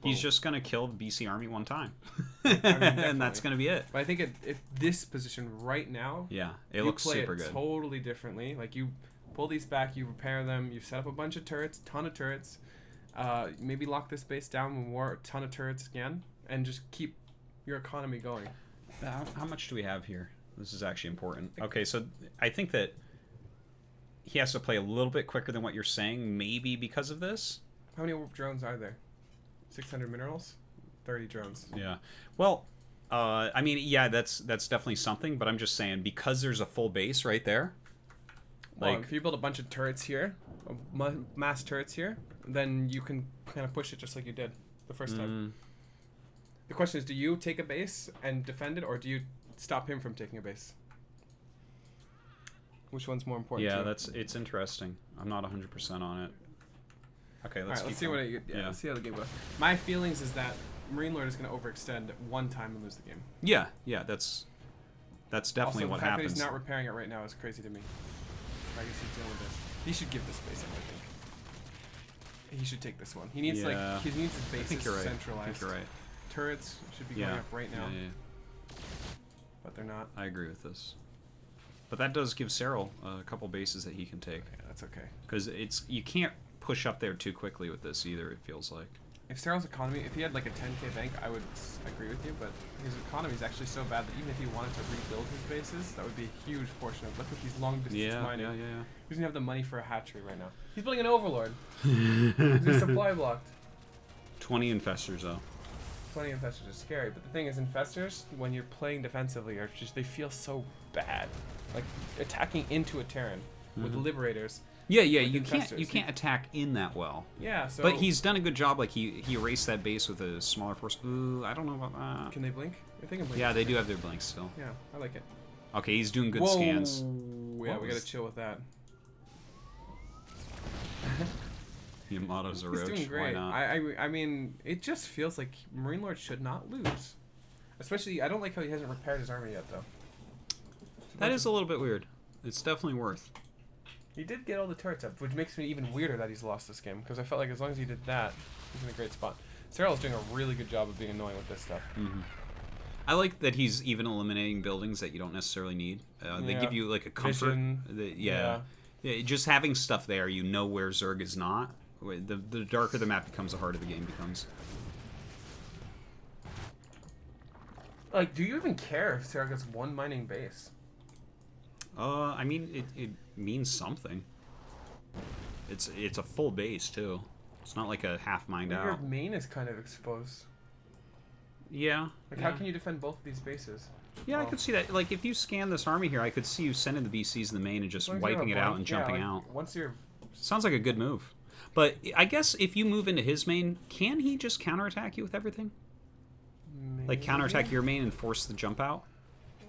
He's just going to kill the BC army one time. I mean, and that's going to be it. But I think if this position right now... Yeah, it looks super good. Totally differently. Like, you pull these back, you repair them, you set up a bunch of turrets, ton of turrets. Maybe lock this base down with more, a ton of turrets again, and just keep your economy going. How much do we have here? This is actually important. Okay, so I think that he has to play a little bit quicker than what you're saying, maybe because of this. How many drones are there? 600 minerals? 30 drones. Yeah. Well, I mean, yeah, that's definitely something, but I'm just saying, because there's a full base right there. Like, well, if you build a bunch of turrets here, mass turrets here, then you can kind of push it just like you did the first time. The question is, do you take a base and defend it, or do you stop him from taking a base? Which one's more important? Yeah, it's interesting. I'm not 100% on it. Okay, let's see what let's see how the game goes. My feelings is that MarineLorD is going to overextend one time and lose the game. Yeah, that's definitely also, what happens. The fact that he's not repairing it right now is crazy to me. I guess he's dealing with this. He should give this base up, I think. He should take this one. He needs he needs his bases centralized. I think you're right. Turrets should be going up right now. But they're not. I agree with this. But that does give Serral a couple bases that he can take. Yeah, that's okay. Because you can't push up there too quickly with this either, it feels like. If Serral's economy, if he had like a 10k bank, I would agree with you, but his economy is actually so bad that even if he wanted to rebuild his bases, that would be a huge portion of, look at these long distance mining. Yeah. He doesn't have the money for a hatchery right now. He's building an overlord. He's supply blocked. 20 infestors though. 20 infestors is scary, but the thing is, infestors, when you're playing defensively, are just, they feel so bad. Like attacking into a Terran with liberators. Yeah, you can't attack in that well. Yeah, so. But he's done a good job. Like he erased that base with a smaller force. Ooh, I don't know about that. Can they blink? I think blink. Yeah, they do have their blinks still. Yeah, I like it. Okay, he's doing good scans. Yeah, we gotta chill with that. Yamato's a He's roach. doing great. Why not? I mean, it just feels like MarineLorD should not lose. Especially, I don't like how he hasn't repaired his army yet, though. That is a little bit weird. It's definitely worth. He did get all the turrets up, which makes me even weirder that he's lost this game, because I felt like as long as he did that, he's in a great spot. Serral's doing a really good job of being annoying with this stuff. I like that he's even eliminating buildings that you don't necessarily need. They give you like a comfort. Just having stuff there, you know where Zerg is not. The darker the map becomes, the harder the game becomes. Like, do you even care if Serral gets one mining base? I mean, it means something. It's a full base too. It's not like a half mined out. Your main is kind of exposed. Yeah. Like, how can you defend both of these bases? Yeah, I could see that. Like, if you scan this army here, I could see you sending the BCs in the main and just wiping it out and jumping out. Once you're... Sounds like a good move. But I guess if you move into his main, can he just counterattack you with everything? Maybe. Like, counterattack your main and force the jump out?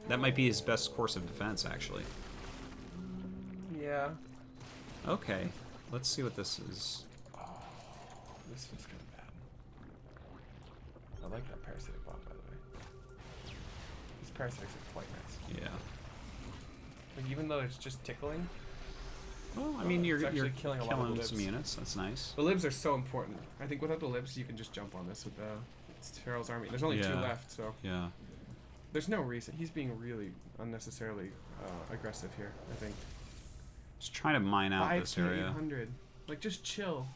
That might be his best course of defense, actually. Yeah. Okay. Let's see what this is. Oh, this feels kind of bad. I like that parasitic bomb, by the way. These parasitics are quite nice. Yeah. Like, even though it's just tickling. Well, I mean, you're killing a lot of the libs. Some units. That's nice. The libs are so important. I think without the libs, you can just jump on this with Serral's army. There's only 2 left, so. Yeah. There's no reason. He's being really unnecessarily aggressive here, I think. Just trying to mine out this area. 800. Like, just chill.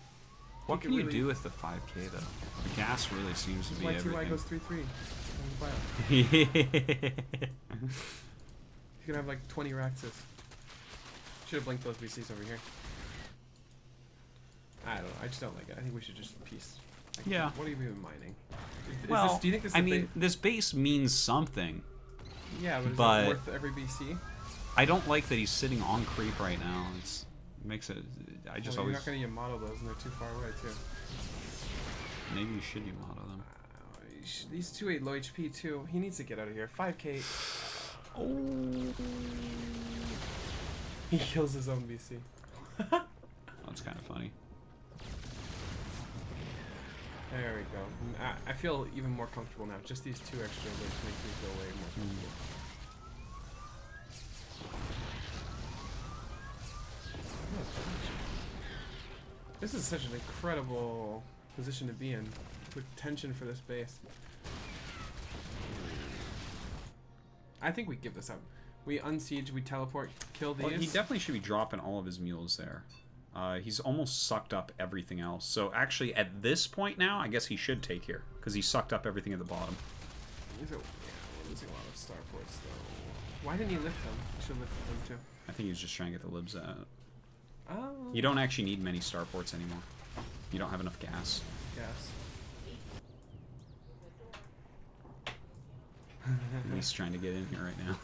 What can you do with the 5k, though? The gas really seems to be everything. My TY goes 3-3. He's gonna have like 20 Raxes. Should have blinked those VCs over here. I don't know. I just don't like it. I think we should just peace. Like, what are you even mining? Well, do you think this this base means something. Yeah, but is it worth every BC? I don't like that he's sitting on creep right now. It makes it. I just always. You're not gonna Yamato those, and they're too far away too. Maybe you should Yamato them. These 2-8 low HP too. He needs to get out of here. 5k. Oh. He kills his own BC. That's kind of funny. There we go. I feel even more comfortable now. Just these 2 extra limbs make me feel way more comfortable. This is such an incredible position to be in. With tension for this base. I think we give this up. We unsiege, we teleport, kill these. Well, he definitely should be dropping all of his mules there. He's almost sucked up everything else. So actually, at this point now, I guess he should take here. Because he sucked up everything at the bottom. We're losing a lot of starports, though. Why didn't he lift them? He should have lifted them, too. I think he was just trying to get the libs out. Oh. You don't actually need many starports anymore. You don't have enough gas. Gas. He's trying to get in here right now.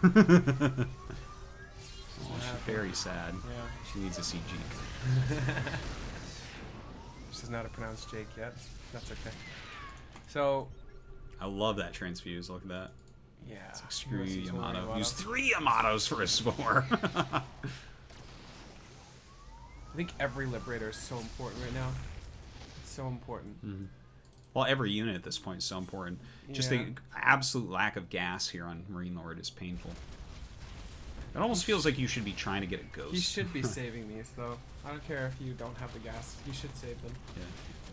Oh, she's very sad. Yeah. She needs to see Jake. She doesn't know how to pronounce Jake yet. That's okay. So. I love that transfuse. Look at that. Yeah. It's like, screw you, Yamato. Use 3 Yamatos for a spore. I think every Liberator is so important right now. It's so important. Mm-hmm. Well, every unit at this point is so important. Just the absolute lack of gas here on MarineLorD is painful. It almost feels like you should be trying to get a ghost. You should be saving these, though. I don't care if you don't have the gas. You should save them.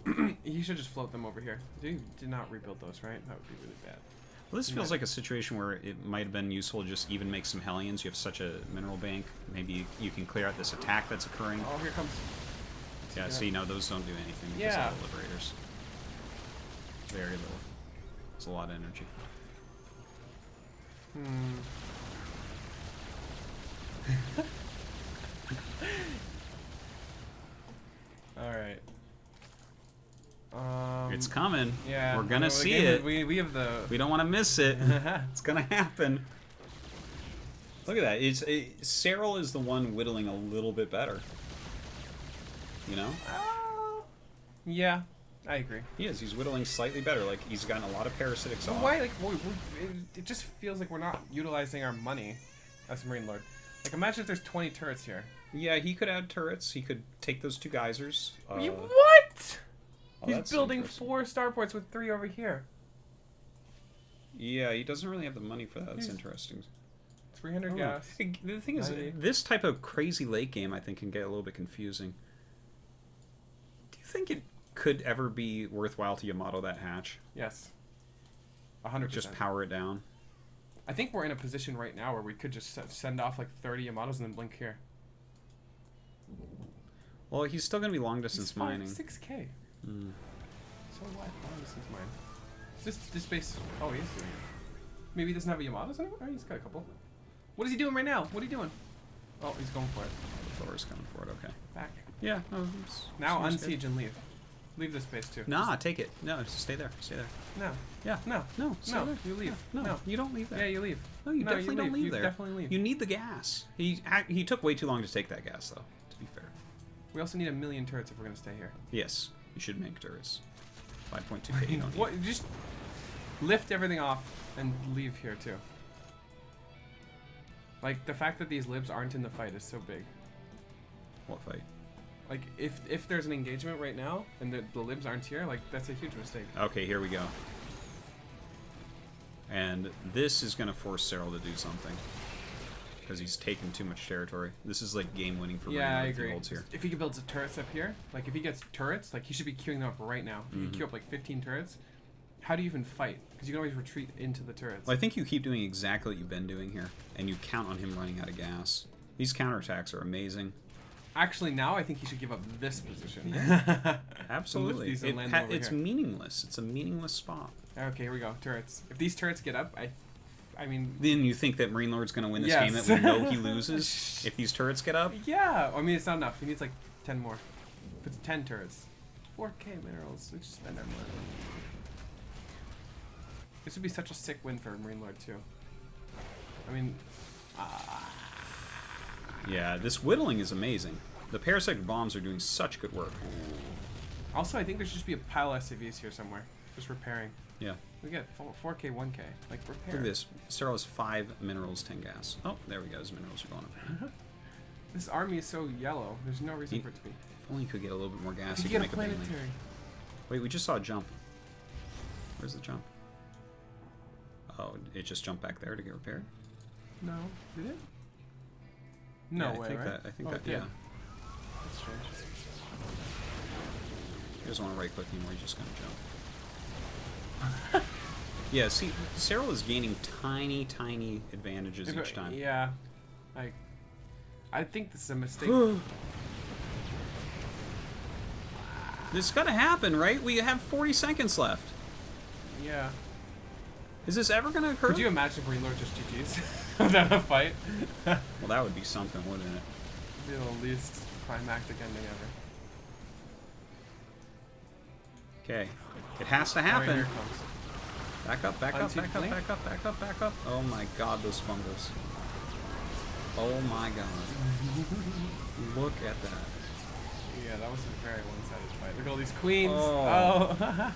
Yeah. You should just float them over here. You did not rebuild those, right? That would be really bad. Well, this feels like a situation where it might have been useful to just even make some Hellions. You have such a mineral bank. Maybe you can clear out this attack that's occurring. Oh, here comes... Yeah, see, no, those don't do anything because of the Liberators. Very little. It's a lot of energy. Alright. It's coming. Yeah. We're gonna see it. We have the... We don't want to miss it. It's gonna happen. Look at that. Serral is the one whittling a little bit better. You know? Yeah. I agree. He is. He's whittling slightly better. Like, he's gotten a lot of parasitics off. Why? Like, it just feels like we're not utilizing our money as MarineLorD. Like, imagine if there's 20 turrets here. Yeah, he could add turrets. He could take those 2 geysers. What? Oh, he's building 4 starports with 3 over here. Yeah, he doesn't really have the money for that. That's interesting. 300 gas. The thing is, this type of crazy late game, I think, can get a little bit confusing. Do you think it could ever be worthwhile to Yamato that hatch? Yes. 100%. Just power it down. I think we're in a position right now where we could just send off like 30 Yamatos and then blink here. Well, he's still going to be long distance mining. 6k. So what? Long distance mine. This base... Oh, he is doing it. Maybe he doesn't have a Yamatos anymore? Oh, he's got a couple. What is he doing right now? What are you doing? Oh, he's going for it. Thor's coming for it, okay. Back. Yeah. No, now unsiege and leave. Leave this base too. Nah, take it. No, just stay there. Stay there. No. Yeah. No. No. No. There. You leave. No. You don't leave there. Yeah, you leave. No, you definitely don't leave you there. Definitely leave. You need the gas. He took way too long to take that gas, though, to be fair. We also need 1,000,000 turrets if we're going to stay here. Yes. You should make turrets. 5.2k you don't need. What? Just lift everything off and leave here, too. Like, the fact that these libs aren't in the fight is so big. What fight? Like, if there's an engagement right now and the libs aren't here, like, that's a huge mistake. Okay, here we go. And this is going to force Serral to do something. Because he's taken too much territory. This is, like, game-winning for yeah, I if agree. he holds here. If he builds turrets up here, like, if he gets turrets, like, he should be queuing them up right now. If you queue up, like, 15 turrets, how do you even fight? Because you can always retreat into the turrets. Well, I think you keep doing exactly what you've been doing here. And you count on him running out of gas. These counterattacks are amazing. Actually, now I think he should give up this position. Absolutely. It's meaningless. It's a meaningless spot. Okay, here we go. Turrets. If these turrets get up, I mean... Then you think that MarineLorD's going to win this game that we know he loses if these turrets get up? Yeah. I mean, it's not enough. He needs, like, 10 more. If it's 10 turrets. 4k minerals. We just spend our money. This would be such a sick win for MarineLorD, too. I mean... Yeah, this whittling is amazing. The parasitic bombs are doing such good work. Also, I think there should just be a pile of SCVs here somewhere. Just repairing. Yeah. We get 4K, 1K. Like, repair. Look at this. Serral has 5 minerals, 10 gas. Oh, there we go. His minerals are going up. This army is so yellow. There's no reason for it to be. If only you could get a little bit more gas. You could get make a planetary. Wait, we just saw a jump. Where's the jump? Oh, it just jumped back there to get repaired? No. Did it? No yeah, way, I think that, yeah. That's strange. He doesn't want to right click anymore, he's just going to jump. Yeah, see, Serral is gaining tiny, tiny advantages each time. Yeah. I think this is a mistake. This is going to happen, right? We have 40 seconds left. Yeah. Is this ever going to occur? Could you imagine if MarineLorD just GG's without a fight? Well, that would be something, wouldn't it? It'd be the least climactic ending ever. Okay. It has to happen. Here it comes. Back up, back up, back up, back up, back up, back up. Oh my god, those fumbles. Oh my god. Look at that. Yeah, that was a very one-sided fight. Look at all these queens. Oh.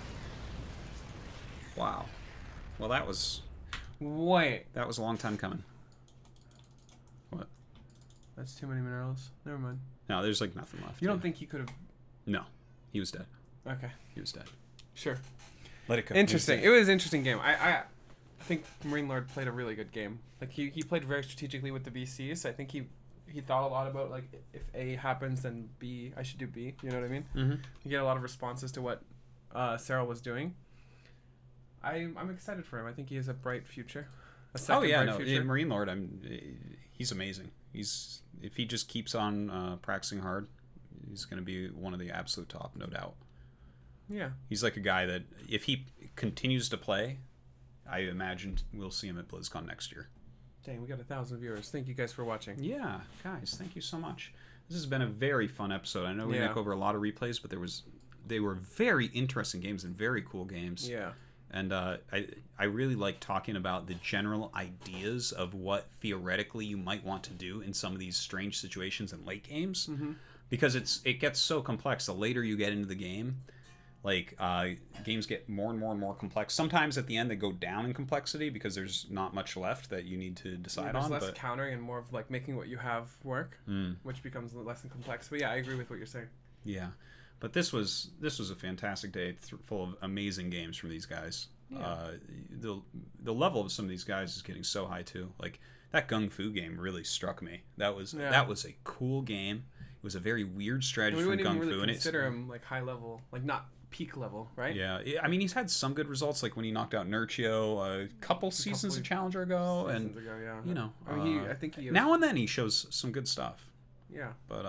Wow. Well, that was... Wait. That was a long time coming. What? That's too many minerals. Never mind. No, there's like nothing left. You don't think he could have... No. He was dead. Okay. He was dead. Sure. Let it go. Interesting. It was an interesting game. I think MarineLorD played a really good game. Like he played very strategically with the VCs. So I think he thought a lot about like if A happens then B, I should do B. You know what I mean? Mm-hmm. You get a lot of responses to what Serral was doing. I'm excited for him. I think he has a bright future. Future. MarineLorD, he's amazing. If he just keeps on practicing hard, he's going to be one of the absolute top, no doubt. Yeah. He's like a guy that if he continues to play, I imagine we'll see him at BlizzCon next year. Dang, we got 1,000 viewers. Thank you guys for watching. Yeah, guys, thank you so much. This has been a very fun episode. I know we didn't go over a lot of replays, but they were very interesting games and very cool games. Yeah. And I really like talking about the general ideas of what theoretically you might want to do in some of these strange situations in late games, because it gets so complex the later you get into the game. Like games get more and more and more complex. Sometimes at the end they go down in complexity because there's not much left that you need to decide on. There's less countering and more of like making what you have work, which becomes less and complex. But yeah, I agree with what you're saying. Yeah. But this was a fantastic day, full of amazing games from these guys. Yeah. The level of some of these guys is getting so high too. Like that GunGFu game really struck me. That was a cool game. It was a very weird strategy from GunGFu, even really consider him like high level, like not peak level, right? Yeah, I mean he's had some good results, like when he knocked out Nurchio a couple seasons of Challenger ago, you know, I mean, I think he now and then he shows some good stuff. Yeah, but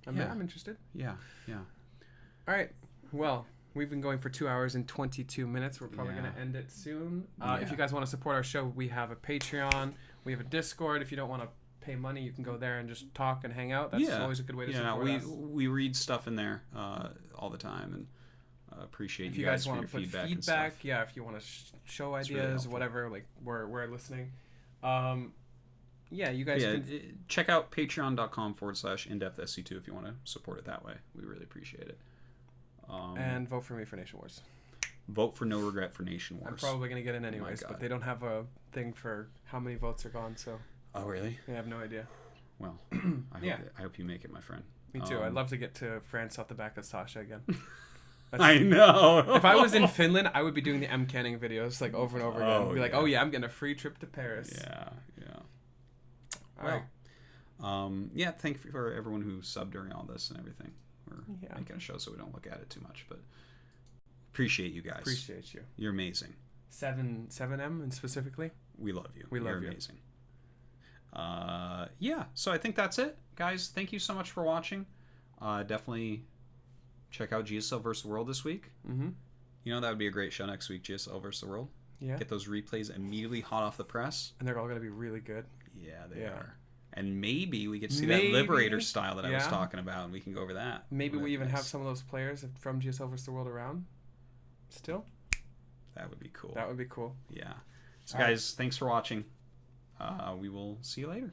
I'm interested. Yeah. All right, well, we've been going for 2 hours and 22 minutes. We're probably going to end it soon. If you guys want to support our show, we have a Patreon, we have a Discord. If you don't want to pay money, you can go there and just talk and hang out. That's always a good way to support us. We read stuff in there all the time, and appreciate you guys want to put feedback and stuff. Yeah, if you want to show ideas, really whatever, like we're listening. You guys can check out patreon.com/indepthsc2 if you want to support it that way. We really appreciate it. And vote for me for Nation Wars. Vote for No Regret for Nation Wars. I'm probably going to get in anyways, but they don't have a thing for how many votes are gone, so... Oh, really? I have no idea. Well, I hope you make it, my friend. Me too. I'd love to get to France off the back of Sasha again. I know. If I was in Finland, I would be doing the M canning videos like over and over again. Be like, oh yeah, I'm getting a free trip to Paris. Yeah. All right. Thank you for everyone who subbed during all this and everything. We're making a show so we don't look at it too much, but appreciate you guys. Appreciate you. You're amazing. 7M and specifically? We love you. You're amazing. So I think that's it, guys. Thank you so much for watching. Definitely check out GSL vs. the World this week. You know, that would be a great show next week, GSL vs. the World. Yeah. Get those replays immediately hot off the press. And they're all going to be really good. Yeah, they are. And maybe we could see that Liberator style that I was talking about, and we can go over that. Maybe we even have some of those players from GSL vs. the World around still. That would be cool. That would be cool. Yeah. So, guys, thanks for watching. we will see you later.